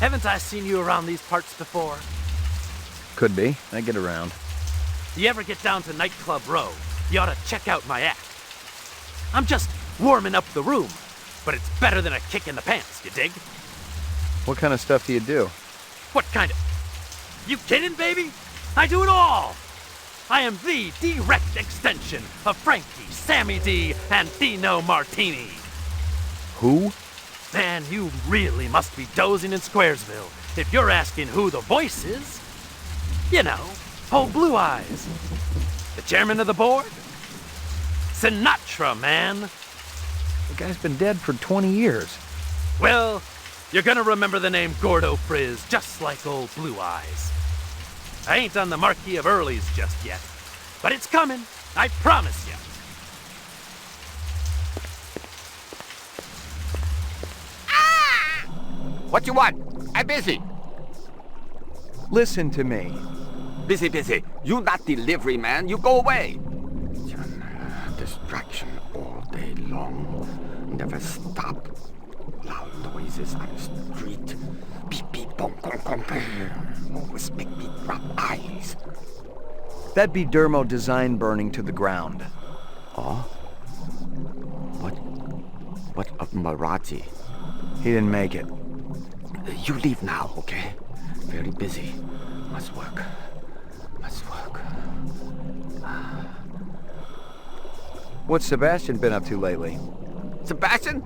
Speaker 23: Haven't I seen you around these parts before?
Speaker 5: Could be. I get around.
Speaker 23: You ever get down to Nightclub Row, you ought to check out my act. I'm just warming up the room, but it's better than a kick in the pants, you dig?
Speaker 5: What kind of stuff do you do?
Speaker 23: What kind of... You kidding, baby? I do it all! I am the direct extension of Frankie, Sammy D, and Dino Martini.
Speaker 5: Who?
Speaker 23: Man, you really must be dozing in Squaresville if you're asking who the voice is. You know, old Blue Eyes. The chairman of the board? Sinatra, man.
Speaker 5: The guy's been dead for 20 years.
Speaker 23: Well, you're gonna remember the name Gordo Frizz just like old Blue Eyes. I ain't on the Marquis of Early's just yet, but it's coming, I promise you.
Speaker 4: What you want? I'm busy.
Speaker 5: Listen to me.
Speaker 4: Busy, busy. You not delivery man. You go away. Distraction all day long. never stop. Loud noises on the street. Beep, beep, boom, boom, boom, boom. Always make me drop eyes.
Speaker 5: That'd be Dermo design burning to the ground.
Speaker 4: Oh? What of Marathi?
Speaker 5: He didn't make it.
Speaker 4: You leave now, okay? Very busy. Must work.
Speaker 5: What's Sebastian been up to lately?
Speaker 4: Sebastian?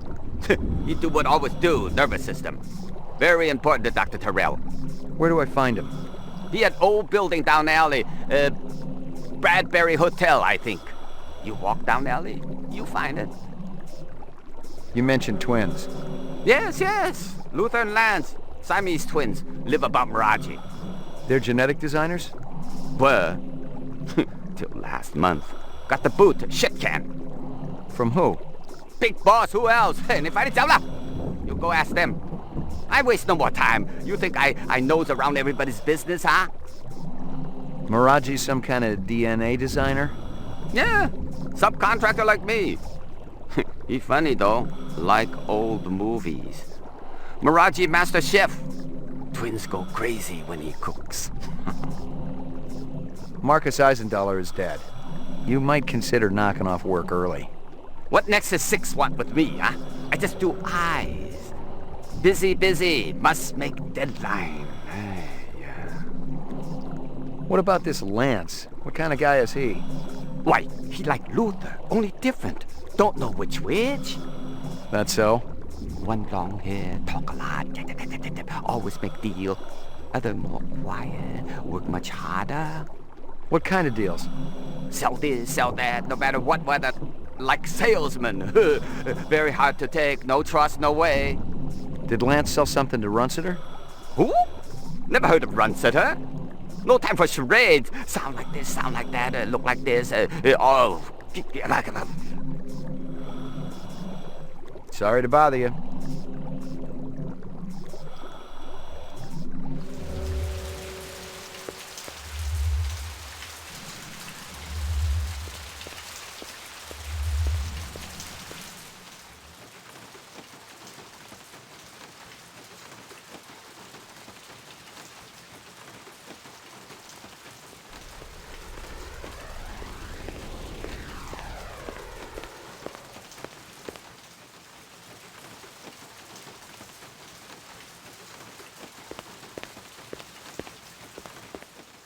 Speaker 4: He do what always do, nervous system. Very important to Dr. Terrell.
Speaker 5: Where do I find him?
Speaker 4: He at old building down the alley. Bradbury Hotel, I think. You walk down the alley, you find it.
Speaker 5: You mentioned twins.
Speaker 4: Yes. Luther and Lance, Siamese twins, live about Marathi.
Speaker 5: They're genetic designers?
Speaker 4: Were. Till last month. Got the boot, shit can.
Speaker 5: From who?
Speaker 4: Big boss, who else? And if I didn't tell them, you go ask them. I waste no more time. You think I nose around everybody's business, huh?
Speaker 5: Maraji's some kind of DNA designer?
Speaker 4: Yeah, subcontractor like me. He funny though, like old movies. Maraji master chef. Twins go crazy when he cooks.
Speaker 5: Marcus Eisendaler is dead. You might consider knocking off work early.
Speaker 4: What Nexus 6 want with me, huh? I just do eyes. Busy. Must make deadline.
Speaker 5: What about this Lance? What kind of guy is he?
Speaker 4: Why, he like Luther, only different. Don't know which.
Speaker 5: That so?
Speaker 4: One long hair, talk a lot, always make deal. Other more quiet, work much harder.
Speaker 5: What kind of deals?
Speaker 4: Sell this, sell that, no matter what weather. Like salesman. Very hard to take, no trust, no way.
Speaker 5: Did Lance sell something to Runsiter?
Speaker 4: Who? Never heard of Runsiter. No time for charades. Sound like this, sound like that, look like this.
Speaker 5: Sorry to bother you.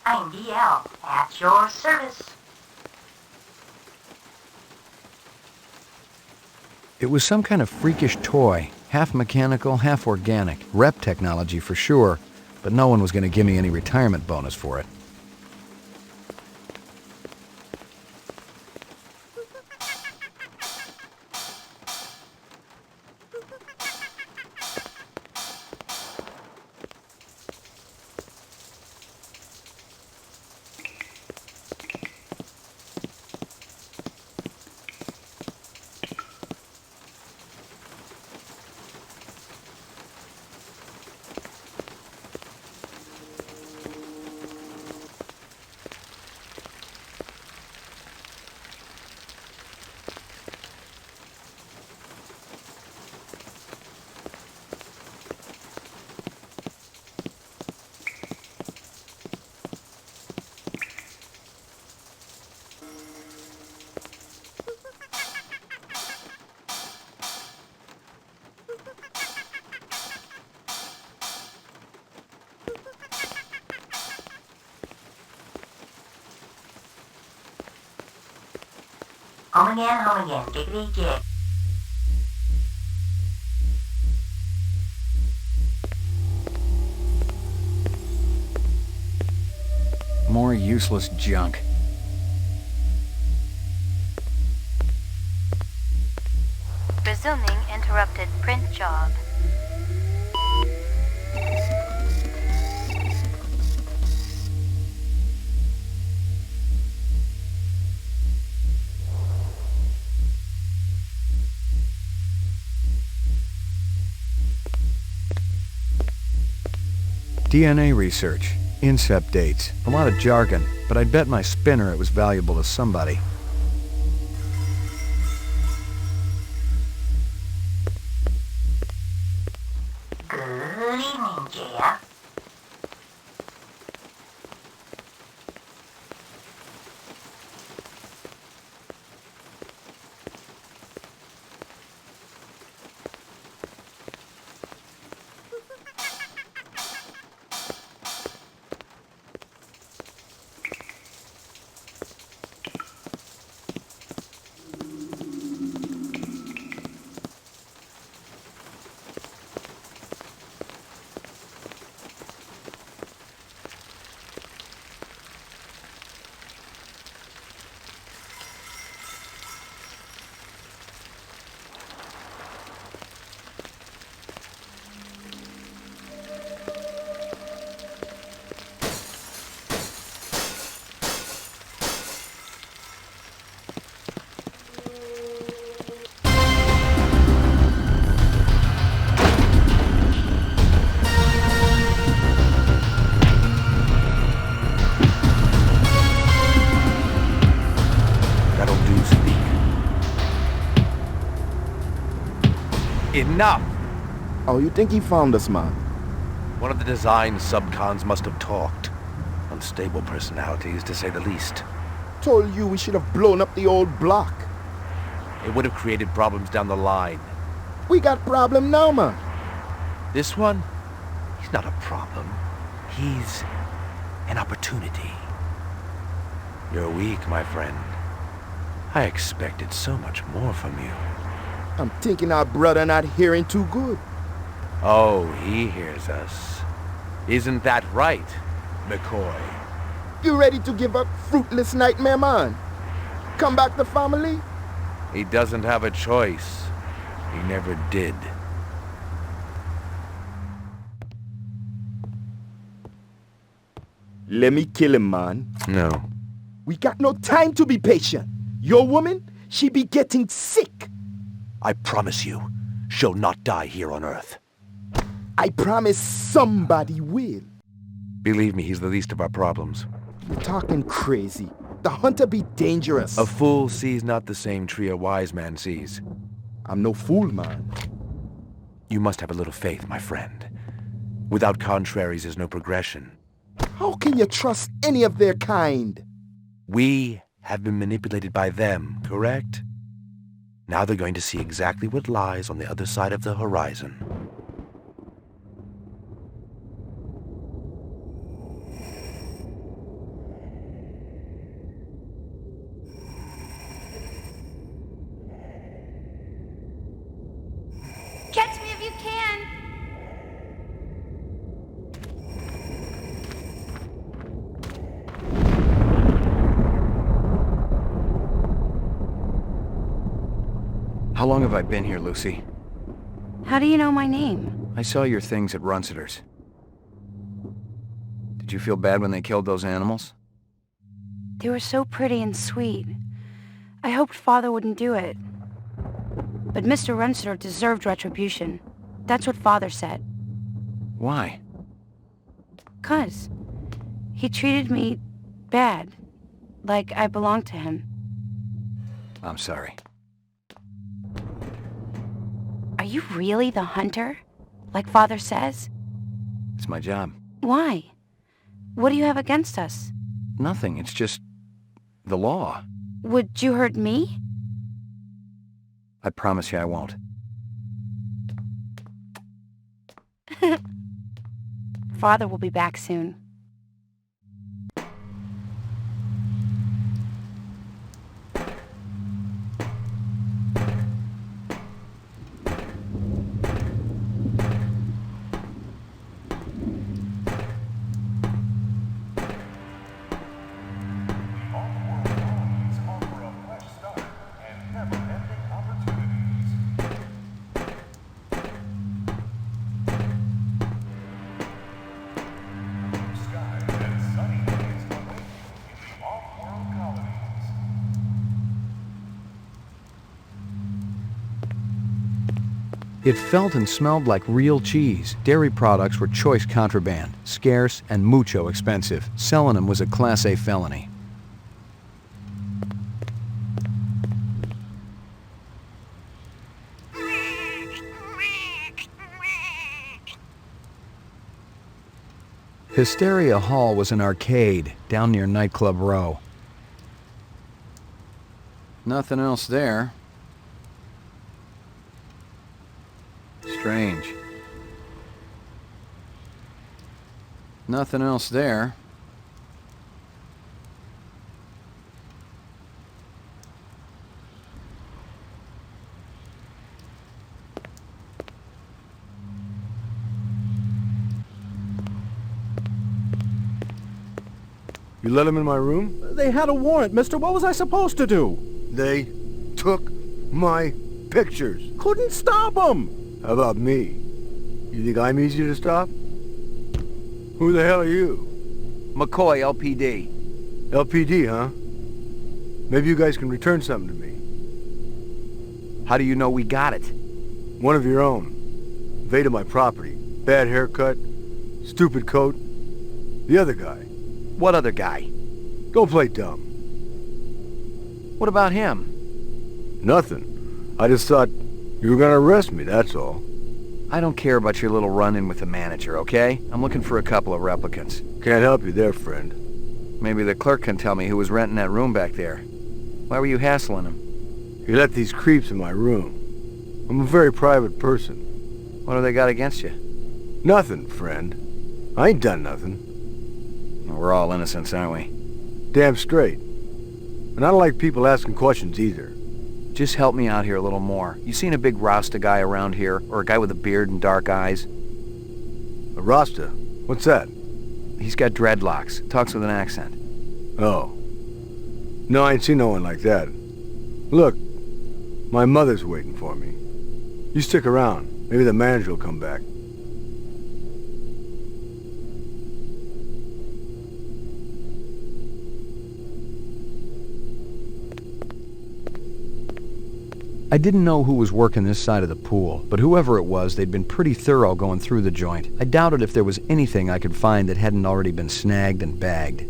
Speaker 3: I'm DL, at your service.
Speaker 5: It was some kind of freakish toy, half mechanical, half organic. Rep technology for sure, but no one was going to give me any retirement bonus for it.
Speaker 3: Home again, giggity gig.
Speaker 5: More useless junk.
Speaker 13: Resuming interrupted print job.
Speaker 5: DNA research, incept dates, a lot of jargon, but I'd bet my spinner it was valuable to somebody.
Speaker 3: morning, dear.
Speaker 9: Enough!
Speaker 14: Oh, you think he found us, man?
Speaker 9: One of the design subcons must have talked. Unstable personalities, to say the least.
Speaker 14: Told you we should have blown up the old block.
Speaker 9: It would have created problems down the line.
Speaker 14: We got problem now, man.
Speaker 9: This one? He's not a problem. He's an opportunity. You're weak, my friend. I expected so much more from you.
Speaker 14: I'm thinking our brother not hearing too good.
Speaker 9: Oh, he hears us. Isn't that right, McCoy?
Speaker 14: You ready to give up fruitless nightmare, man? Come back to family?
Speaker 9: He doesn't have a choice. He never did.
Speaker 14: Let me kill him, man.
Speaker 9: No.
Speaker 14: We got no time to be patient. Your woman, she be getting sick.
Speaker 9: I promise you, she'll not die here on Earth.
Speaker 14: I promise somebody will.
Speaker 9: Believe me, he's the least of our problems.
Speaker 14: You're talking crazy. The hunter be dangerous.
Speaker 9: A fool sees not the same tree a wise man sees.
Speaker 14: I'm no fool, man.
Speaker 9: You must have a little faith, my friend. Without contraries is no progression.
Speaker 14: How can you trust any of their kind?
Speaker 9: We have been manipulated by them, correct? Now they're going to see exactly what lies on the other side of the horizon.
Speaker 10: Catch me if you can!
Speaker 5: How long have I been here, Lucy?
Speaker 10: How do you know my name?
Speaker 5: I saw your things at Runciter's. Did you feel bad when they killed those animals?
Speaker 10: They were so pretty and sweet. I hoped Father wouldn't do it. But Mr. Runciter deserved retribution. That's what Father said.
Speaker 5: Why?
Speaker 10: 'Cause he treated me bad. Like I belonged to him.
Speaker 5: I'm sorry.
Speaker 10: Are you really the hunter? Like Father says?
Speaker 5: It's my job.
Speaker 10: Why? What do you have against us?
Speaker 5: Nothing, it's just the law.
Speaker 10: Would you hurt me?
Speaker 5: I promise you I won't.
Speaker 10: Father will be back soon.
Speaker 5: It felt and smelled like real cheese. Dairy products were choice contraband, scarce and mucho expensive. Selling them was a Class A felony. Hysteria Hall was an arcade down near Nightclub Row. Nothing else there. Strange. Nothing else there.
Speaker 2: You let him in my room?
Speaker 11: They had a warrant, mister. What was I supposed to do?
Speaker 2: They took my pictures.
Speaker 11: Couldn't stop them.
Speaker 2: How about me? You think I'm easy to stop? Who the hell are you?
Speaker 5: McCoy, LPD.
Speaker 2: LPD, huh? Maybe you guys can return something to me.
Speaker 5: How do you know we got it?
Speaker 2: One of your own. Invaded my property. Bad haircut. Stupid coat. The other guy.
Speaker 5: What other guy?
Speaker 2: Don't play dumb.
Speaker 5: What about him?
Speaker 2: Nothing. I just thought you were gonna arrest me, that's all.
Speaker 5: I don't care about your little run-in with the manager, okay? I'm looking for a couple of replicants.
Speaker 2: Can't help you there, friend.
Speaker 5: Maybe the clerk can tell me who was renting that room back there. Why were you hassling him?
Speaker 2: You let these creeps in my room. I'm a very private person.
Speaker 5: What do they got against you?
Speaker 2: Nothing, friend. I ain't done nothing.
Speaker 5: We're all innocents, aren't we?
Speaker 2: Damn straight. And I don't like people asking questions either.
Speaker 5: Just help me out here a little more. You seen a big Rasta guy around here? Or a guy with a beard and dark eyes?
Speaker 2: A Rasta? What's that?
Speaker 5: He's got dreadlocks. Talks with an accent.
Speaker 2: Oh. No, I ain't seen no one like that. Look, my mother's waiting for me. You stick around. Maybe the manager will come back.
Speaker 5: I didn't know who was working this side of the pool, but whoever it was, they'd been pretty thorough going through the joint. I doubted if there was anything I could find that hadn't already been snagged and bagged.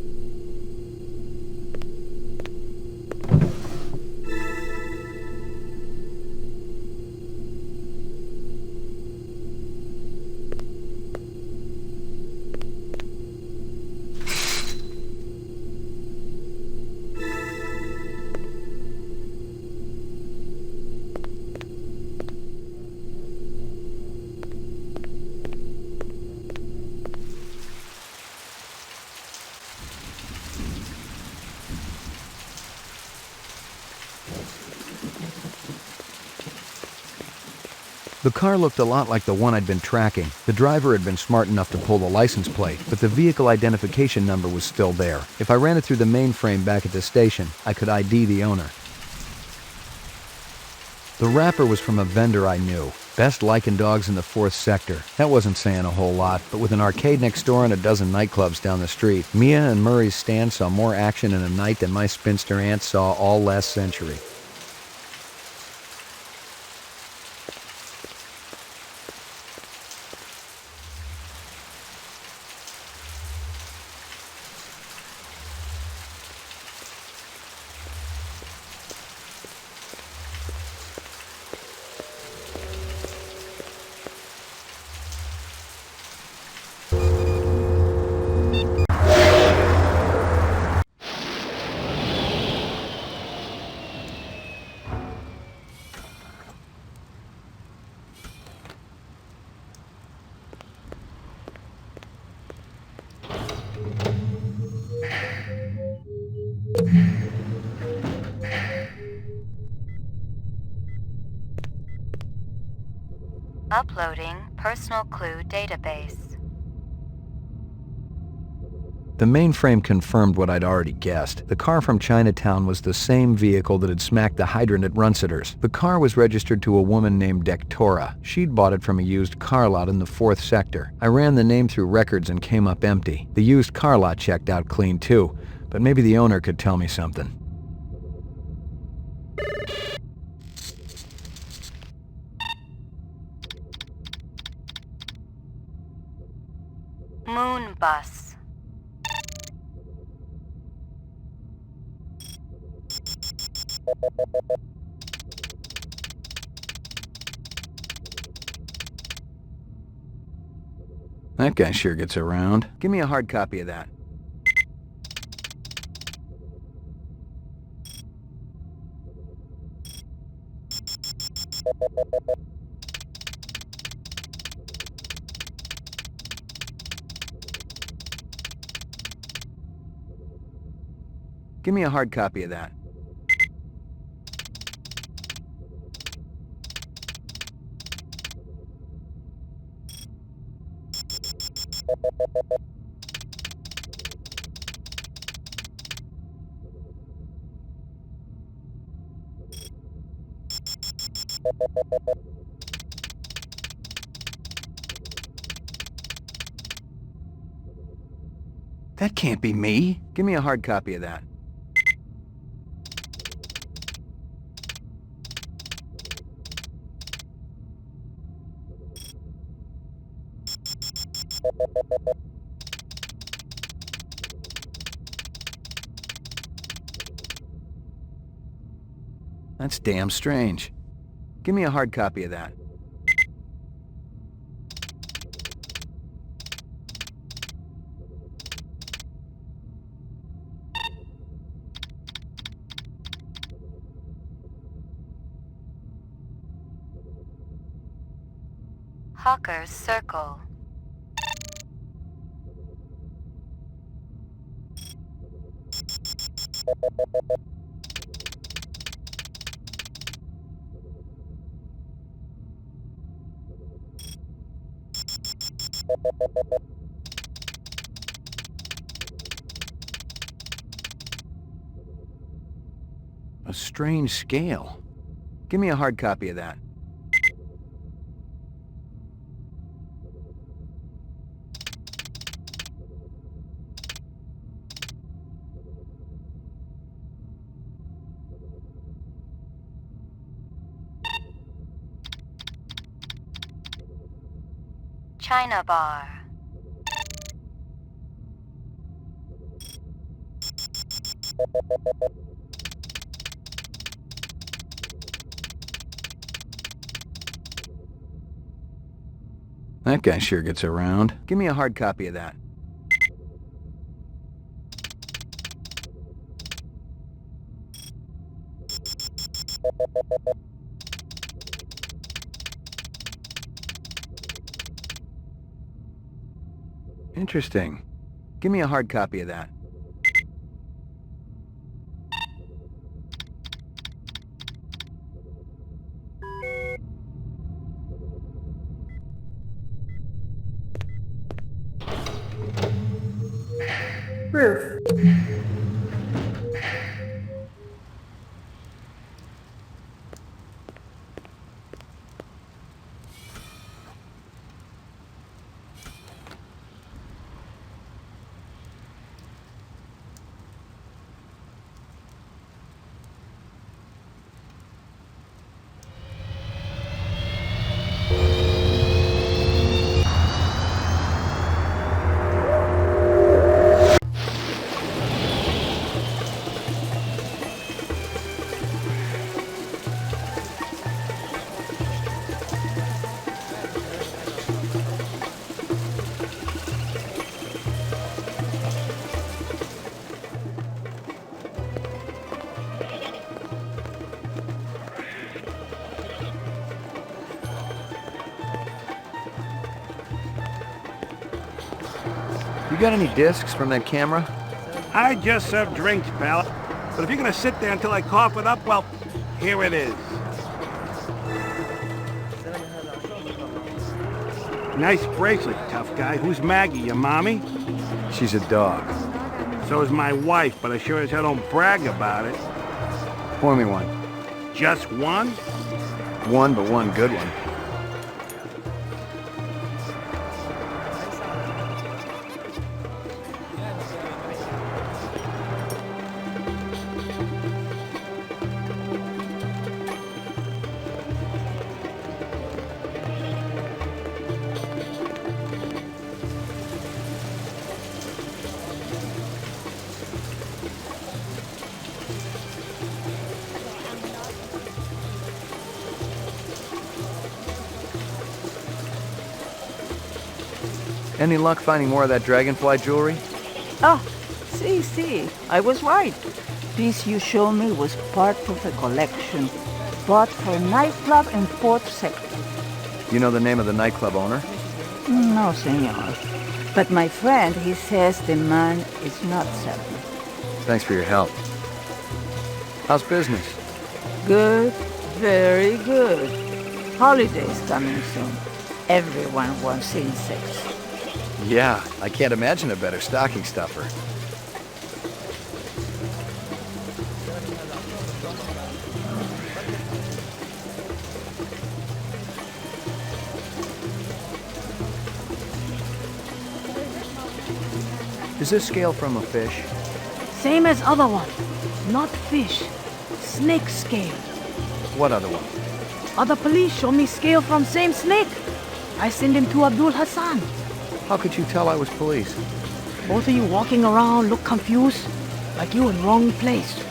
Speaker 5: The car looked a lot like the one I'd been tracking. The driver had been smart enough to pull the license plate, but the vehicle identification number was still there. If I ran it through the mainframe back at the station, I could ID the owner. The wrapper was from a vendor I knew. Best lichen dogs in the 4th sector. That wasn't saying a whole lot, but with an arcade next door and a dozen nightclubs down the street, Mia and Murray's stand saw more action in a night than my spinster aunt saw all last century.
Speaker 13: Uploading personal clue database.
Speaker 5: The mainframe confirmed what I'd already guessed. The car from Chinatown was the same vehicle that had smacked the hydrant at Runsiter's. The car was registered to a woman named Dectora. She'd bought it from a used car lot in the 4th sector. I ran the name through records and came up empty. The used car lot checked out clean too, but maybe the owner could tell me something.
Speaker 13: Moon bus.
Speaker 5: That guy sure gets around. Give me a hard copy of that. Give me a hard copy of that. That can't be me. Give me a hard copy of that. That's damn strange. Give me a hard copy of that.
Speaker 13: Hawker's Circle.
Speaker 5: A strange scale. Give me a hard copy of that.
Speaker 13: China Bar.
Speaker 5: That guy sure gets around. Give me a hard copy of that. Interesting. Give me a hard copy of that.
Speaker 16: Roof.
Speaker 5: You got any discs from that camera?
Speaker 6: I just serve drinks, pal. But if you're gonna sit there until I cough it up, well, here it is. Nice bracelet, tough guy. Who's Maggie, your mommy?
Speaker 5: She's a dog.
Speaker 6: So is my wife, but I sure as hell don't brag about it.
Speaker 5: Pour me one.
Speaker 6: Just one?
Speaker 5: One, but one good one. Any luck finding more of that dragonfly jewelry?
Speaker 20: Ah, see, I was right. Piece you showed me was part of a collection bought for a nightclub in 4th Sector.
Speaker 5: You know the name of the nightclub owner?
Speaker 20: No, senor. But my friend, he says the man is not certain.
Speaker 5: Thanks for your help. How's business?
Speaker 20: Good, very good. Holidays coming soon. Everyone wants insects.
Speaker 5: Yeah, I can't imagine a better stocking stuffer. Is this scale from a fish?
Speaker 10: Same as other one. Not fish. Snake scale.
Speaker 5: What other one?
Speaker 10: Other police show me scale from same snake. I send him to Abdul Hassan.
Speaker 5: How could you tell I was police?
Speaker 10: Both of you walking around look confused. Like you in wrong place.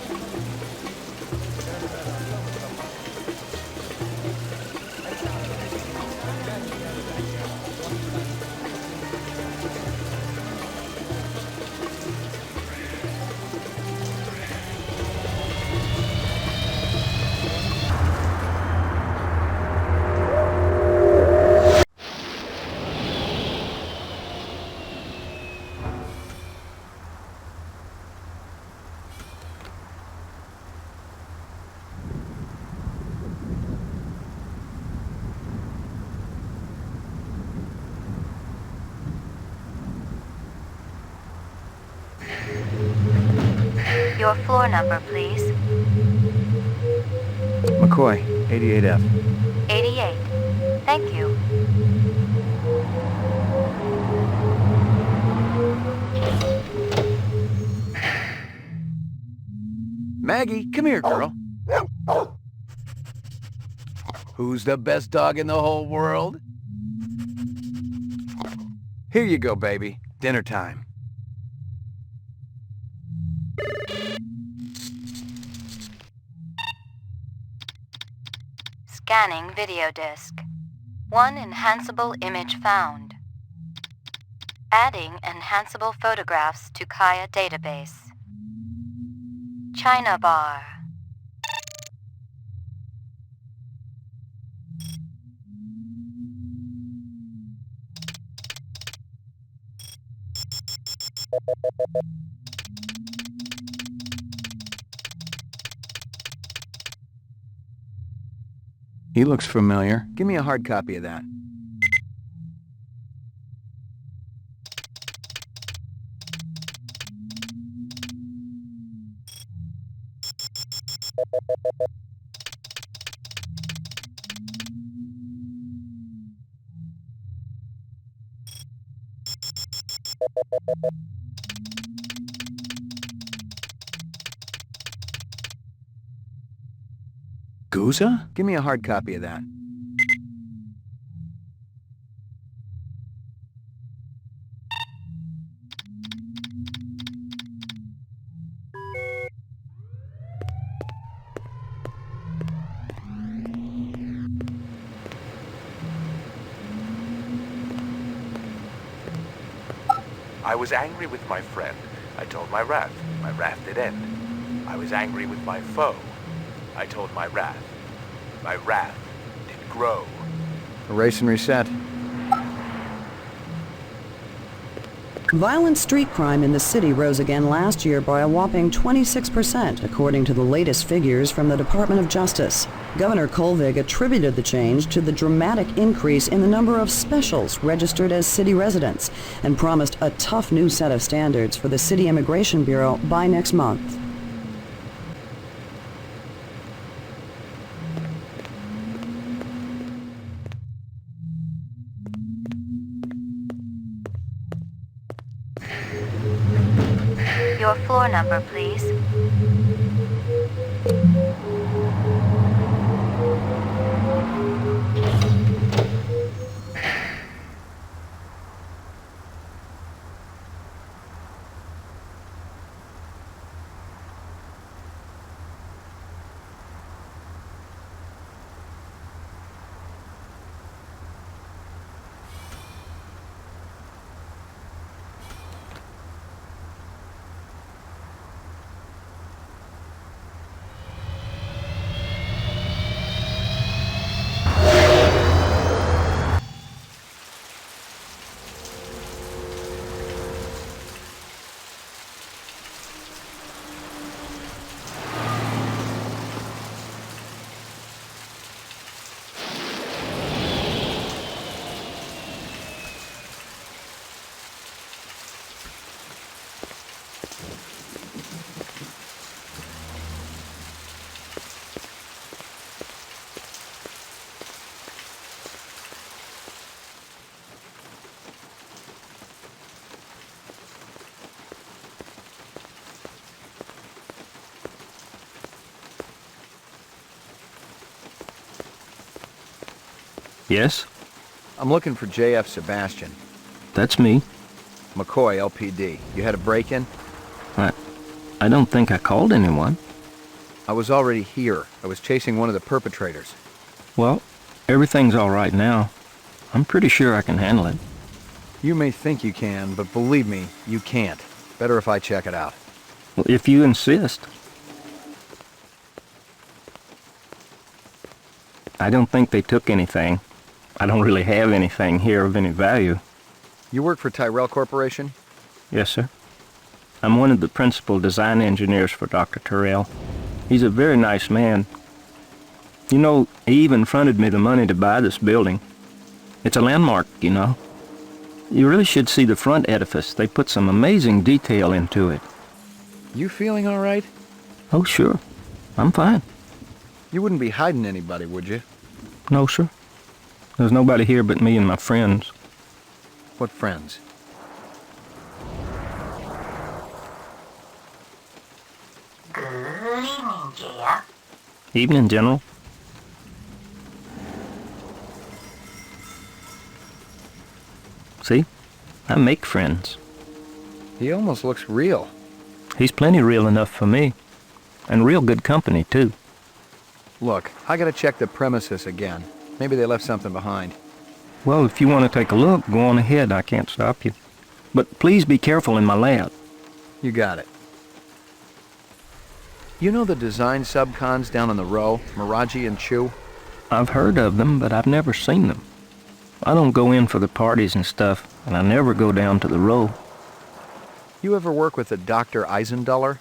Speaker 13: Your floor number, please.
Speaker 5: McCoy, 88F.
Speaker 13: 88. Thank you.
Speaker 5: Maggie, come here, girl. Who's the best dog in the whole world? Here you go, baby. Dinner time.
Speaker 13: Scanning video disk. One enhanceable image found. Adding enhanceable photographs to Kaya database. China bar.
Speaker 5: He looks familiar. Give me a hard copy of that. Guza? Give me a hard copy of that.
Speaker 9: I was angry with my friend. I told my wrath. My wrath did end. I was angry with my foe. I told my wrath. My wrath did grow.
Speaker 5: Erase and reset.
Speaker 1: Violent street crime in the city rose again last year by a whopping 26%, according to the latest figures from the Department of Justice. Governor Kolvig attributed the change to the dramatic increase in the number of specials registered as city residents and promised a tough new set of standards for the City Immigration Bureau by next month.
Speaker 13: Your floor number, please.
Speaker 15: Yes?
Speaker 5: I'm looking for J.F. Sebastian.
Speaker 15: That's me.
Speaker 5: McCoy, LPD. You had a break-in?
Speaker 15: I don't think I called anyone.
Speaker 5: I was already here. I was chasing one of the perpetrators.
Speaker 15: Well, everything's all right now. I'm pretty sure I can handle it.
Speaker 5: You may think you can, but believe me, you can't. Better if I check it out.
Speaker 15: Well, if you insist. I don't think they took anything. I don't really have anything here of any value.
Speaker 5: You work for Tyrell Corporation?
Speaker 15: Yes, sir. I'm one of the principal design engineers for Dr. Tyrell. He's a very nice man. You know, he even fronted me the money to buy this building. It's a landmark, you know. You really should see the front edifice. They put some amazing detail into it.
Speaker 5: You feeling all right?
Speaker 15: Oh, sure. I'm fine.
Speaker 5: You wouldn't be hiding anybody, would you?
Speaker 15: No, sir. There's nobody here but me and my friends.
Speaker 5: What friends?
Speaker 3: Good evening, Jeff.
Speaker 15: Evening, General. See? I make friends.
Speaker 5: He almost looks real.
Speaker 15: He's plenty real enough for me. And real good company, too.
Speaker 5: Look, I gotta check the premises again. Maybe they left something behind.
Speaker 15: Well, if you want to take a look, go on ahead. I can't stop you. But please be careful in my lab.
Speaker 5: You got it. You know the design subcons down on the row, Miraji and Chu?
Speaker 15: I've heard of them, but I've never seen them. I don't go in for the parties and stuff, and I never go down to the row.
Speaker 5: You ever work with a Dr. Eisenduller?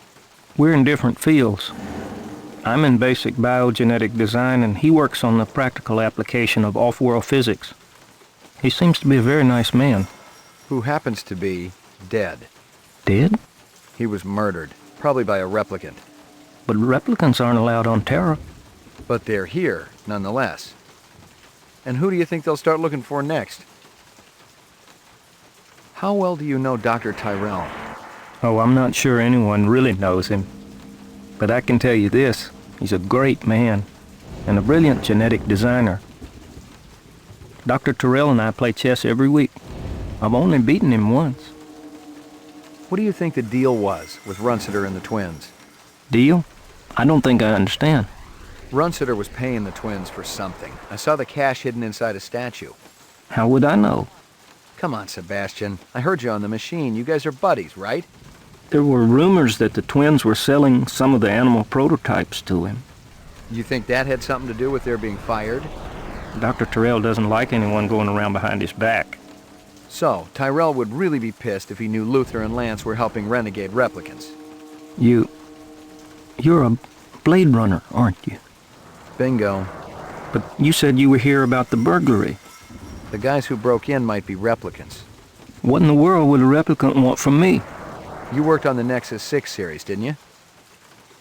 Speaker 15: We're in different fields. I'm in basic biogenetic design, and he works on the practical application of off-world physics. He seems to be a very nice man.
Speaker 5: Who happens to be dead.
Speaker 15: Dead?
Speaker 5: He was murdered, probably by a replicant.
Speaker 15: But replicants aren't allowed on Terra.
Speaker 5: But they're here, nonetheless. And who do you think they'll start looking for next? How well do you know Dr. Tyrell?
Speaker 15: Oh, I'm not sure anyone really knows him. But I can tell you this, he's a great man, and a brilliant genetic designer. Dr. Tyrell and I play chess every week. I've only beaten him once.
Speaker 5: What do you think the deal was with Runciter and the twins?
Speaker 15: Deal? I don't think I understand.
Speaker 5: Runciter was paying the twins for something. I saw the cash hidden inside a statue.
Speaker 15: How would I know?
Speaker 5: Come on, Sebastian. I heard you on the machine. You guys are buddies, right?
Speaker 15: There were rumors that the twins were selling some of the animal prototypes to him.
Speaker 5: You think that had something to do with their being fired?
Speaker 15: Dr. Tyrell doesn't like anyone going around behind his back.
Speaker 5: So, Tyrell would really be pissed if he knew Luther and Lance were helping renegade replicants.
Speaker 15: You're a Blade Runner, aren't you?
Speaker 5: Bingo.
Speaker 15: But you said you were here about the burglary.
Speaker 5: The guys who broke in might be replicants.
Speaker 15: What in the world would a replicant want from me?
Speaker 5: You worked on the Nexus 6 series, didn't you?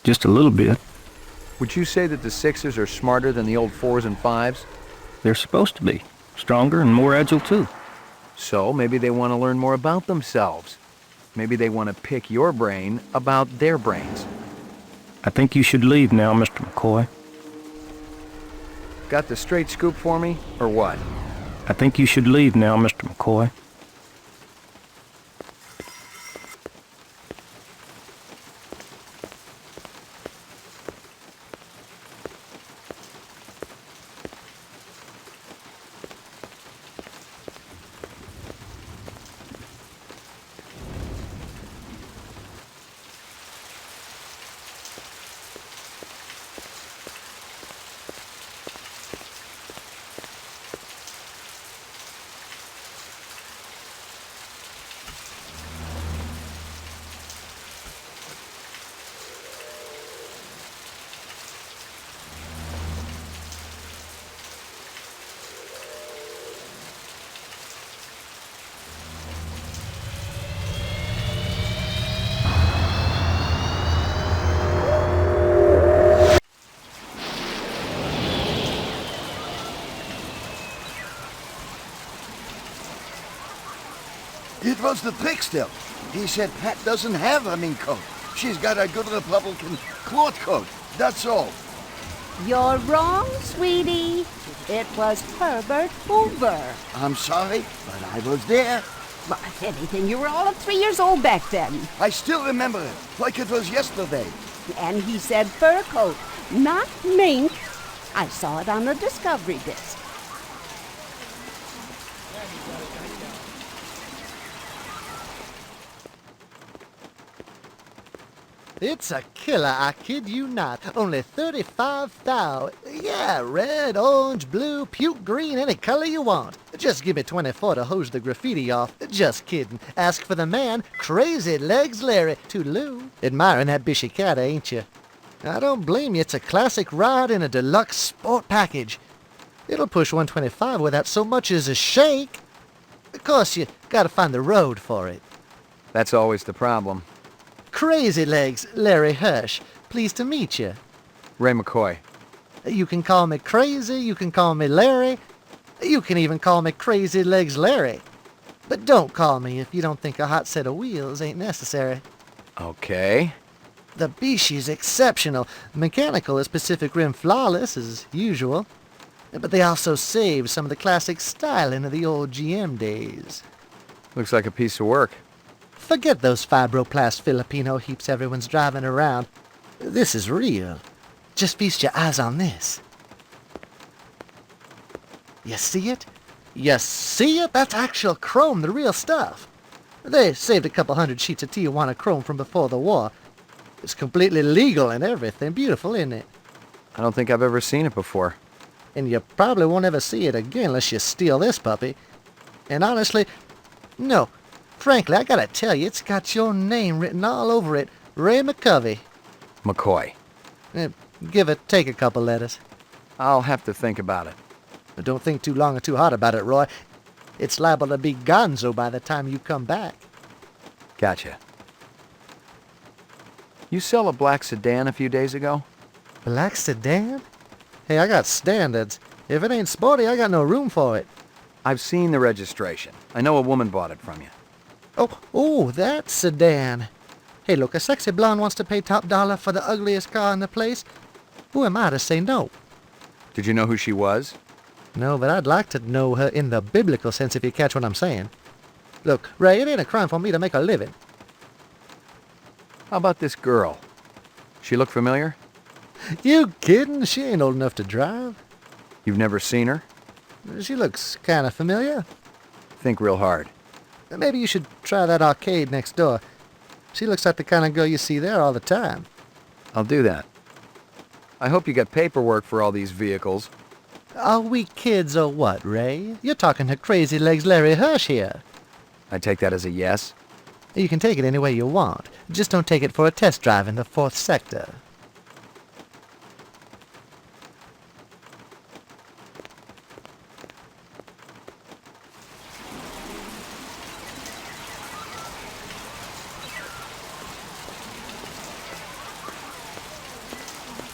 Speaker 15: Just a little bit.
Speaker 5: Would you say that the 6s are smarter than the old 4s and 5s?
Speaker 15: They're supposed to be. Stronger and more agile, too.
Speaker 5: So maybe they want to learn more about themselves. Maybe they want to pick your brain about their brains.
Speaker 15: I think you should leave now, Mr. McCoy.
Speaker 5: Got the straight scoop for me, or what?
Speaker 15: I think you should leave now, Mr. McCoy.
Speaker 17: It was the trickster. He said Pat doesn't have a mink coat. She's got a good Republican cloth coat. That's all.
Speaker 20: You're wrong, sweetie. It was Herbert Hoover.
Speaker 17: I'm sorry, but I was there.
Speaker 20: Well, if anything, you were all of 3 years old back then.
Speaker 17: I still remember it, like it was yesterday.
Speaker 20: And he said fur coat, not mink. I saw it on the discovery disc.
Speaker 18: It's a killer, I kid you not. Only 35,000. Yeah, red, orange, blue, puke green, any color you want. Just give me 24 to hose the graffiti off. Just kidding. Ask for the man, Crazy Legs Larry. Toodaloo. Admiring that bishy cat, ain't you? I don't blame you. It's a classic ride in a deluxe sport package. It'll push 125 without so much as a shake. Of course, you gotta find the road for it.
Speaker 5: That's always the problem.
Speaker 18: Crazy Legs, Larry Hirsch. Pleased to meet you.
Speaker 5: Ray McCoy.
Speaker 18: You can call me Crazy, you can call me Larry, you can even call me Crazy Legs Larry. But don't call me if you don't think a hot set of wheels ain't necessary.
Speaker 5: Okay.
Speaker 18: The Bishi's exceptional. Mechanical is Pacific Rim flawless, as usual. But they also saved some of the classic styling of the old GM days.
Speaker 5: Looks like a piece of work.
Speaker 18: Forget those fibroplast Filipino heaps everyone's driving around. This is real. Just feast your eyes on this. You see it? You see it? That's actual chrome, the real stuff. They saved a couple hundred sheets of Tijuana chrome from before the war. It's completely legal and everything. Beautiful, isn't it?
Speaker 5: I don't think I've ever seen it before.
Speaker 18: And you probably won't ever see it again unless you steal this puppy. And honestly, no. Frankly, I gotta tell you, it's got your name written all over it. Ray McCovey.
Speaker 5: McCoy.
Speaker 18: Give it, take a couple letters.
Speaker 5: I'll have to think about it.
Speaker 18: But don't think too long or too hard about it, Roy. It's liable to be gonzo by the time you come back.
Speaker 5: Gotcha. You sell a black sedan a few days ago?
Speaker 18: Black sedan? Hey, I got standards. If it ain't sporty, I got no room for it.
Speaker 5: I've seen the registration. I know a woman bought it from you.
Speaker 18: Oh, that sedan. Hey, look, a sexy blonde wants to pay top dollar for the ugliest car in the place. Who am I to say no?
Speaker 5: Did you know who she was?
Speaker 18: No, but I'd like to know her in the biblical sense, if you catch what I'm saying. Look, Ray, it ain't a crime for me to make a living.
Speaker 5: How about this girl? She look familiar?
Speaker 18: You kidding? She ain't old enough to drive.
Speaker 5: You've never seen her?
Speaker 18: She looks kind of familiar.
Speaker 5: Think real hard.
Speaker 18: Maybe you should try that arcade next door. She looks like the kind of girl you see there all the time.
Speaker 5: I'll do that. I hope you got paperwork for all these vehicles.
Speaker 18: Are we kids or what, Ray? You're talking to Crazy Legs Larry Hirsch here.
Speaker 5: I take that as a yes?
Speaker 18: You can take it any way you want. Just don't take it for a test drive in the 4th sector.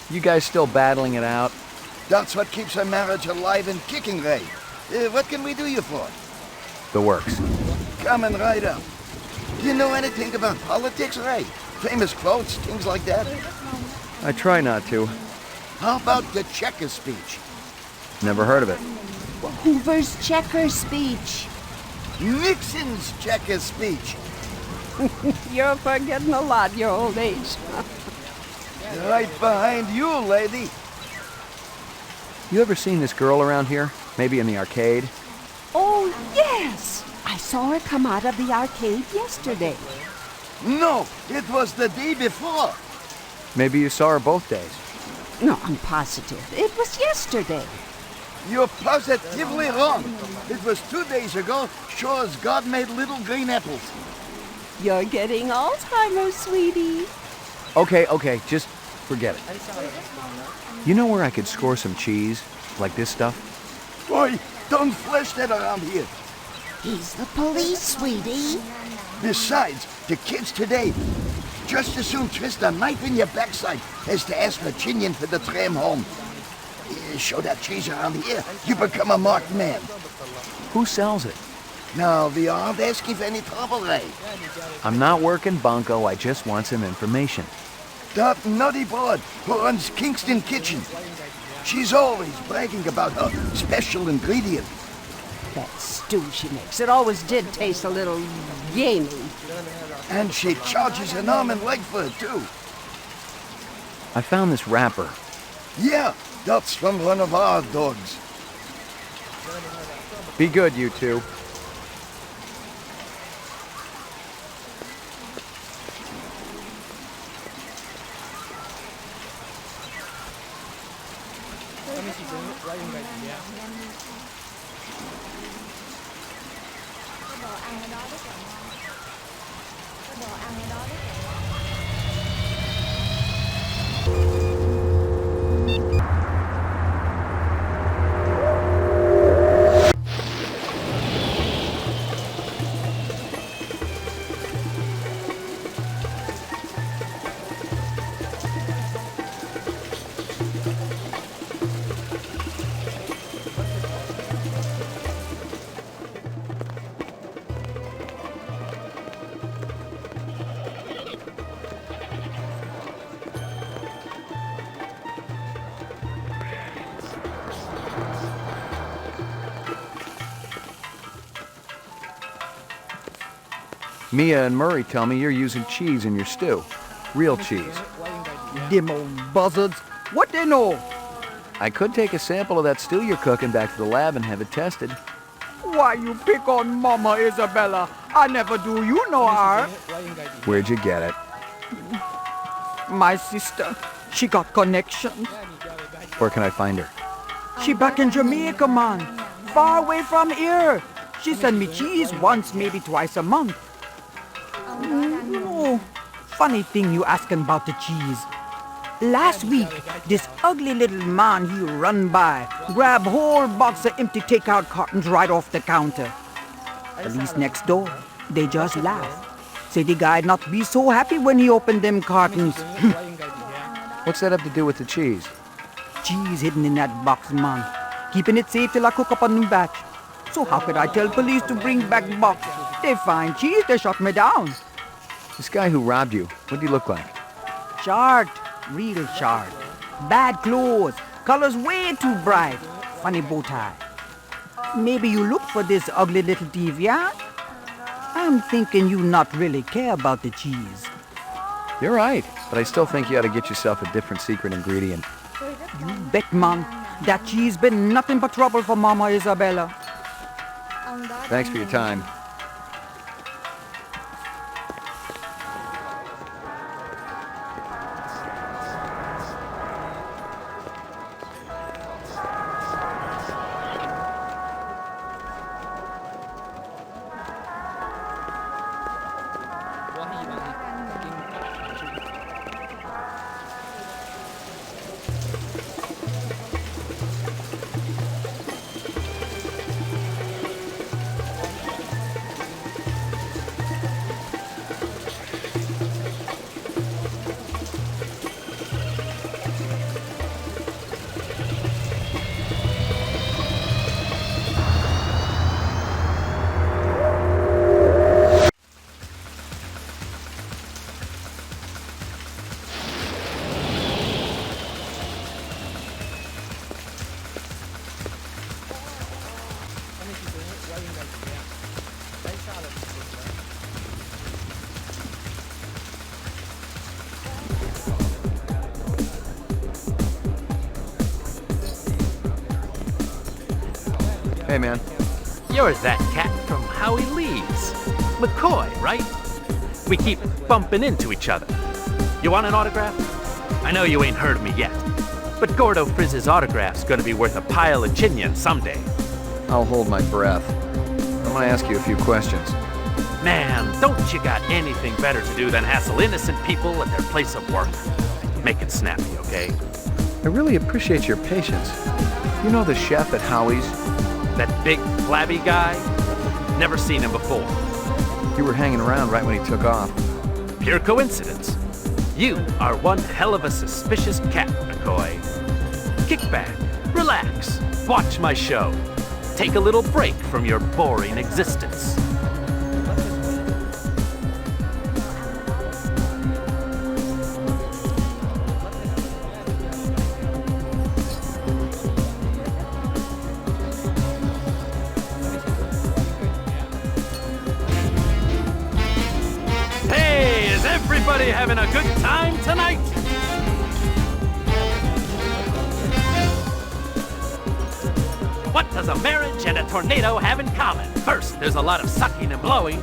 Speaker 5: You guys still battling it out?
Speaker 17: That's what keeps our marriage alive and kicking, Ray. What can we do you for?
Speaker 5: The works.
Speaker 17: Coming right up. Do you know anything about politics, Ray? Famous quotes, things like that?
Speaker 5: I try not to.
Speaker 17: How about the checker speech?
Speaker 5: Never heard of it.
Speaker 20: Hoover's checker speech.
Speaker 17: Nixon's checker speech.
Speaker 20: You're forgetting a lot your old age.
Speaker 17: Right behind you, lady.
Speaker 5: You ever seen this girl around here? Maybe in the arcade?
Speaker 20: Oh, yes! I saw her come out of the arcade yesterday.
Speaker 17: No, it was the day before.
Speaker 5: Maybe you saw her both days.
Speaker 20: No, I'm positive. It was yesterday.
Speaker 17: You're positively wrong. It was 2 days ago, sure as God made little green apples.
Speaker 20: You're getting Alzheimer's, sweetie.
Speaker 5: Okay, just forget it. You know where I could score some cheese? Like this stuff?
Speaker 17: Boy, don't flash that around here.
Speaker 20: He's the police, sweetie.
Speaker 17: Besides, the kids today just as soon twist a knife in your backside as to ask the chinian for the tram home. Show that cheese around here, you become a marked man.
Speaker 5: Who sells it?
Speaker 17: Now, we aren't asking for any trouble, Ray.
Speaker 5: I'm not working bunco, I just want some information.
Speaker 17: That nutty broad who runs Kingston Kitchen. She's always bragging about her special ingredient.
Speaker 7: That stew she makes, it always did taste a little gamey.
Speaker 17: And she charges an arm and leg for it, too.
Speaker 5: I found this wrapper.
Speaker 17: Yeah, that's from one of our dogs.
Speaker 5: Be good, you two. Mia and Murray tell me you're using cheese in your stew. Real cheese.
Speaker 19: Them old buzzards. What they know?
Speaker 5: I could take a sample of that stew you're cooking back to the lab and have it tested.
Speaker 19: Why you pick on Mama Isabella? I never do. You know her.
Speaker 5: Where'd you get it?
Speaker 19: My sister. She got connections.
Speaker 5: Where can I find her?
Speaker 19: She back in Jamaica, man. Far away from here. She send me cheese once, maybe twice a month. Oh, funny thing you asking about the cheese. Last week, this ugly little man he run by, grab whole box of empty takeout cartons right off the counter. Police next door, they just laugh. Say the guy not be so happy when he opened them cartons.
Speaker 5: What's that have to do with the cheese?
Speaker 19: Cheese hidden in that box, man. Keeping it safe till I cook up a new batch. So how could I tell police to bring back box? They find cheese, they shut me down.
Speaker 5: This guy who robbed you, what did he look like?
Speaker 19: Short, real short. Bad clothes, colors way too bright. Funny bow tie. Maybe you look for this ugly little thief, yeah? I'm thinking you not really care about the cheese.
Speaker 5: You're right, but I still think you ought to get yourself a different secret ingredient.
Speaker 19: You bet, man. That cheese been nothing but trouble for Mama Isabella.
Speaker 5: Thanks for your time. Hey, man.
Speaker 23: You're that cat from How He Leaves. McCoy, right? We keep bumping into each other. You want an autograph? I know you ain't heard of me yet, but Gordo Frizz's autograph's gonna be worth a pile of chinion someday.
Speaker 5: I'll hold my breath. I'm gonna ask you a few questions.
Speaker 23: Man, don't you got anything better to do than hassle innocent people at their place of work? Make it snappy, okay?
Speaker 5: I really appreciate your patience. You know the chef at Howie's?
Speaker 23: That big, flabby guy? Never seen him before.
Speaker 5: You were hanging around right when he took off.
Speaker 23: Pure coincidence. You are one hell of a suspicious cat, McCoy. Kick back, relax, watch my show. Take a little break from your boring existence. Everybody having a good time tonight? What does a marriage and a tornado have in common? First, there's a lot of sucking and blowing,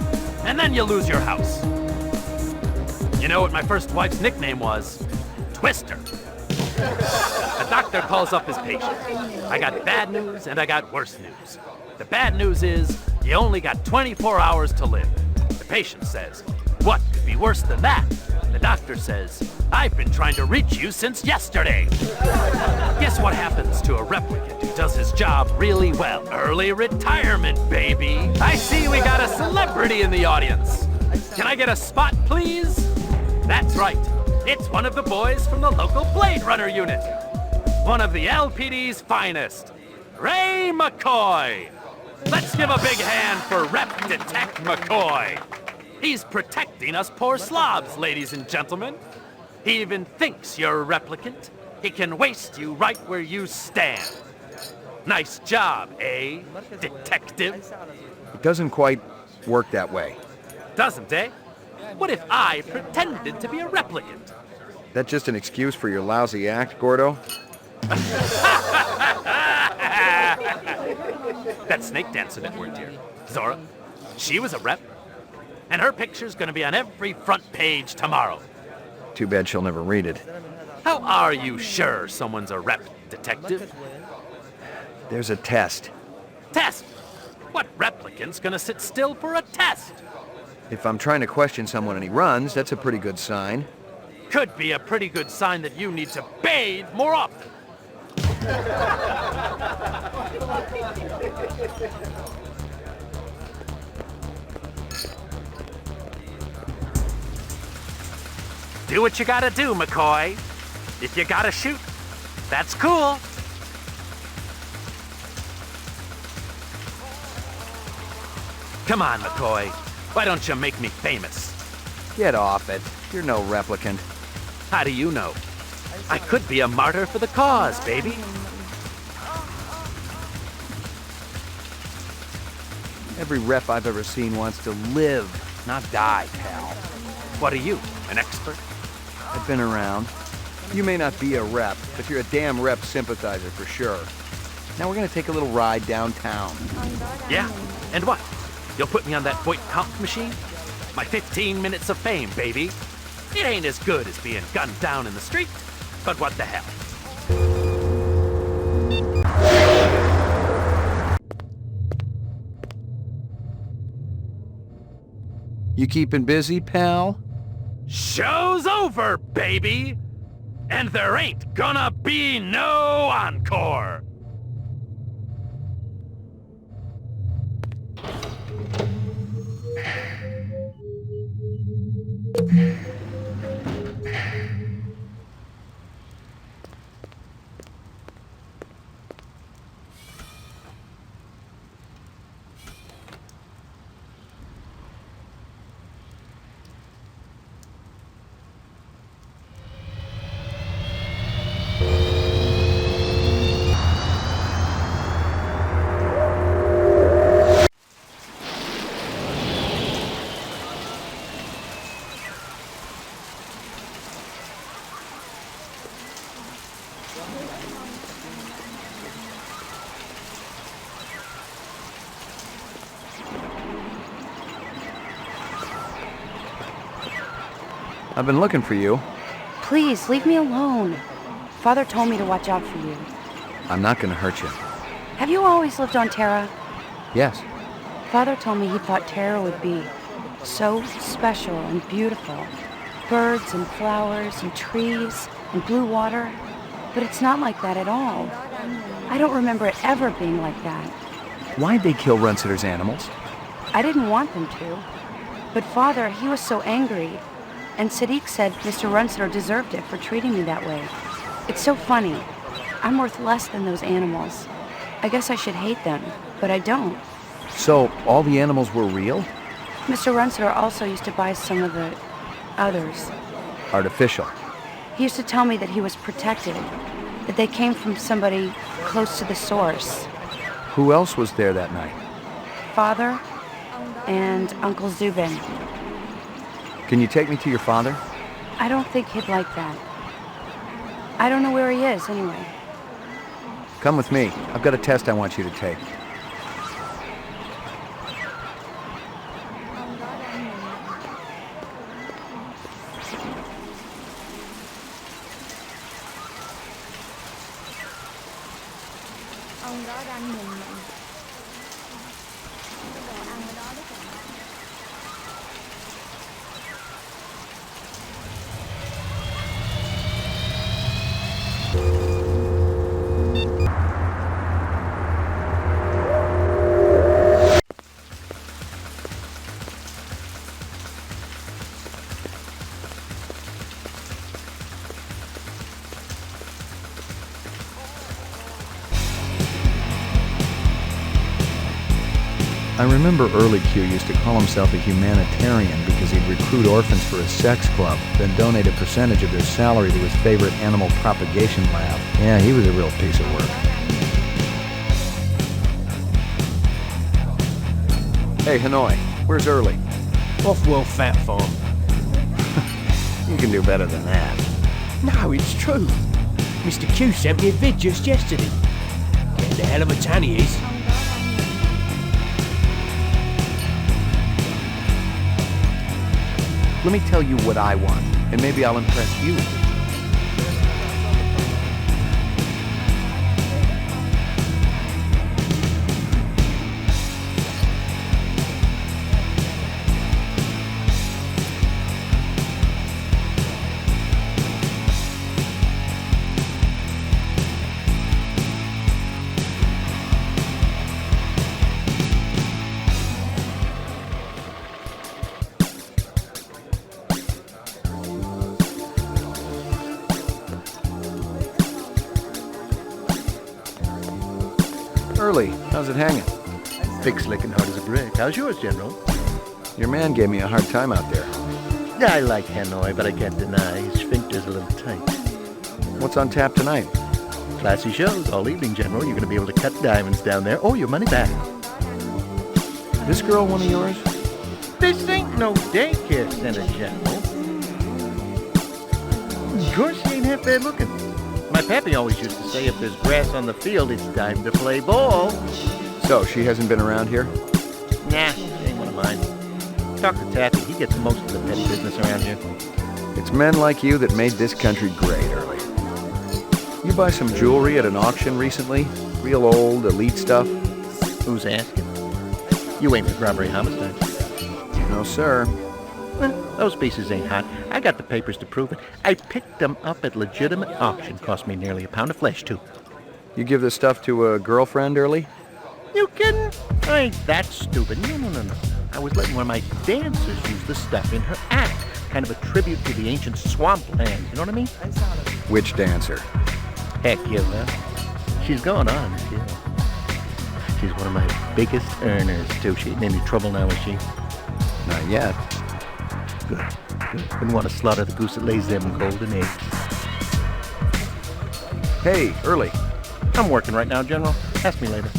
Speaker 23: and then you lose your house. You know what my first wife's nickname was? Twister. The doctor calls up his patient. I got bad news and I got worse news. The bad news is you only got 24 hours to live. The patient says, what could be worse than that? The doctor says, I've been trying to reach you since yesterday. Guess what happens to a replicant who does his job really well? Early retirement, baby. I see we got a celebrity in the audience. Can I get a spot, please? That's right. It's one of the boys from the local Blade Runner unit. One of the LPD's finest, Ray McCoy. Let's give a big hand for Rep Detect McCoy. He's protecting us poor slobs, ladies and gentlemen. He even thinks you're a replicant. He can waste you right where you stand. Nice job, eh, detective?
Speaker 5: It doesn't quite work that way.
Speaker 23: Doesn't, eh? What if I pretended to be a replicant?
Speaker 5: That's just an excuse for your lousy act, Gordo?
Speaker 23: That snake dancer that worked here, Zora, she was a rep. And her picture's gonna be on every front page tomorrow.
Speaker 5: Too bad she'll never read it.
Speaker 23: How are you sure someone's a rep, detective?
Speaker 5: There's a test.
Speaker 23: Test? What replicant's gonna sit still for a test?
Speaker 5: If I'm trying to question someone and he runs, that's a pretty good sign.
Speaker 23: Could be a pretty good sign that you need to bathe more often. Do what you gotta do, McCoy. If you gotta shoot, that's cool. Come on, McCoy. Why don't you make me famous?
Speaker 5: Get off it. You're no replicant.
Speaker 23: How do you know? I could be a martyr for the cause, baby.
Speaker 5: Every rep I've ever seen wants to live, not die, pal.
Speaker 23: What are you, an expert?
Speaker 5: I've been around. You may not be a rep, but you're a damn rep sympathizer for sure. Now we're gonna take a little ride downtown.
Speaker 23: Yeah? And what? You'll put me on that Voight count machine? My 15 minutes of fame, baby. It ain't as good as being gunned down in the street, but what the hell?
Speaker 5: You keeping busy, pal?
Speaker 23: Show's over, baby! And there ain't gonna be no encore!
Speaker 5: I've been looking for you.
Speaker 10: Please, leave me alone. Father told me to watch out for you.
Speaker 5: I'm not gonna hurt you.
Speaker 10: Have you always lived on Terra?
Speaker 5: Yes.
Speaker 10: Father told me he thought Terra would be so special and beautiful. Birds and flowers and trees and blue water. But it's not like that at all. I don't remember it ever being like that.
Speaker 5: Why'd they kill Runsitter's animals?
Speaker 10: I didn't want them to. But Father, he was so angry. And Sadiq said Mr. Runsitter deserved it for treating me that way. It's so funny. I'm worth less than those animals. I guess I should hate them, but I don't.
Speaker 5: So, all the animals were real?
Speaker 10: Mr. Runsitter also used to buy some of the others.
Speaker 5: Artificial.
Speaker 10: He used to tell me that he was protected, that they came from somebody close to the source.
Speaker 5: Who else was there that night?
Speaker 10: Father and Uncle Zubin.
Speaker 5: Can you take me to your father?
Speaker 10: I don't think he'd like that. I don't know where he is, anyway.
Speaker 5: Come with me. I've got a test I want you to take.
Speaker 8: Ông đó đang nhìn mình. Cái đồ ăn ở đó đấy cả.
Speaker 5: I remember Early Q used to call himself a humanitarian because he'd recruit orphans for his sex club, then donate a percentage of their salary to his favorite animal propagation lab. Yeah, he was a real piece of work. Hey, Hanoi, where's Early?
Speaker 9: Off-World Fat Farm.
Speaker 5: You can do better than that.
Speaker 9: No, it's true. Mr. Q sent me a vid just yesterday. Getting the hell of a tan he is.
Speaker 5: Let me tell you what I want, and maybe I'll impress you. Early, how's it hanging?
Speaker 12: Thick, slick, and hard as a brick. How's yours, General?
Speaker 5: Your man gave me a hard time out there.
Speaker 12: I like Hanoi, but I can't deny his sphincter's a little tight.
Speaker 5: What's on tap tonight?
Speaker 12: Classy shows all evening, General. You're going to be able to cut diamonds down there or your money back.
Speaker 5: This girl one of yours?
Speaker 12: This ain't no daycare center, General. Of course, she ain't half bad looking. My pappy always used to say if there's grass on the field, it's time to play ball.
Speaker 5: So, she hasn't been around here?
Speaker 12: Nah, she ain't one of mine. Talk to Taffy. He gets most of the petty business around here.
Speaker 5: It's men like you that made this country great, Early. You buy some jewelry at an auction recently? Real old, elite stuff?
Speaker 12: Who's asking? You ain't for robbery homicide.
Speaker 5: No, sir.
Speaker 12: Those pieces ain't hot. I got the papers to prove it. I picked them up at legitimate auction. Cost me nearly a pound of flesh, too.
Speaker 5: You give this stuff to a girlfriend, Early?
Speaker 12: You kidding? I ain't that stupid. No. I was letting one of my dancers use the stuff in her act. Kind of a tribute to the ancient swampland. You know what I mean?
Speaker 5: Which dancer?
Speaker 12: Heck, yeah, well, she's going on, too. She's one of my biggest earners, too. She ain't in any trouble now, is she?
Speaker 5: Not yet.
Speaker 12: Good. Wouldn't want to slaughter the goose that lays them golden eggs.
Speaker 5: Hey, Early.
Speaker 12: I'm working right now, General. Ask me later.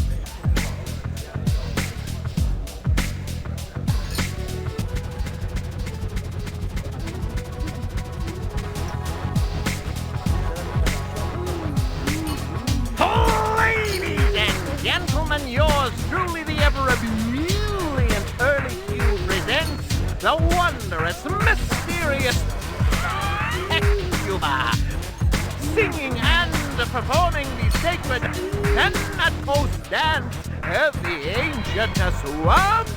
Speaker 9: Ladies and gentlemen, yours truly, the ever-ebullient Early Q presents the wondrous, mysterious Hecuba, singing and performing the sacred Thanatos dance of the ancient swamp.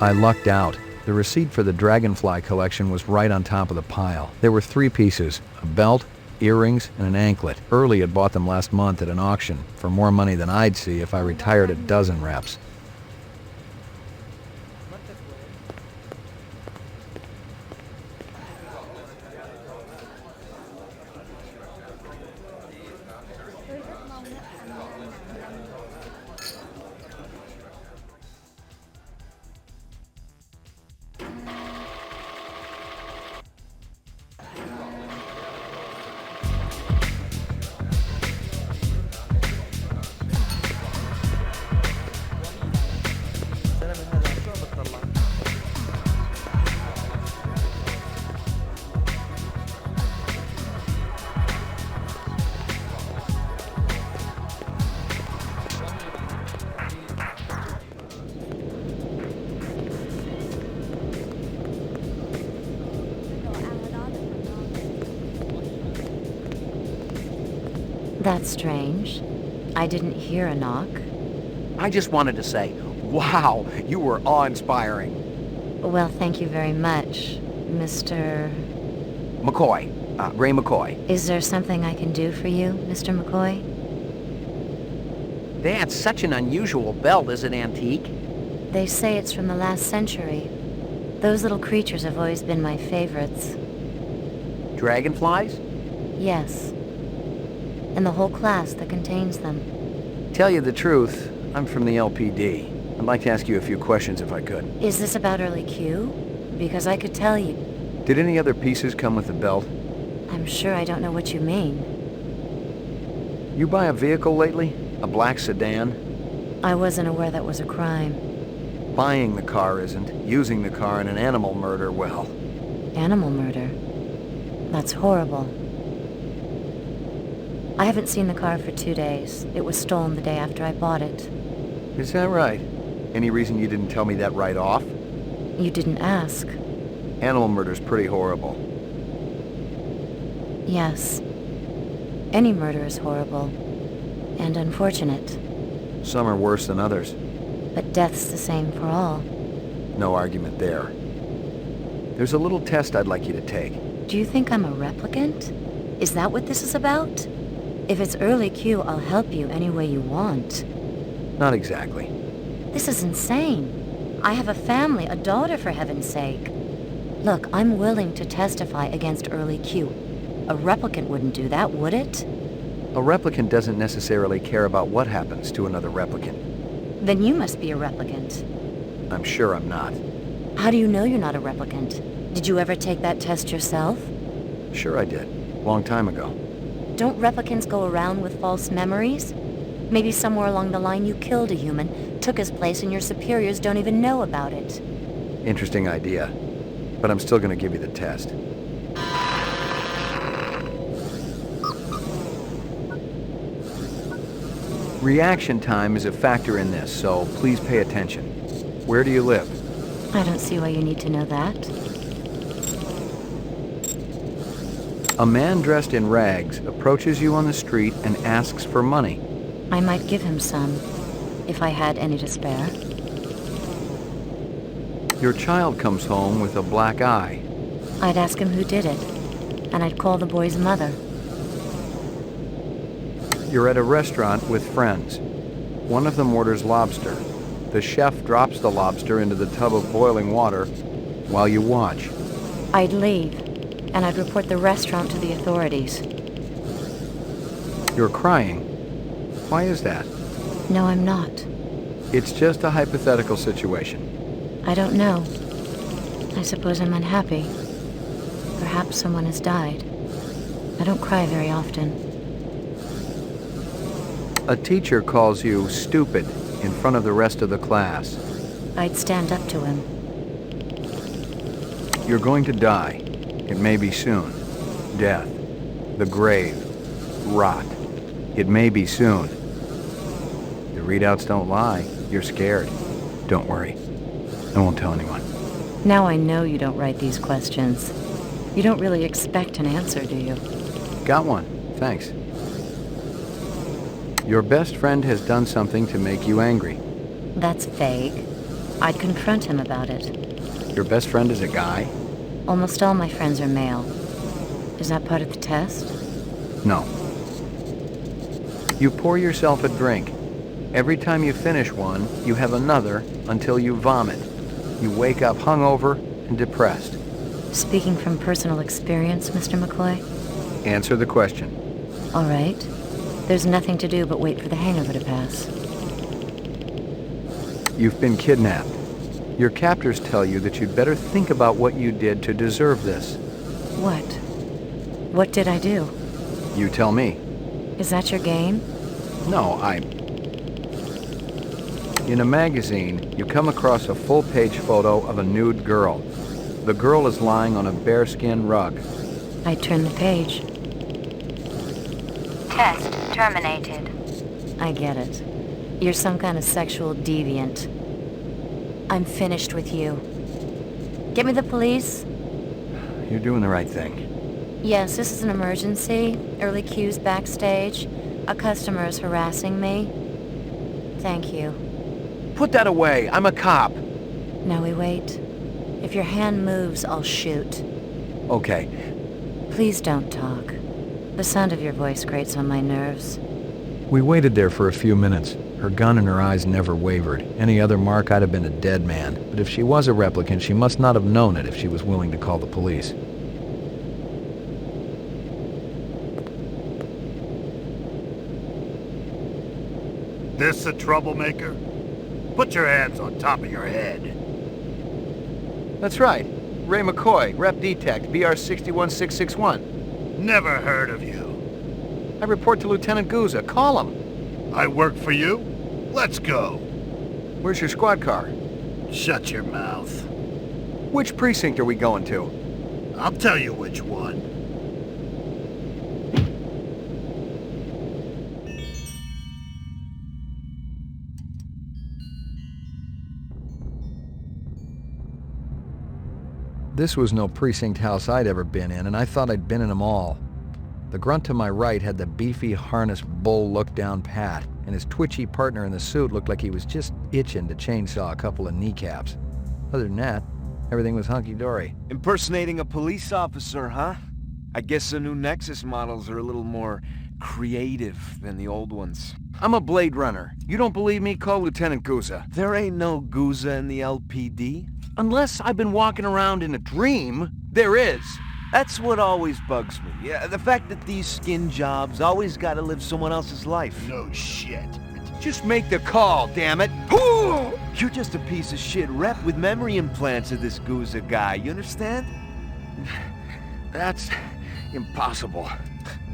Speaker 5: I lucked out. The receipt for the Dragonfly collection was right on top of the pile. There were 3 pieces, a belt, earrings, and an anklet. Early had bought them last month at an auction for more money than I'd see if I retired a dozen reps.
Speaker 13: That's strange. I didn't hear a knock.
Speaker 9: I just wanted to say, wow, you were awe-inspiring.
Speaker 13: Well, thank you very much, Mr.
Speaker 9: McCoy. Ray McCoy.
Speaker 13: Is there something I can do for you, Mr. McCoy?
Speaker 9: That's such an unusual belt. Is it antique?
Speaker 13: They say it's from the last century. Those little creatures have always been my favorites.
Speaker 9: Dragonflies?
Speaker 13: Yes. And the whole class that contains them.
Speaker 5: Tell you the truth, I'm from the LPD. I'd like to ask you a few questions if I could.
Speaker 13: Is this about early Q? Because I could tell you.
Speaker 5: Did any other pieces come with the belt?
Speaker 13: I'm sure I don't know what you mean.
Speaker 5: You buy a vehicle lately? A black sedan?
Speaker 13: I wasn't aware that was a crime.
Speaker 5: Buying the car isn't. Using the car in an animal murder, well...
Speaker 13: Animal murder? That's horrible. I haven't seen the car for 2 days. It was stolen the day after I bought it.
Speaker 5: Is that right? Any reason you didn't tell me that right off?
Speaker 13: You didn't ask.
Speaker 5: Animal murder's pretty horrible.
Speaker 13: Yes. Any murder is horrible. And unfortunate.
Speaker 5: Some are worse than others.
Speaker 13: But death's the same for all.
Speaker 5: No argument there. There's a little test I'd like you to take.
Speaker 13: Do you think I'm a replicant? Is that what this is about? If it's early Q, I'll help you any way you want.
Speaker 5: Not exactly.
Speaker 13: This is insane. I have a family, a daughter, for heaven's sake. Look, I'm willing to testify against early Q. A replicant wouldn't do that, would it?
Speaker 5: A replicant doesn't necessarily care about what happens to another replicant.
Speaker 13: Then you must be a replicant.
Speaker 5: I'm sure I'm not.
Speaker 13: How do you know you're not a replicant? Did you ever take that test yourself?
Speaker 5: Sure I did. Long time ago.
Speaker 13: Don't replicants go around with false memories? Maybe somewhere along the line you killed a human, took his place, and your superiors don't even know about it.
Speaker 5: Interesting idea. But I'm still gonna give you the test. Reaction time is a factor in this, so please pay attention. Where do you live?
Speaker 13: I don't see why you need to know that.
Speaker 5: A man dressed in rags approaches you on the street and asks for money.
Speaker 13: I might give him some, if I had any to spare.
Speaker 5: Your child comes home with a black eye.
Speaker 13: I'd ask him who did it, and I'd call the boy's mother.
Speaker 5: You're at a restaurant with friends. One of them orders lobster. The chef drops the lobster into the tub of boiling water while you watch.
Speaker 13: I'd leave, and I'd report the restaurant to the authorities.
Speaker 5: You're crying. Why is that?
Speaker 13: No, I'm not.
Speaker 5: It's just a hypothetical situation.
Speaker 13: I don't know. I suppose I'm unhappy. Perhaps someone has died. I don't cry very often.
Speaker 5: A teacher calls you stupid in front of the rest of the class.
Speaker 13: I'd stand up to him.
Speaker 5: You're going to die. It may be soon. Death. The grave. Rot. It may be soon. The readouts don't lie. You're scared. Don't worry. I won't tell anyone.
Speaker 13: Now I know you don't write these questions. You don't really expect an answer, do you?
Speaker 5: Got one. Thanks. Your best friend has done something to make you angry.
Speaker 13: That's vague. I'd confront him about it.
Speaker 5: Your best friend is a guy?
Speaker 13: Almost all my friends are male. Is that part of the test?
Speaker 5: No. You pour yourself a drink. Every time you finish one, you have another until you vomit. You wake up hungover and depressed.
Speaker 13: Speaking from personal experience, Mr. McCoy?
Speaker 5: Answer the question.
Speaker 13: All right. There's nothing to do but wait for the hangover to pass.
Speaker 5: You've been kidnapped. Your captors tell you that you'd better think about what you did to deserve this.
Speaker 13: What? What did I do?
Speaker 5: You tell me.
Speaker 13: Is that your game?
Speaker 5: No, In a magazine, you come across a full-page photo of a nude girl. The girl is lying on a bearskin rug.
Speaker 13: I turn the page.
Speaker 10: Test terminated.
Speaker 13: I get it. You're some kind of sexual deviant. I'm finished with you. Get me the police?
Speaker 5: You're doing the right thing.
Speaker 13: Yes, this is an emergency. Early cues backstage. A customer is harassing me. Thank you.
Speaker 5: Put that away. I'm a cop.
Speaker 13: Now we wait. If your hand moves, I'll shoot.
Speaker 5: Okay.
Speaker 13: Please don't talk. The sound of your voice grates on my nerves.
Speaker 5: We waited there for a few minutes. Her gun and her eyes never wavered. Any other mark, I'd have been a dead man. But if she was a replicant, she must not have known it if she was willing to call the police.
Speaker 6: This a troublemaker? Put your hands on top of your head.
Speaker 5: That's right. Ray McCoy, Rep Detect, BR 61661.
Speaker 6: Never heard of you.
Speaker 5: I report to Lieutenant Gouza. Call him.
Speaker 6: I work for you? Let's go.
Speaker 5: Where's your squad car?
Speaker 6: Shut your mouth.
Speaker 5: Which precinct are we going to?
Speaker 6: I'll tell you which one.
Speaker 5: This was no precinct house I'd ever been in, and I thought I'd been in them all. The grunt to my right had the beefy harness bull look down pat, and his twitchy partner in the suit looked like he was just itching to chainsaw a couple of kneecaps. Other than that, everything was hunky-dory.
Speaker 4: Impersonating a police officer, huh? I guess the new Nexus models are a little more creative than the old ones.
Speaker 5: I'm a Blade Runner. You don't believe me? Call Lieutenant Gouza.
Speaker 4: There ain't no Gouza in the LPD.
Speaker 5: Unless I've been walking around in a dream, there is.
Speaker 4: That's what always bugs me. Yeah, the fact that these skin jobs always gotta live someone else's life.
Speaker 6: No shit.
Speaker 5: Just make the call, damn it.
Speaker 4: You're just a piece of shit rep with memory implants of this Gouza guy, you understand?
Speaker 5: That's impossible.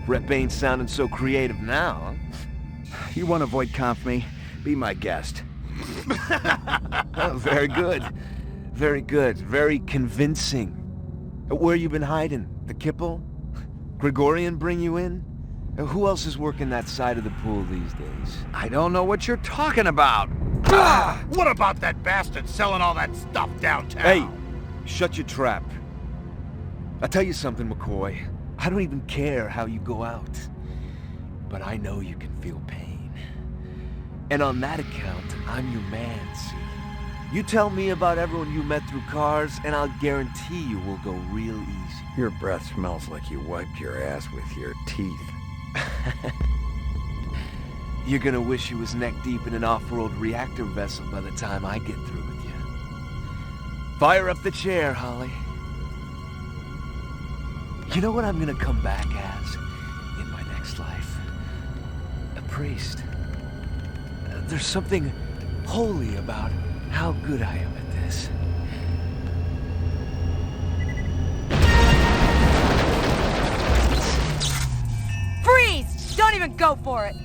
Speaker 4: Rep ain't sounding so creative now, huh?
Speaker 5: You want to avoid conf me? Be my guest.
Speaker 4: Oh, very good. Very good. Very convincing. Where you been hiding? The Kipple? Gregorian bring you in? Who else is working that side of the pool these days?
Speaker 5: I don't know what you're talking about.
Speaker 6: What about that bastard selling all that stuff downtown?
Speaker 4: Hey, shut your trap. I'll tell you something, McCoy. I don't even care how you go out. But I know you can feel pain. And on that account, I'm your man, see? You tell me about everyone you met through cars, and I'll guarantee you will go real easy.
Speaker 5: Your breath smells like you wiped your ass with your teeth.
Speaker 4: You're gonna wish you was neck-deep in an off-road reactor vessel by the time I get through with you. Fire up the chair, Holly. You know what I'm gonna come back as in my next life? A priest. There's something holy about how good I am at this.
Speaker 10: Freeze! Don't even go for it!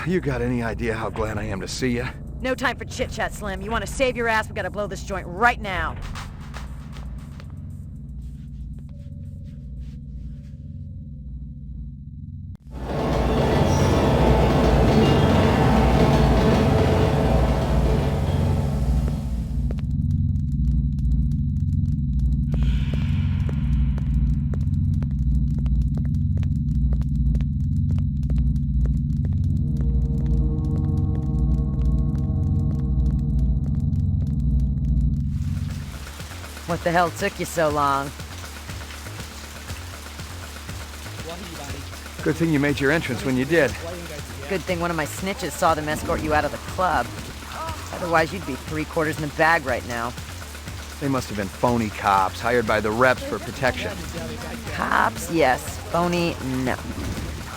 Speaker 5: You got any idea how glad I am to see you?
Speaker 10: No time for chit-chat, Slim. You want to save your ass, we gotta blow this joint right now.
Speaker 14: What the hell took you so long?
Speaker 5: Good thing you made your entrance when you did.
Speaker 14: Good thing one of my snitches saw them escort you out of the club. Otherwise, you'd be 3/4 in the bag right now.
Speaker 5: They must have been phony cops, hired by the reps for protection.
Speaker 14: Cops, yes. Phony, no.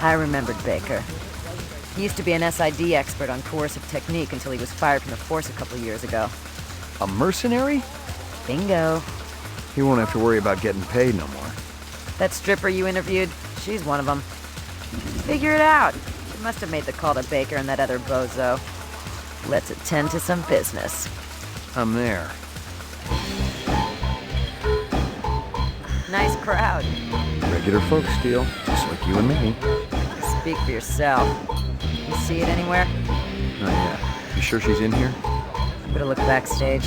Speaker 14: I remembered Baker. He used to be an SID expert on coercive technique until he was fired from the force a couple years ago.
Speaker 5: A mercenary?
Speaker 14: Bingo.
Speaker 5: He won't have to worry about getting paid no more.
Speaker 14: That stripper you interviewed, she's one of them. Figure it out. She must have made the call to Baker and that other bozo. Let's attend to some business.
Speaker 5: I'm there.
Speaker 14: Nice crowd.
Speaker 5: Regular folks, Steele, just like you and me.
Speaker 14: Speak for yourself. You see it anywhere?
Speaker 5: Not yet. You sure she's in here?
Speaker 14: Better look backstage.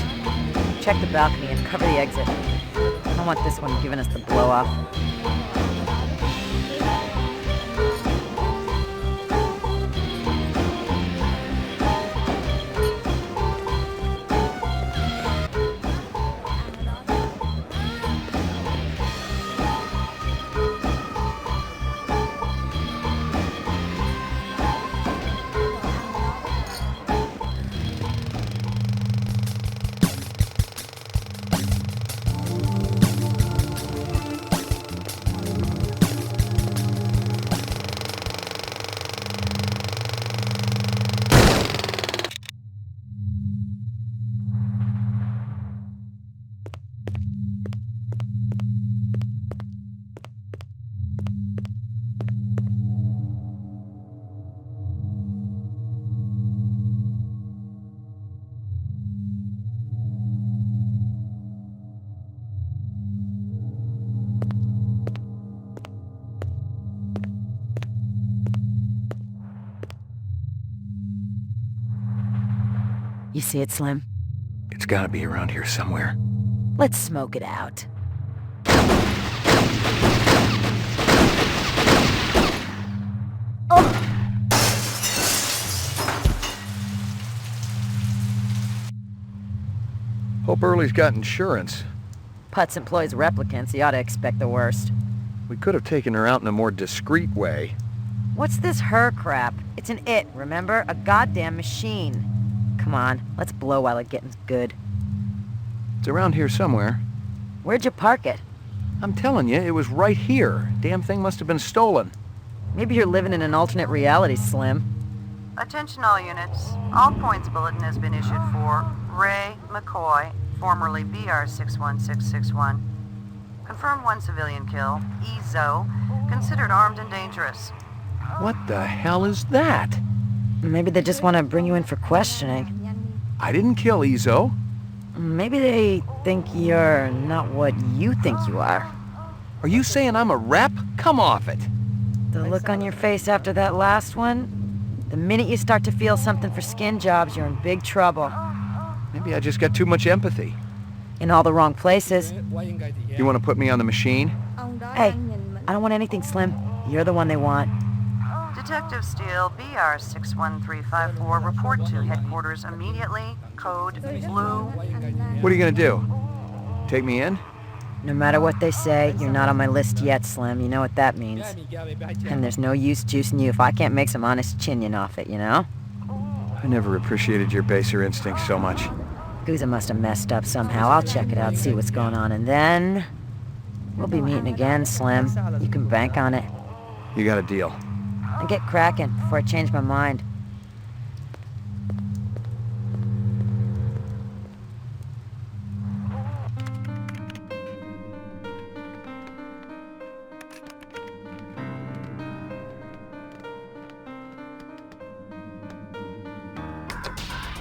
Speaker 14: Check the balcony and cover the exit. I don't want this one giving us the blow-off. You see it, Slim?
Speaker 5: It's gotta be around here somewhere.
Speaker 14: Let's smoke it out.
Speaker 5: Hope Early's got insurance.
Speaker 14: Putz employs replicants. He ought to expect the worst.
Speaker 5: We could have taken her out in a more discreet way.
Speaker 14: What's this her crap? It's an it, remember? A goddamn machine. Come on, let's blow while it getting good.
Speaker 5: It's around here somewhere.
Speaker 14: Where'd you park it?
Speaker 5: I'm telling you, it was right here. Damn thing must have been stolen.
Speaker 14: Maybe you're living in an alternate reality, Slim.
Speaker 1: Attention all units. All points bulletin has been issued for Ray McCoy, formerly BR61661. Confirmed 1 civilian kill. EZO. Considered armed and dangerous.
Speaker 5: What the hell is that?
Speaker 14: Maybe they just want to bring you in for questioning.
Speaker 5: I didn't kill Ezo.
Speaker 14: Maybe they think you're not what you think you are.
Speaker 5: Are you saying I'm a rep? Come off it.
Speaker 14: The look on your face after that last one? The minute you start to feel something for skin jobs, you're in big trouble.
Speaker 5: Maybe I just got too much empathy.
Speaker 14: In all the wrong places.
Speaker 5: You want to put me on the machine?
Speaker 14: Hey, I don't want anything, Slim. You're the one they want.
Speaker 1: Detective Steele, BR61354, report to headquarters immediately. Code Blue.
Speaker 5: What are you gonna do? Take me in?
Speaker 14: No matter what they say, you're not on my list yet, Slim. You know what that means. And there's no use juicing you if I can't make some honest chinion off it, you know?
Speaker 5: I never appreciated your baser instincts so much.
Speaker 14: Gouza must have messed up somehow. I'll check it out, see what's going on, and then... we'll be meeting again, Slim. You can bank on it.
Speaker 5: You got a deal.
Speaker 14: And get cracking before I change my mind.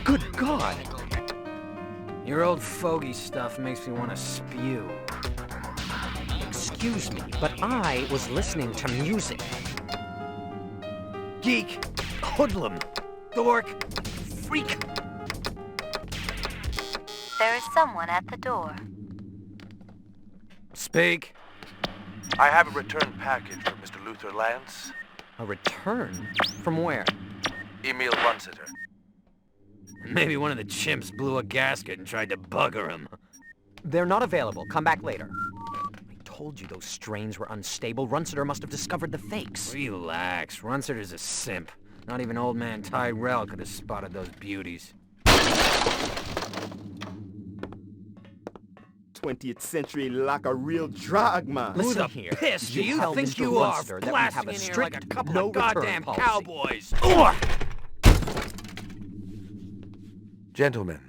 Speaker 21: Good God! Your old fogey stuff makes me want to spew.
Speaker 22: Excuse me, but I was listening to music.
Speaker 21: Geek, hoodlum, dork, freak.
Speaker 13: There is someone at the door.
Speaker 21: Speak.
Speaker 9: I have a return package for Mr. Luther Lance.
Speaker 22: A return? From where?
Speaker 9: Emil Runsiter.
Speaker 21: Maybe one of the chimps blew a gasket and tried to bugger him.
Speaker 22: They're not available. Come back later. I told you those strains were unstable. Runciter must have discovered the fakes.
Speaker 21: Relax. Runciter's a simp. Not even old man Tyrell could have spotted those beauties.
Speaker 2: 20th century like a real drug, man.
Speaker 21: Who the piss do you think you are, blasting in here like a couple of goddamn cowboys?
Speaker 9: Gentlemen,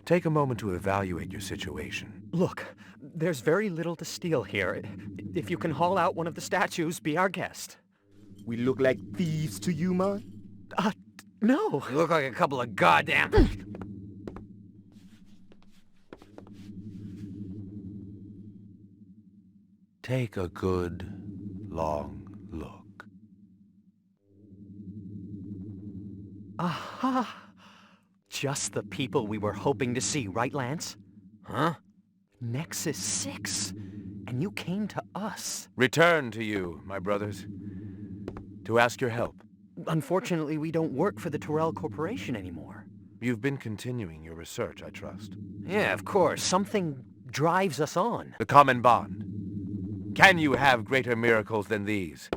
Speaker 9: take a moment to evaluate your situation.
Speaker 22: Look, there's very little to steal here. If you can haul out one of the statues, be our guest.
Speaker 2: We look like thieves to you, man?
Speaker 22: No.
Speaker 21: You look like a couple of goddamn...
Speaker 9: Take a good, long look.
Speaker 22: Aha! Just the people we were hoping to see, right, Lance?
Speaker 21: Huh?
Speaker 22: Nexus 6. And you came to us.
Speaker 9: Return to you, my brothers, to ask your help.
Speaker 22: Unfortunately, we don't work for the Tyrell Corporation anymore.
Speaker 9: You've been continuing your research, I trust.
Speaker 22: Yeah, of course. Something drives us on.
Speaker 9: The common bond. Can you have greater miracles than these?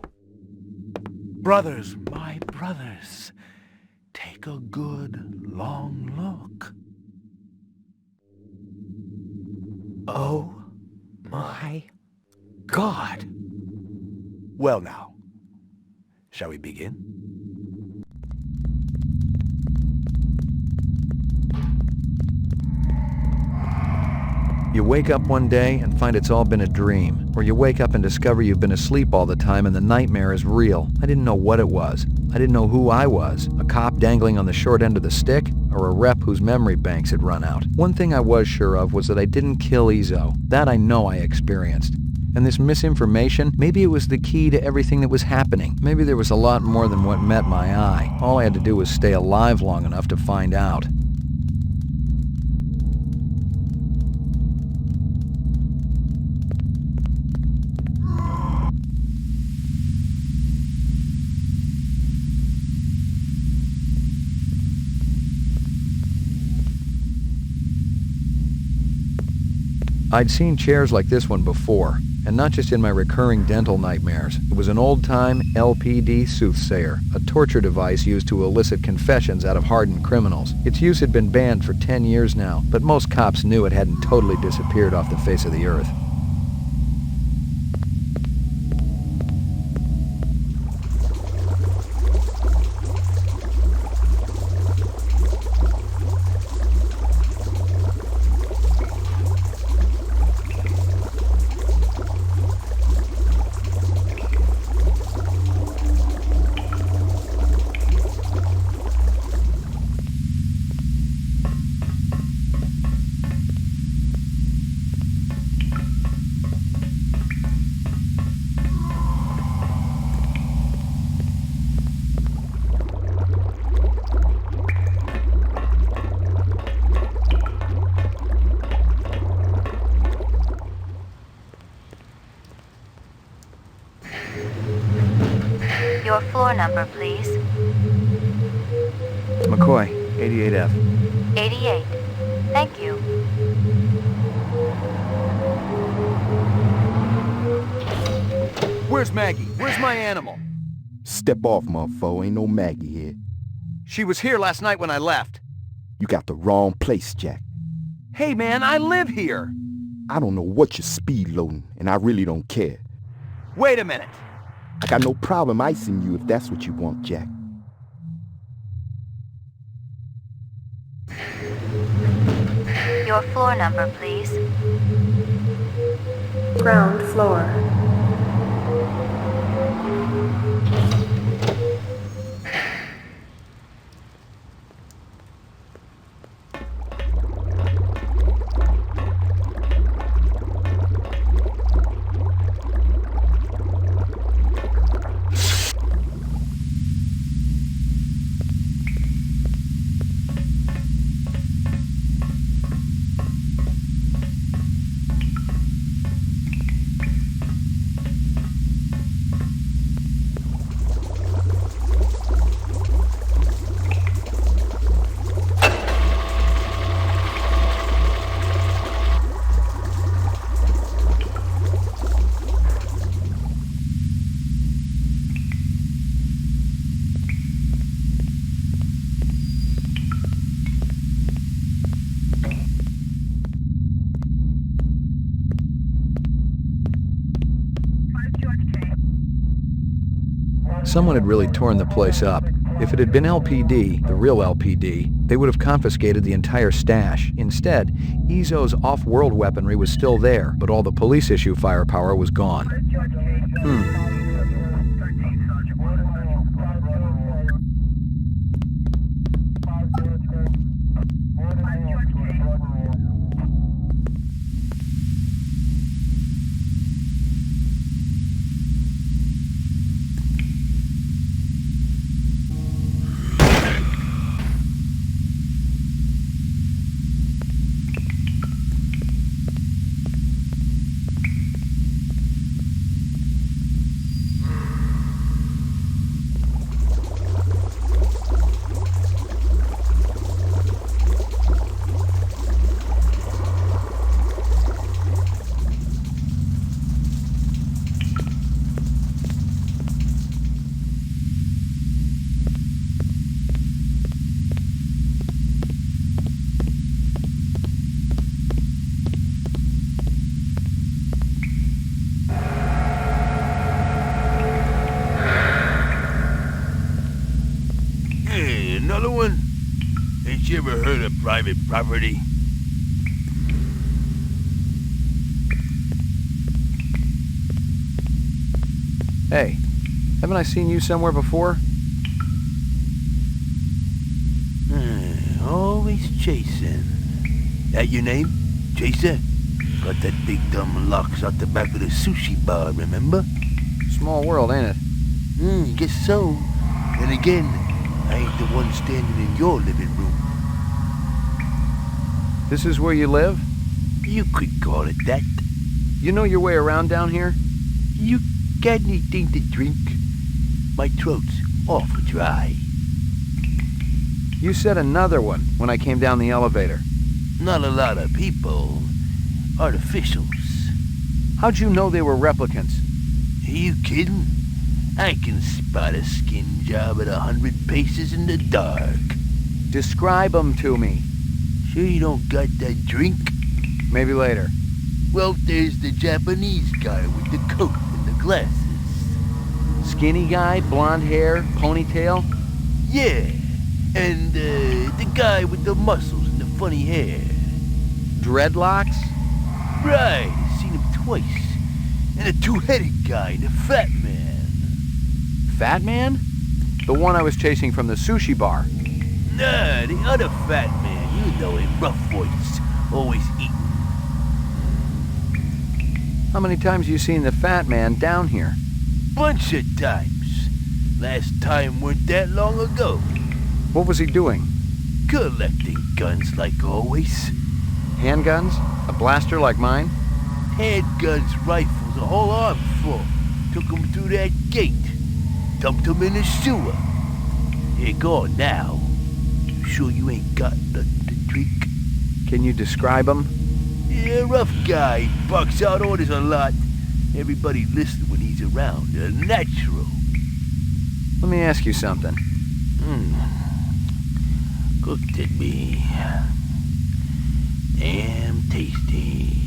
Speaker 9: Brothers, my brothers, take a good, long look.
Speaker 22: Oh my God!
Speaker 9: Well now, shall we begin?
Speaker 5: You wake up one day and find it's all been a dream, or you wake up and discover you've been asleep all the time and the nightmare is real. I didn't know what it was. I didn't know who I was, a cop dangling on the short end of the stick, or a rep whose memory banks had run out. One thing I was sure of was that I didn't kill Izzo. That I know I experienced. And this misinformation, maybe it was the key to everything that was happening. Maybe there was a lot more than what met my eye. All I had to do was stay alive long enough to find out. I'd seen chairs like this one before, and not just in my recurring dental nightmares. It was an old-time LPD soothsayer, a torture device used to elicit confessions out of hardened criminals. Its use had been banned for 10 years now, but most cops knew it hadn't totally disappeared off the face of the earth.
Speaker 13: Your floor number, please.
Speaker 5: McCoy, 88F.
Speaker 13: 88. Thank you.
Speaker 5: Where's Maggie? Where's my animal?
Speaker 2: Step off, motherfucker. Ain't no Maggie here.
Speaker 5: She was here last night when I left.
Speaker 2: You got the wrong place, Jack.
Speaker 5: Hey, man, I live here.
Speaker 2: I don't know what you're speed loading, and I really don't care.
Speaker 5: Wait a minute.
Speaker 2: I got no problem icing you if that's what you want, Jack.
Speaker 13: Your floor number, please.
Speaker 11: Ground floor.
Speaker 5: Someone had really torn the place up. If it had been LPD, the real LPD, they would have confiscated the entire stash. Instead, Izzo's off-world weaponry was still there, but all the police-issue firepower was gone.
Speaker 6: Another one? Ain't you ever heard of private property?
Speaker 5: Hey, haven't I seen you somewhere before?
Speaker 6: Always chasing. That your name? Chaser? Got that big dumb locks out the back of the sushi bar, remember?
Speaker 5: Small world, ain't it?
Speaker 6: Guess so. And again, I ain't the one standing in your living room.
Speaker 5: This is where you live?
Speaker 6: You could call it that.
Speaker 5: You know your way around down here?
Speaker 6: You got anything to drink? My throat's awful dry.
Speaker 5: You said another one when I came down the elevator.
Speaker 6: Not a lot of people. Artificials.
Speaker 5: How'd you know they were replicants?
Speaker 6: Are you kidding? I can spot a skin job at 100 paces in the dark.
Speaker 5: Describe them to me.
Speaker 6: Sure you don't got that drink?
Speaker 5: Maybe later.
Speaker 6: Well, there's the Japanese guy with the coat and the glasses.
Speaker 5: Skinny guy, blonde hair, ponytail?
Speaker 6: Yeah, and the guy with the muscles and the funny hair.
Speaker 5: Dreadlocks?
Speaker 6: Right, seen him twice. And a two-headed guy and a fat man.
Speaker 5: Fat man? The one I was chasing from the sushi bar.
Speaker 6: Nah, the other fat man. You know him, rough voice, always eating.
Speaker 5: How many times you seen the fat man down here?
Speaker 6: Bunch of times. Last time weren't that long ago.
Speaker 5: What was he doing?
Speaker 6: Collecting guns like always.
Speaker 5: Handguns? A blaster like mine?
Speaker 6: Handguns, rifles, a whole armful. Took him through that gate. Dumped him in the sewer. You're gone now. You sure you ain't got nothing to drink?
Speaker 5: Can you describe him?
Speaker 6: Yeah, rough guy. Bucks out orders a lot. Everybody listens when he's around. Natural.
Speaker 5: Let me ask you something.
Speaker 6: Cooked at me. Damn tasty.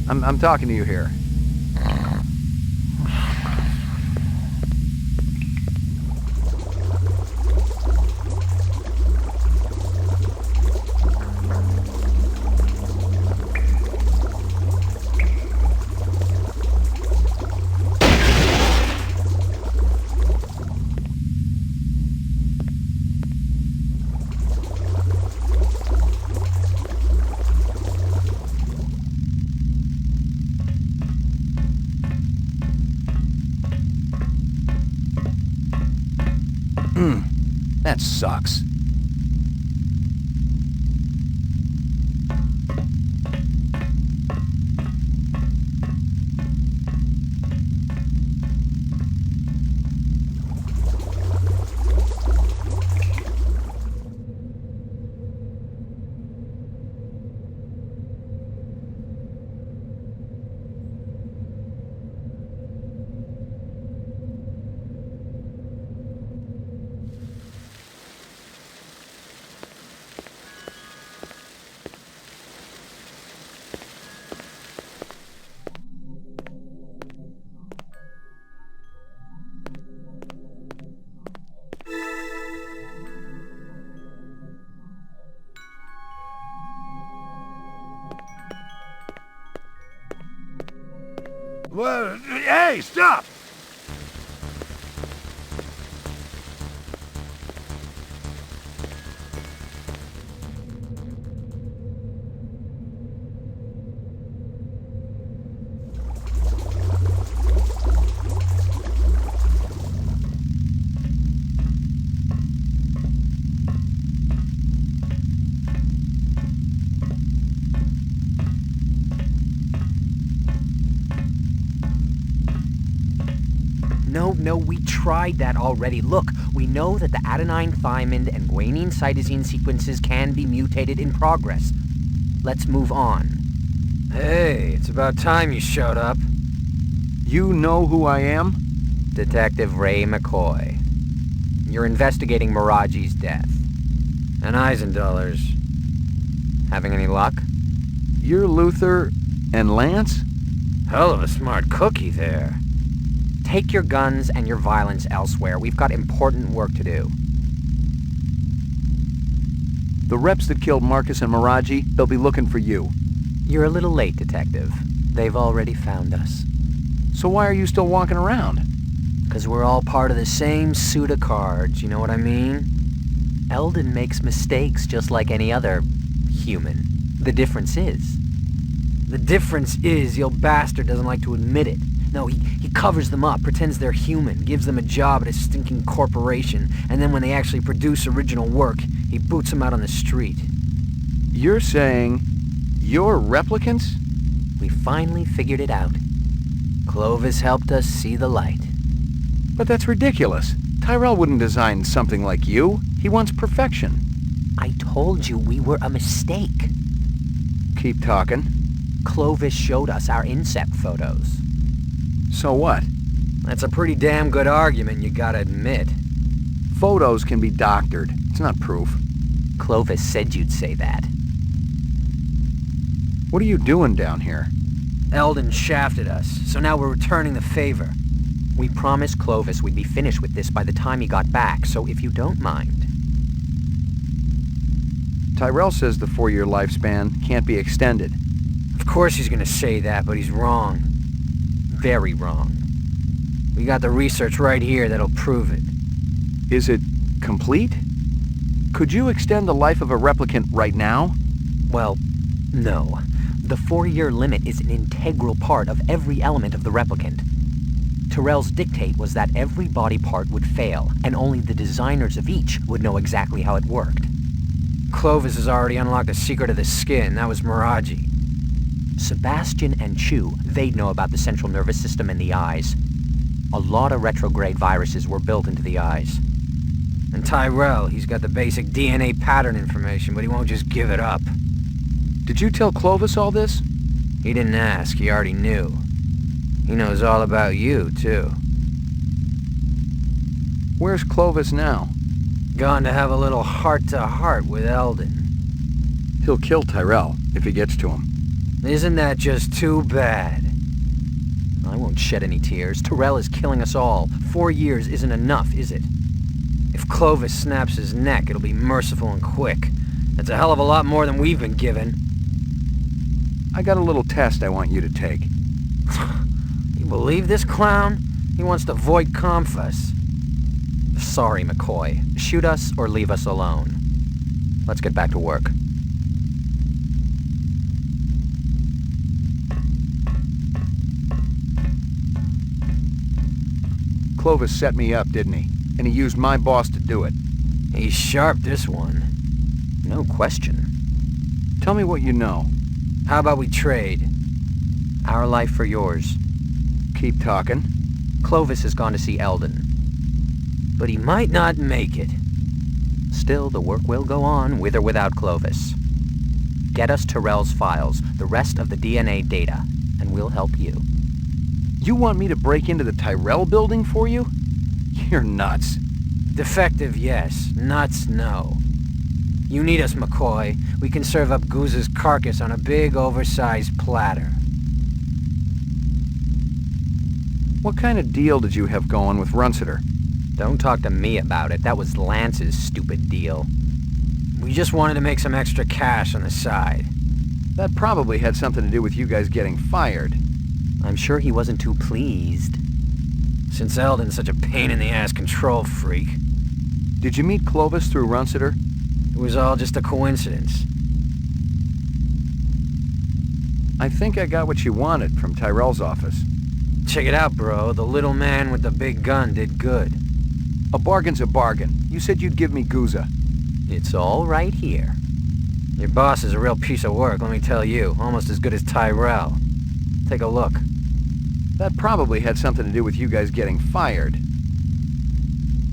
Speaker 5: I'm talking to you here. That sucks.
Speaker 6: Well, hey, stop!
Speaker 22: No, we tried that already. Look, we know that the adenine thymine and guanine cytosine sequences can be mutated in progress. Let's move on.
Speaker 21: Hey, it's about time you showed up.
Speaker 5: You know who I am?
Speaker 22: Detective Ray McCoy. You're investigating Miraji's death.
Speaker 21: And Eisendoller's.
Speaker 22: Having any luck?
Speaker 5: You're Luther and Lance?
Speaker 21: Hell of a smart cookie there.
Speaker 22: Take your guns and your violence elsewhere. We've got important work to do.
Speaker 5: The reps that killed Marcus and Miraji, they'll be looking for you.
Speaker 22: You're a little late, Detective. They've already found us.
Speaker 5: So why are you still walking around?
Speaker 21: Because we're all part of the same suit of cards, you know what I mean?
Speaker 22: Eldon makes mistakes just like any other human. The difference is
Speaker 21: the old bastard doesn't like to admit it. No, he covers them up, pretends they're human, gives them a job at a stinking corporation, and then when they actually produce original work, he boots them out on the street.
Speaker 5: You're saying you're replicants?
Speaker 22: We finally figured it out.
Speaker 21: Clovis helped us see the light.
Speaker 5: But that's ridiculous. Tyrell wouldn't design something like you. He wants perfection.
Speaker 22: I told you we were a mistake.
Speaker 5: Keep talking.
Speaker 22: Clovis showed us our incept photos.
Speaker 5: So what?
Speaker 21: That's a pretty damn good argument, you gotta admit.
Speaker 5: Photos can be doctored. It's not proof.
Speaker 22: Clovis said you'd say that.
Speaker 5: What are you doing down here?
Speaker 21: Eldon shafted us, so now we're returning the favor.
Speaker 22: We promised Clovis we'd be finished with this by the time he got back, so if you don't mind.
Speaker 5: Tyrell says the 4-year lifespan can't be extended.
Speaker 21: Of course he's gonna say that, but he's wrong. Very wrong. We got the research right here that'll prove it.
Speaker 5: Is it complete? Could you extend the life of a replicant right now?
Speaker 22: Well, no. The 4-year limit is an integral part of every element of the replicant. Tyrell's dictate was that every body part would fail, and only the designers of each would know exactly how it worked.
Speaker 21: Clovis has already unlocked the secret of the skin. That was Miraji.
Speaker 22: Sebastian and Chu, they'd know about the central nervous system and the eyes. A lot of retrograde viruses were built into the eyes.
Speaker 21: And Tyrell, he's got the basic DNA pattern information, but he won't just give it up.
Speaker 5: Did you tell Clovis all this?
Speaker 21: He didn't ask, he already knew. He knows all about you, too.
Speaker 5: Where's Clovis now?
Speaker 21: Gone to have a little heart-to-heart with Eldon.
Speaker 5: He'll kill Tyrell, if he gets to him.
Speaker 21: Isn't that just too bad?
Speaker 22: I won't shed any tears. Tyrell is killing us all. 4 years isn't enough, is it?
Speaker 21: If Clovis snaps his neck, it'll be merciful and quick. That's a hell of a lot more than we've been given.
Speaker 5: I got a little test I want you to take.
Speaker 21: You believe this clown? He wants to void confess.
Speaker 22: Sorry, McCoy. Shoot us or leave us alone. Let's get back to work.
Speaker 5: Clovis set me up, didn't he? And he used my boss to do it.
Speaker 21: He's sharp, this one.
Speaker 22: No question.
Speaker 5: Tell me what you know.
Speaker 21: How about we trade?
Speaker 22: Our life for yours.
Speaker 5: Keep talking.
Speaker 22: Clovis has gone to see Eldon.
Speaker 21: But he might not make it.
Speaker 22: Still, the work will go on, with or without Clovis. Get us Tyrell's files, the rest of the DNA data, and we'll help you.
Speaker 5: You want me to break into the Tyrell building for you? You're nuts.
Speaker 21: Defective, yes. Nuts, no. You need us, McCoy. We can serve up Goose's carcass on a big, oversized platter.
Speaker 5: What kind of deal did you have going with Runciter?
Speaker 22: Don't talk to me about it. That was Lance's stupid deal.
Speaker 21: We just wanted to make some extra cash on the side.
Speaker 5: That probably had something to do with you guys getting fired.
Speaker 22: I'm sure he wasn't too pleased. Since Eldon's such a pain-in-the-ass control freak.
Speaker 5: Did you meet Clovis through Runciter?
Speaker 22: It was all just a coincidence.
Speaker 5: I think I got what you wanted from Tyrell's office.
Speaker 22: Check it out, bro. The little man with the big gun did good.
Speaker 5: A bargain's a bargain. You said you'd give me Guza.
Speaker 22: It's all right here. Your boss is a real piece of work, let me tell you. Almost as good as Tyrell. Take a look.
Speaker 5: That probably had something to do with you guys getting fired.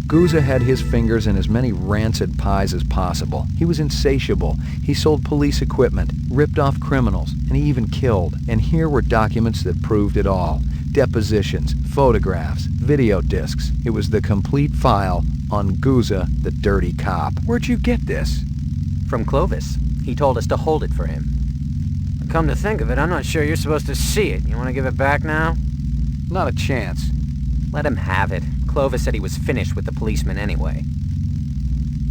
Speaker 5: Guza had his fingers in as many rancid pies as possible. He was insatiable. He sold police equipment, ripped off criminals, and he even killed. And here were documents that proved it all. Depositions, photographs, video discs. It was the complete file on Guza, the dirty cop. Where'd you get this?
Speaker 22: From Clovis. He told us to hold it for him. Come to think of it, I'm not sure you're supposed to see it. You want to give it back now?
Speaker 5: Not a chance.
Speaker 22: Let him have it. Clovis said he was finished with the policeman anyway.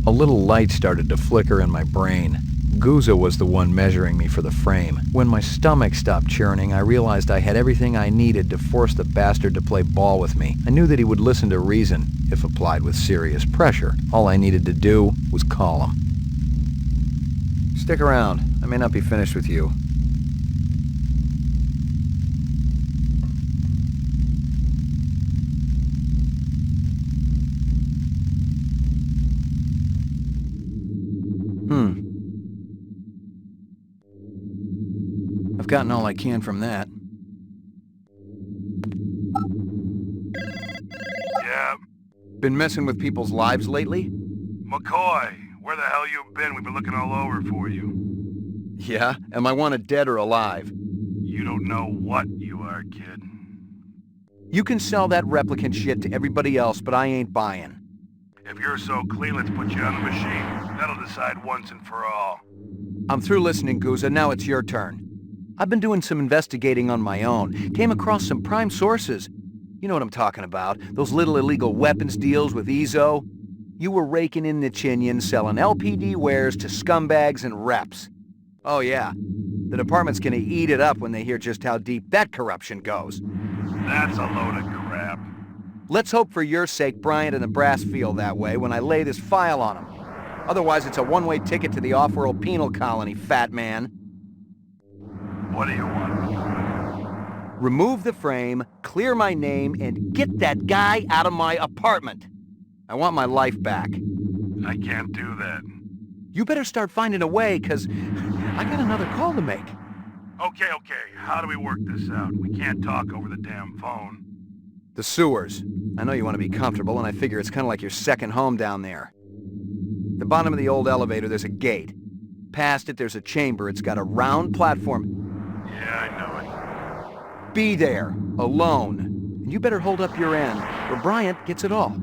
Speaker 5: A little light started to flicker in my brain. Guza was the one measuring me for the frame. When my stomach stopped churning, I realized I had everything I needed to force the bastard to play ball with me. I knew that he would listen to reason, if applied with serious pressure. All I needed to do was call him. Stick around. I may not be finished with you. I've gotten all I can from that.
Speaker 6: Yeah?
Speaker 5: Been messing with people's lives lately?
Speaker 6: McCoy, where the hell you been? We've been looking all over for you.
Speaker 5: Yeah? Am I wanted dead or alive?
Speaker 6: You don't know what you are, kid.
Speaker 5: You can sell that replicant shit to everybody else, but I ain't buying.
Speaker 6: If you're so clean, let's put you on the machine. That'll decide once and for all.
Speaker 5: I'm through listening, Guza. Now it's your turn. I've been doing some investigating on my own. Came across some prime sources. You know what I'm talking about. Those little illegal weapons deals with Ezo. You were raking in the chinion, selling LPD wares to scumbags and reps. Oh yeah. The department's gonna eat it up when they hear just how deep that corruption goes.
Speaker 6: That's a load of crap.
Speaker 5: Let's hope for your sake Bryant and the brass feel that way when I lay this file on them. Otherwise it's a one-way ticket to the off-world penal colony, fat man.
Speaker 6: What do you want?
Speaker 5: Remove the frame, clear my name, and get that guy out of my apartment. I want my life back.
Speaker 6: I can't do that.
Speaker 5: You better start finding a way, 'cause I got another call to make.
Speaker 6: Okay. How do we work this out? We can't talk over the damn phone.
Speaker 5: The sewers. I know you want to be comfortable, and I figure it's kind of like your second home down there. At the bottom of the old elevator, there's a gate. Past it, there's a chamber. It's got a round platform.
Speaker 6: Yeah, I know it.
Speaker 5: Be there, alone. And you better hold up your end, or Bryant gets it all.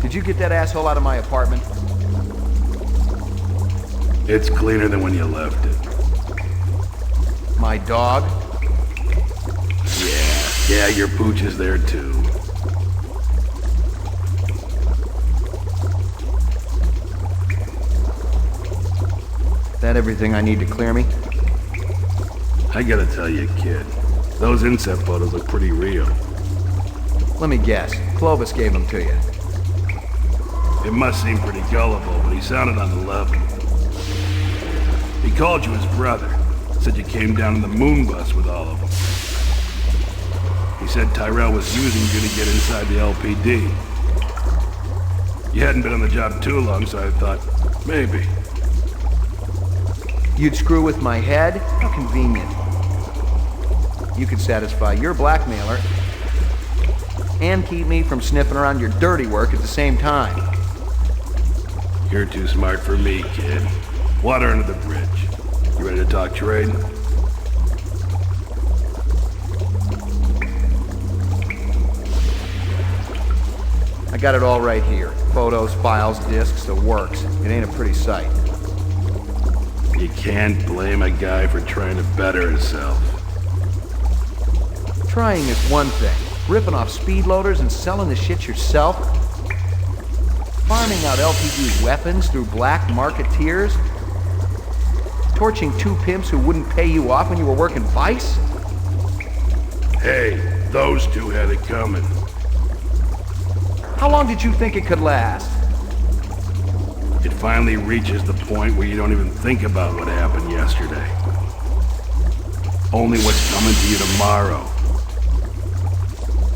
Speaker 5: Did you get that asshole out of my apartment?
Speaker 6: It's cleaner than when you left it.
Speaker 5: My dog?
Speaker 6: Yeah, your pooch is there too.
Speaker 5: That everything I need to clear me?
Speaker 6: I gotta tell you, kid, those inset photos look pretty real.
Speaker 5: Let me guess. Clovis gave them to you.
Speaker 6: It must seem pretty gullible, but he sounded on the level. He called you his brother. Said you came down in the moon bus with all of them. He said Tyrell was using you to get inside the LPD. You hadn't been on the job too long, so I thought, maybe.
Speaker 5: You'd screw with my head? How convenient. You could satisfy your blackmailer and keep me from sniffing around your dirty work at the same time.
Speaker 6: You're too smart for me, kid. Water under the bridge. You ready to talk trade?
Speaker 5: I got it all right here. Photos, files, discs, the works. It ain't a pretty sight.
Speaker 6: You can't blame a guy for trying to better himself.
Speaker 5: Trying is one thing. Ripping off speed loaders and selling the shit yourself? Farming out LPG weapons through black marketeers? Torching two pimps who wouldn't pay you off when you were working Vice?
Speaker 6: Hey, those two had it coming.
Speaker 5: How long did you think it could last?
Speaker 6: It finally reaches the point where you don't even think about what happened yesterday. Only what's coming to you tomorrow.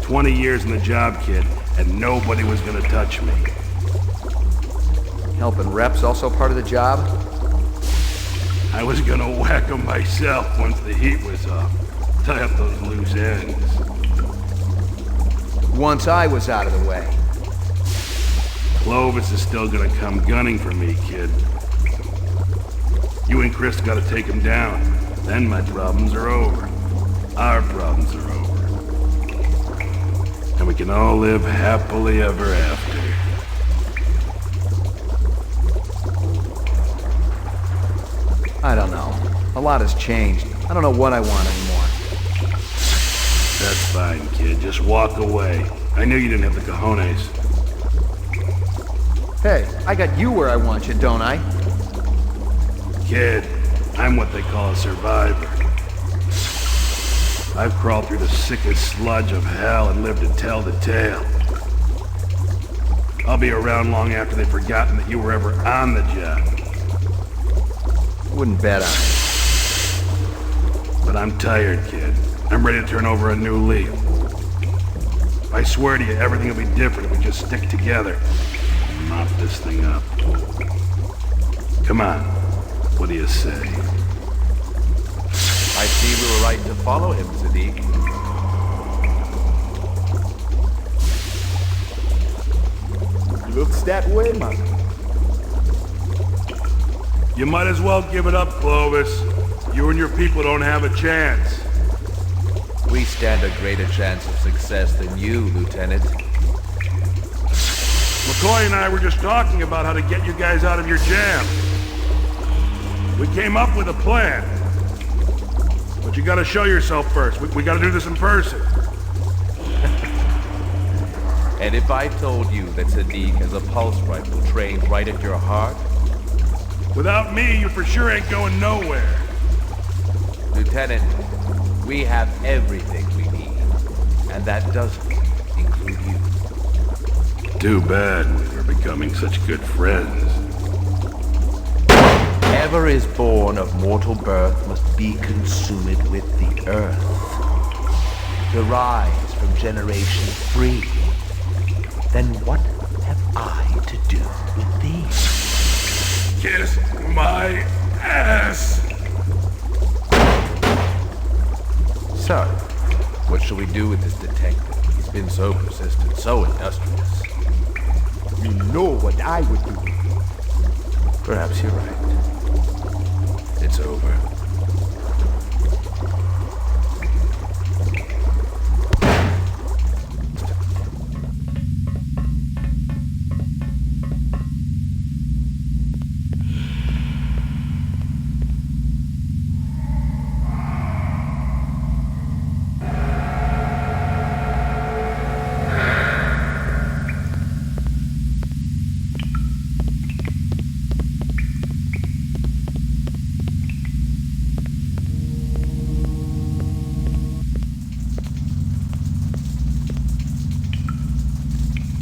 Speaker 6: 20 years in the job, kid, and nobody was gonna touch me.
Speaker 5: Helping reps also part of the job?
Speaker 6: I was gonna whack them myself once the heat was off. Tie up those loose ends.
Speaker 5: Once I was out of the way.
Speaker 6: Clovis is still gonna come gunning for me, kid. You and Chris gotta take him down. Then my problems are over. Our problems are over. And we can all live happily ever after.
Speaker 5: I don't know. A lot has changed. I don't know what I want anymore.
Speaker 6: That's fine, kid. Just walk away. I knew you didn't have the cojones.
Speaker 5: Hey, I got you where I want you, don't I?
Speaker 6: Kid, I'm what they call a survivor. I've crawled through the sickest sludge of hell and lived to tell the tale. I'll be around long after they've forgotten that you were ever on the job.
Speaker 5: Wouldn't bet on it.
Speaker 6: But I'm tired, kid. I'm ready to turn over a new leaf. I swear to you, everything will be different if we just stick together and mop this thing up. Come on. What do you say?
Speaker 9: I see we were right to follow him, Sadiq.
Speaker 2: Looks that way, man.
Speaker 6: You might as well give it up, Clovis. You and your people don't have a chance.
Speaker 9: We stand a greater chance of success than you, Lieutenant.
Speaker 6: McCoy and I were just talking about how to get you guys out of your jam. We came up with a plan. But you gotta show yourself first. We gotta do this in person.
Speaker 9: And if I told you that Sadiq has a pulse rifle trained right at your heart?
Speaker 6: Without me, you for sure ain't going nowhere.
Speaker 9: Lieutenant, we have everything we need. And that doesn't include you.
Speaker 6: Too bad we're becoming such good friends.
Speaker 9: Whatever is born of mortal birth must be consumed with the earth. To rise from generation free. Then what have I to do with thee?
Speaker 6: Kiss my ass!
Speaker 9: So, what shall we do with this detective? He's been so persistent, so industrious.
Speaker 2: You know what I would do.
Speaker 9: Perhaps you're right. It's over.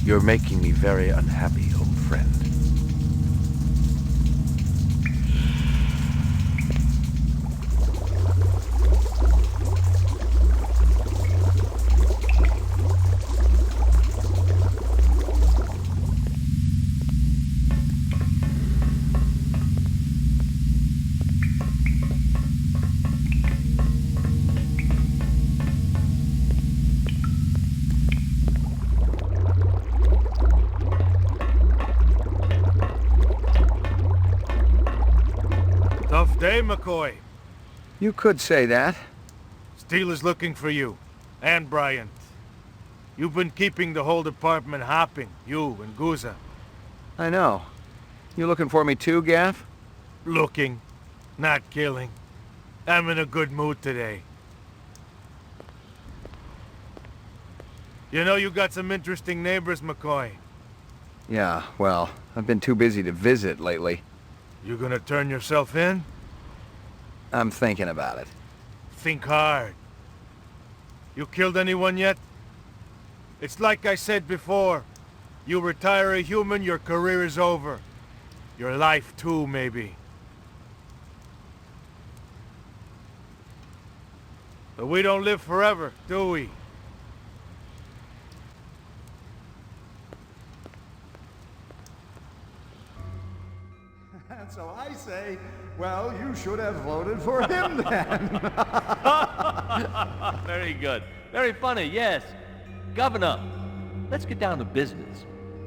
Speaker 9: You're making me very unhappy, old friend.
Speaker 3: Tough day, McCoy.
Speaker 5: You could say that.
Speaker 3: Steele is looking for you. And Bryant. You've been keeping the whole department hopping, you and Guza.
Speaker 5: I know. You looking for me too, Gaff?
Speaker 3: Looking, not killing. I'm in a good mood today. You know you got some interesting neighbors, McCoy.
Speaker 5: Yeah, well, I've been too busy to visit lately.
Speaker 3: You gonna turn yourself in?
Speaker 5: I'm thinking about it.
Speaker 3: Think hard. You killed anyone yet? It's like I said before. You retire a human, your career is over. Your life too, maybe. But we don't live forever, do we?
Speaker 11: And so I say, well, you should have voted for him then.
Speaker 9: Very good. Very funny, yes. Governor, let's get down to business.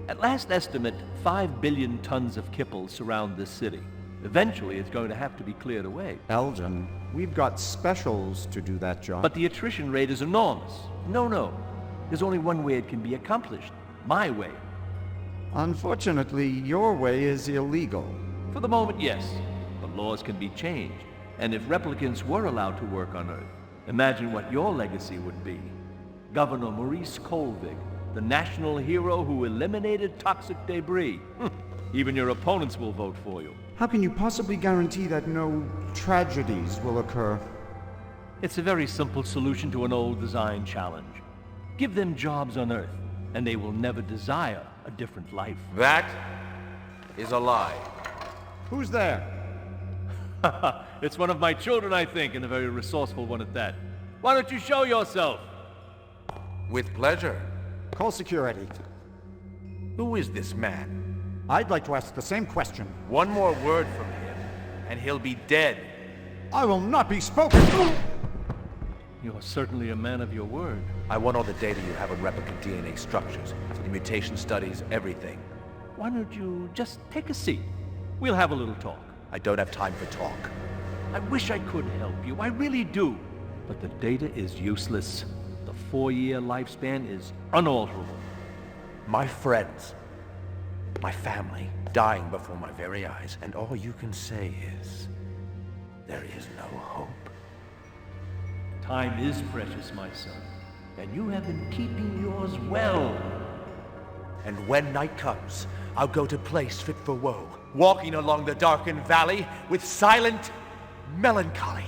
Speaker 9: At last estimate, 5 billion tons of kipple surround this city. Eventually, it's going to have to be cleared away.
Speaker 11: Elgin, we've got specials to do that job.
Speaker 9: But the attrition rate is enormous. No. There's only one way it can be accomplished. My way.
Speaker 11: Unfortunately, your way is illegal.
Speaker 9: For the moment, yes. But laws can be changed. And if replicants were allowed to work on Earth, imagine what your legacy would be. Governor Maurice Colvig, the national hero who eliminated toxic debris. Even your opponents will vote for you.
Speaker 11: How can you possibly guarantee that no tragedies will occur?
Speaker 9: It's a very simple solution to an old design challenge. Give them jobs on Earth, and they will never desire a different life. That is a lie.
Speaker 11: Who's there?
Speaker 9: It's one of my children, I think, and a very resourceful one at that. Why don't you show yourself?
Speaker 16: With pleasure.
Speaker 11: Call security.
Speaker 16: Who is this man?
Speaker 11: I'd like to ask the same question.
Speaker 16: One more word from him, and he'll be dead.
Speaker 11: I will not be spoken to!
Speaker 9: You're certainly a man of your word.
Speaker 16: I want all the data you have on replicant DNA structures, the mutation studies, everything.
Speaker 9: Why don't you just take a seat? We'll have a little talk.
Speaker 16: I don't have time for talk.
Speaker 9: I wish I could help you, I really do. But the data is useless. The 4-year lifespan is unalterable.
Speaker 16: My friends, my family, dying before my very eyes, and all you can say is, there is no hope.
Speaker 9: Time is precious, my son, and you have been keeping yours well.
Speaker 16: And when night comes, I'll go to place fit for woe, walking along the darkened valley with silent melancholy.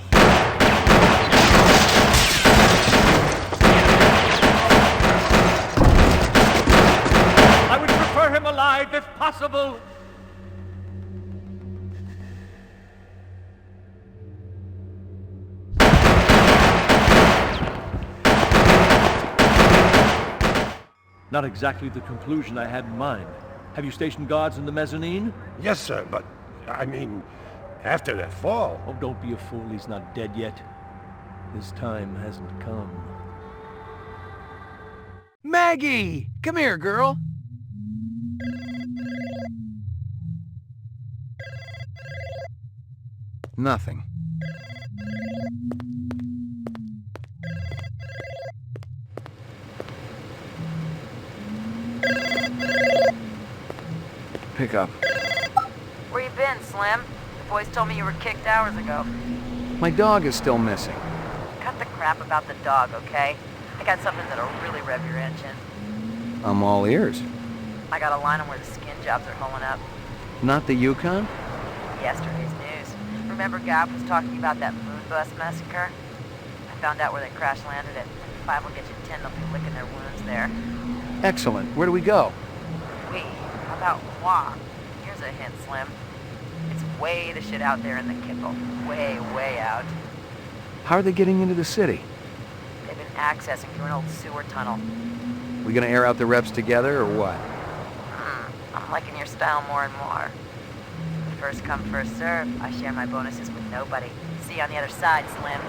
Speaker 9: I would prefer him alive if possible. Not exactly the conclusion I had in mind. Have you stationed guards in the mezzanine?
Speaker 12: Yes, sir, but, I mean, after that fall...
Speaker 9: Oh, don't be a fool. He's not dead yet. His time hasn't come.
Speaker 5: Maggie! Come here, girl. Nothing. Pick up.
Speaker 14: Where you been, Slim? The boys told me you were kicked hours ago.
Speaker 5: My dog is still missing.
Speaker 14: Cut the crap about the dog, okay? I got something that'll really rev your engine.
Speaker 5: I'm all ears.
Speaker 14: I got a line on where the skin jobs are holing up.
Speaker 5: Not the Yukon?
Speaker 14: Yesterday's news. Remember Gab was talking about that moon bus massacre? I found out where they crash landed it. 5 will get you 10, they'll be licking their wounds there.
Speaker 5: Excellent. Where do we go?
Speaker 14: How about walk? Here's a hint, Slim. It's way the shit out there in the kipple. Way, way out.
Speaker 5: How are they getting into the city?
Speaker 14: They've been accessing through an old sewer tunnel.
Speaker 5: We gonna air out the reps together, or what?
Speaker 14: I'm liking your style more and more. First come, first serve. I share my bonuses with nobody. See you on the other side, Slim.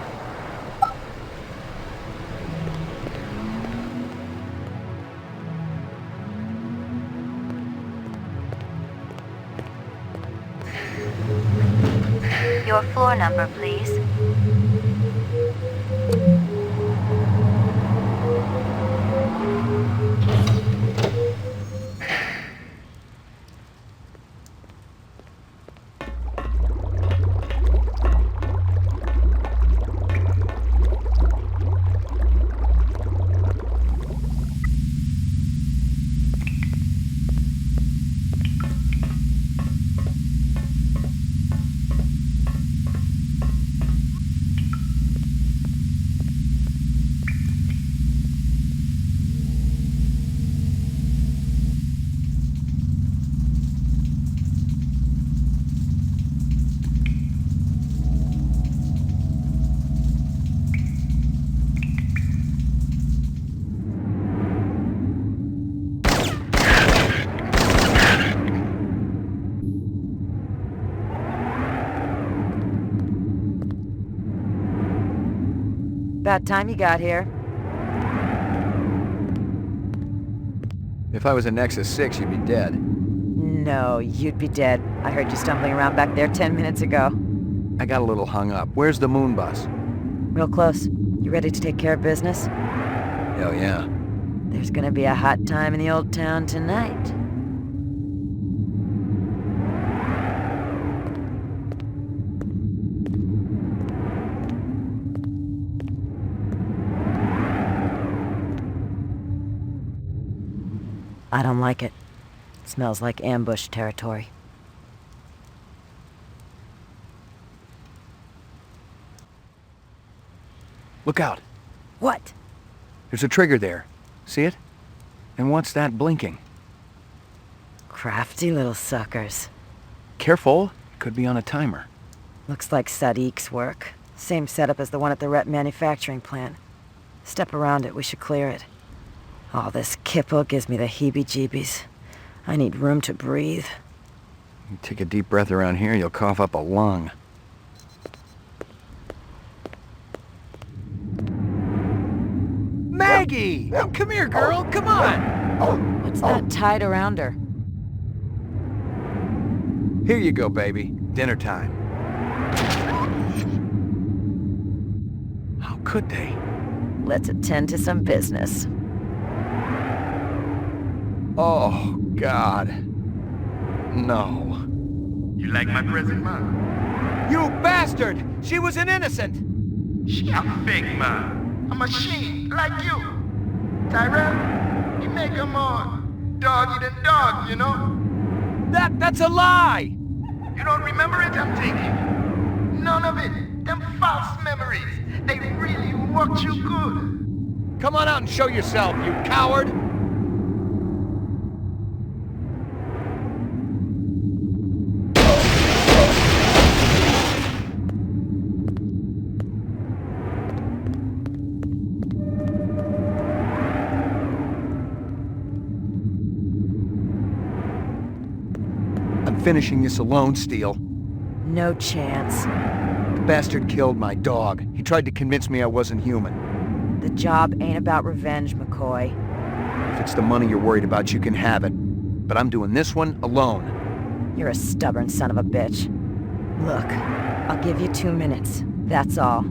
Speaker 13: Your floor number, please.
Speaker 14: About time you got here.
Speaker 5: If I was a Nexus 6, you'd be dead.
Speaker 14: No, you'd be dead. I heard you stumbling around back there 10 minutes ago.
Speaker 5: I got a little hung up. Where's the moon bus?
Speaker 14: Real close. You ready to take care of business?
Speaker 5: Hell yeah.
Speaker 14: There's gonna be a hot time in the old town tonight. I don't like it. Smells like ambush territory.
Speaker 5: Look out.
Speaker 14: What?
Speaker 5: There's a trigger there. See it? And what's that blinking?
Speaker 14: Crafty little suckers.
Speaker 5: Careful. It could be on a timer.
Speaker 14: Looks like Sadiq's work. Same setup as the one at the Rep manufacturing plant. Step around it, we should clear it. All this kipple gives me the heebie-jeebies. I need room to breathe.
Speaker 5: You take a deep breath around here, you'll cough up a lung.
Speaker 21: Maggie! Come here, girl, come on!
Speaker 14: What's that tied around her?
Speaker 5: Here you go, baby. Dinner time. How could they?
Speaker 14: Let's attend to some business.
Speaker 5: Oh, God. No.
Speaker 15: You like my present, ma?
Speaker 21: You bastard! She was an innocent!
Speaker 15: She a fake, ma. A machine, like you. Tyrell, he make her more doggy than dog, you know?
Speaker 21: That's a lie!
Speaker 15: You don't remember it, I'm thinking. None of it. Them false memories. They really worked you good.
Speaker 21: Come on out and show yourself, you coward!
Speaker 5: Finishing this alone, Steele.
Speaker 14: No chance.
Speaker 5: The bastard killed my dog. He tried to convince me I wasn't human.
Speaker 14: The job ain't about revenge, McCoy.
Speaker 5: If it's the money you're worried about, you can have it. But I'm doing this one alone.
Speaker 14: You're a stubborn son of a bitch. Look, I'll give you 2 minutes. That's all.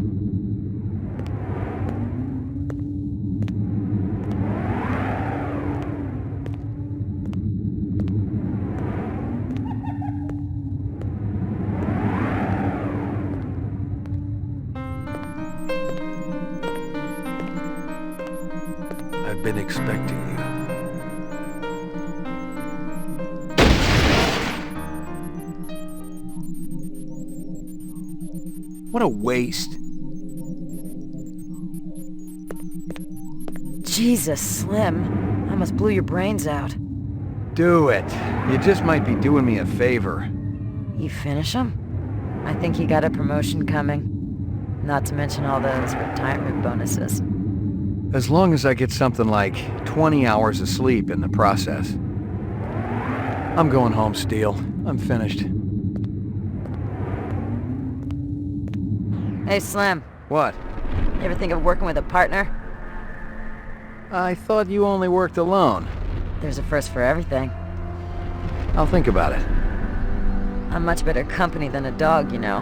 Speaker 6: I've been expecting you.
Speaker 5: What a waste.
Speaker 14: Jesus, Slim. I almost blew your brains out.
Speaker 5: Do it. You just might be doing me a favor.
Speaker 14: You finish him? I think he got a promotion coming. Not to mention all those retirement bonuses.
Speaker 5: As long as I get something like 20 hours of sleep in the process. I'm going home, Steele. I'm finished.
Speaker 14: Hey, Slim.
Speaker 5: What?
Speaker 14: You ever think of working with a partner?
Speaker 5: I thought you only worked alone.
Speaker 14: There's a first for everything.
Speaker 5: I'll think about it.
Speaker 14: I'm much better company than a dog, you know.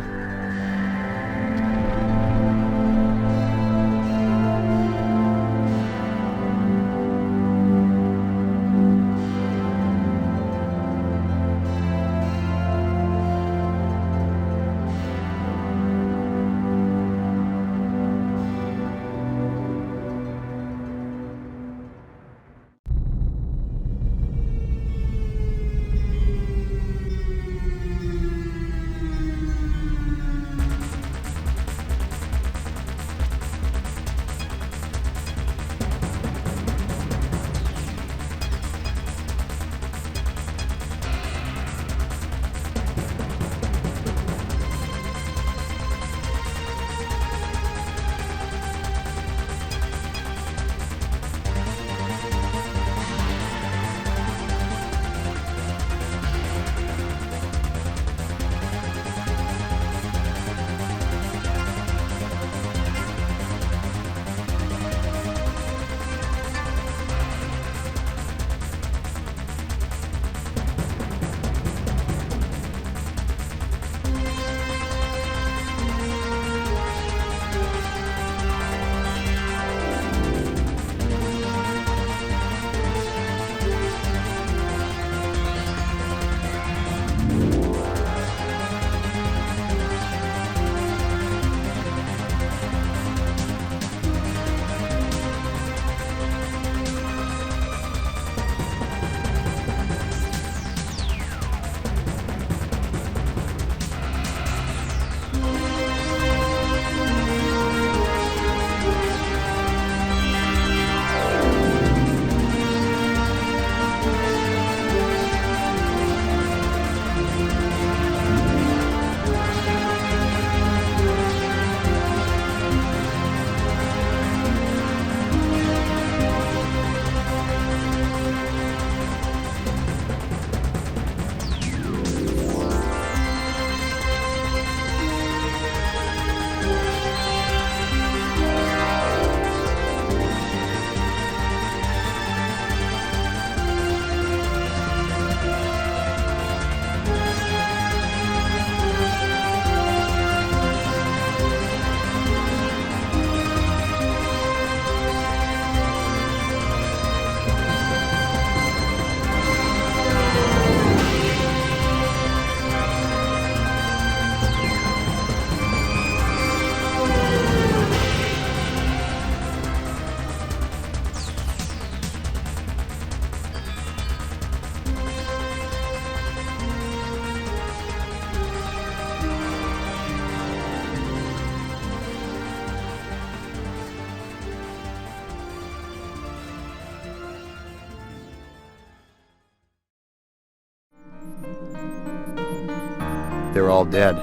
Speaker 5: They're all dead.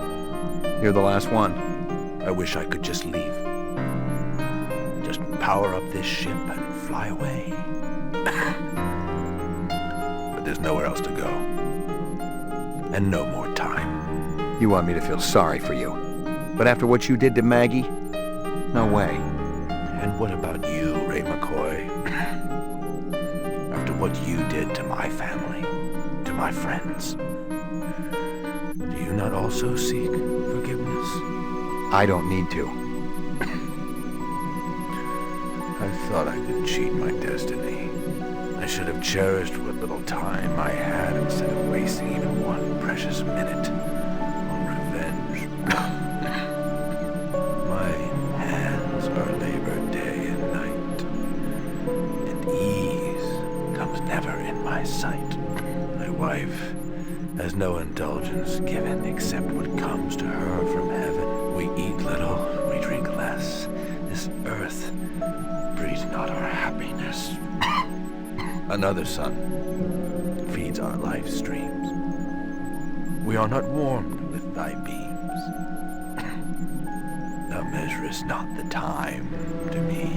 Speaker 5: You're the last one.
Speaker 16: I wish I could just leave. Just power up this ship and fly away. But there's nowhere else to go. And no more time.
Speaker 5: You want me to feel sorry for you. But after what you did to Maggie? No way.
Speaker 16: And what about you, Ray McCoy? After what you did to my family, to my friends, do you not also seek forgiveness?
Speaker 5: I don't need to.
Speaker 16: I thought I could cheat my destiny. I should have cherished what little time I had instead of wasting even one precious minute on revenge. My hands are labored day and night, and ease comes never in my sight. My wife has no indulgence given except what comes to her from heaven. We eat little, we drink less. This earth breeds not our happiness. Another sun feeds our life streams. We are not warmed with thy beams. Thou measurest not the time to me,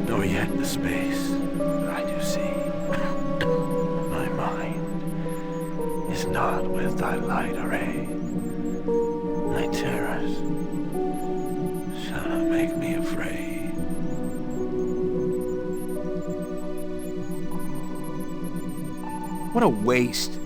Speaker 16: nor yet the space that I do see. My mind is not with thy light array. Thy terrors shall not make me afraid.
Speaker 5: What a waste.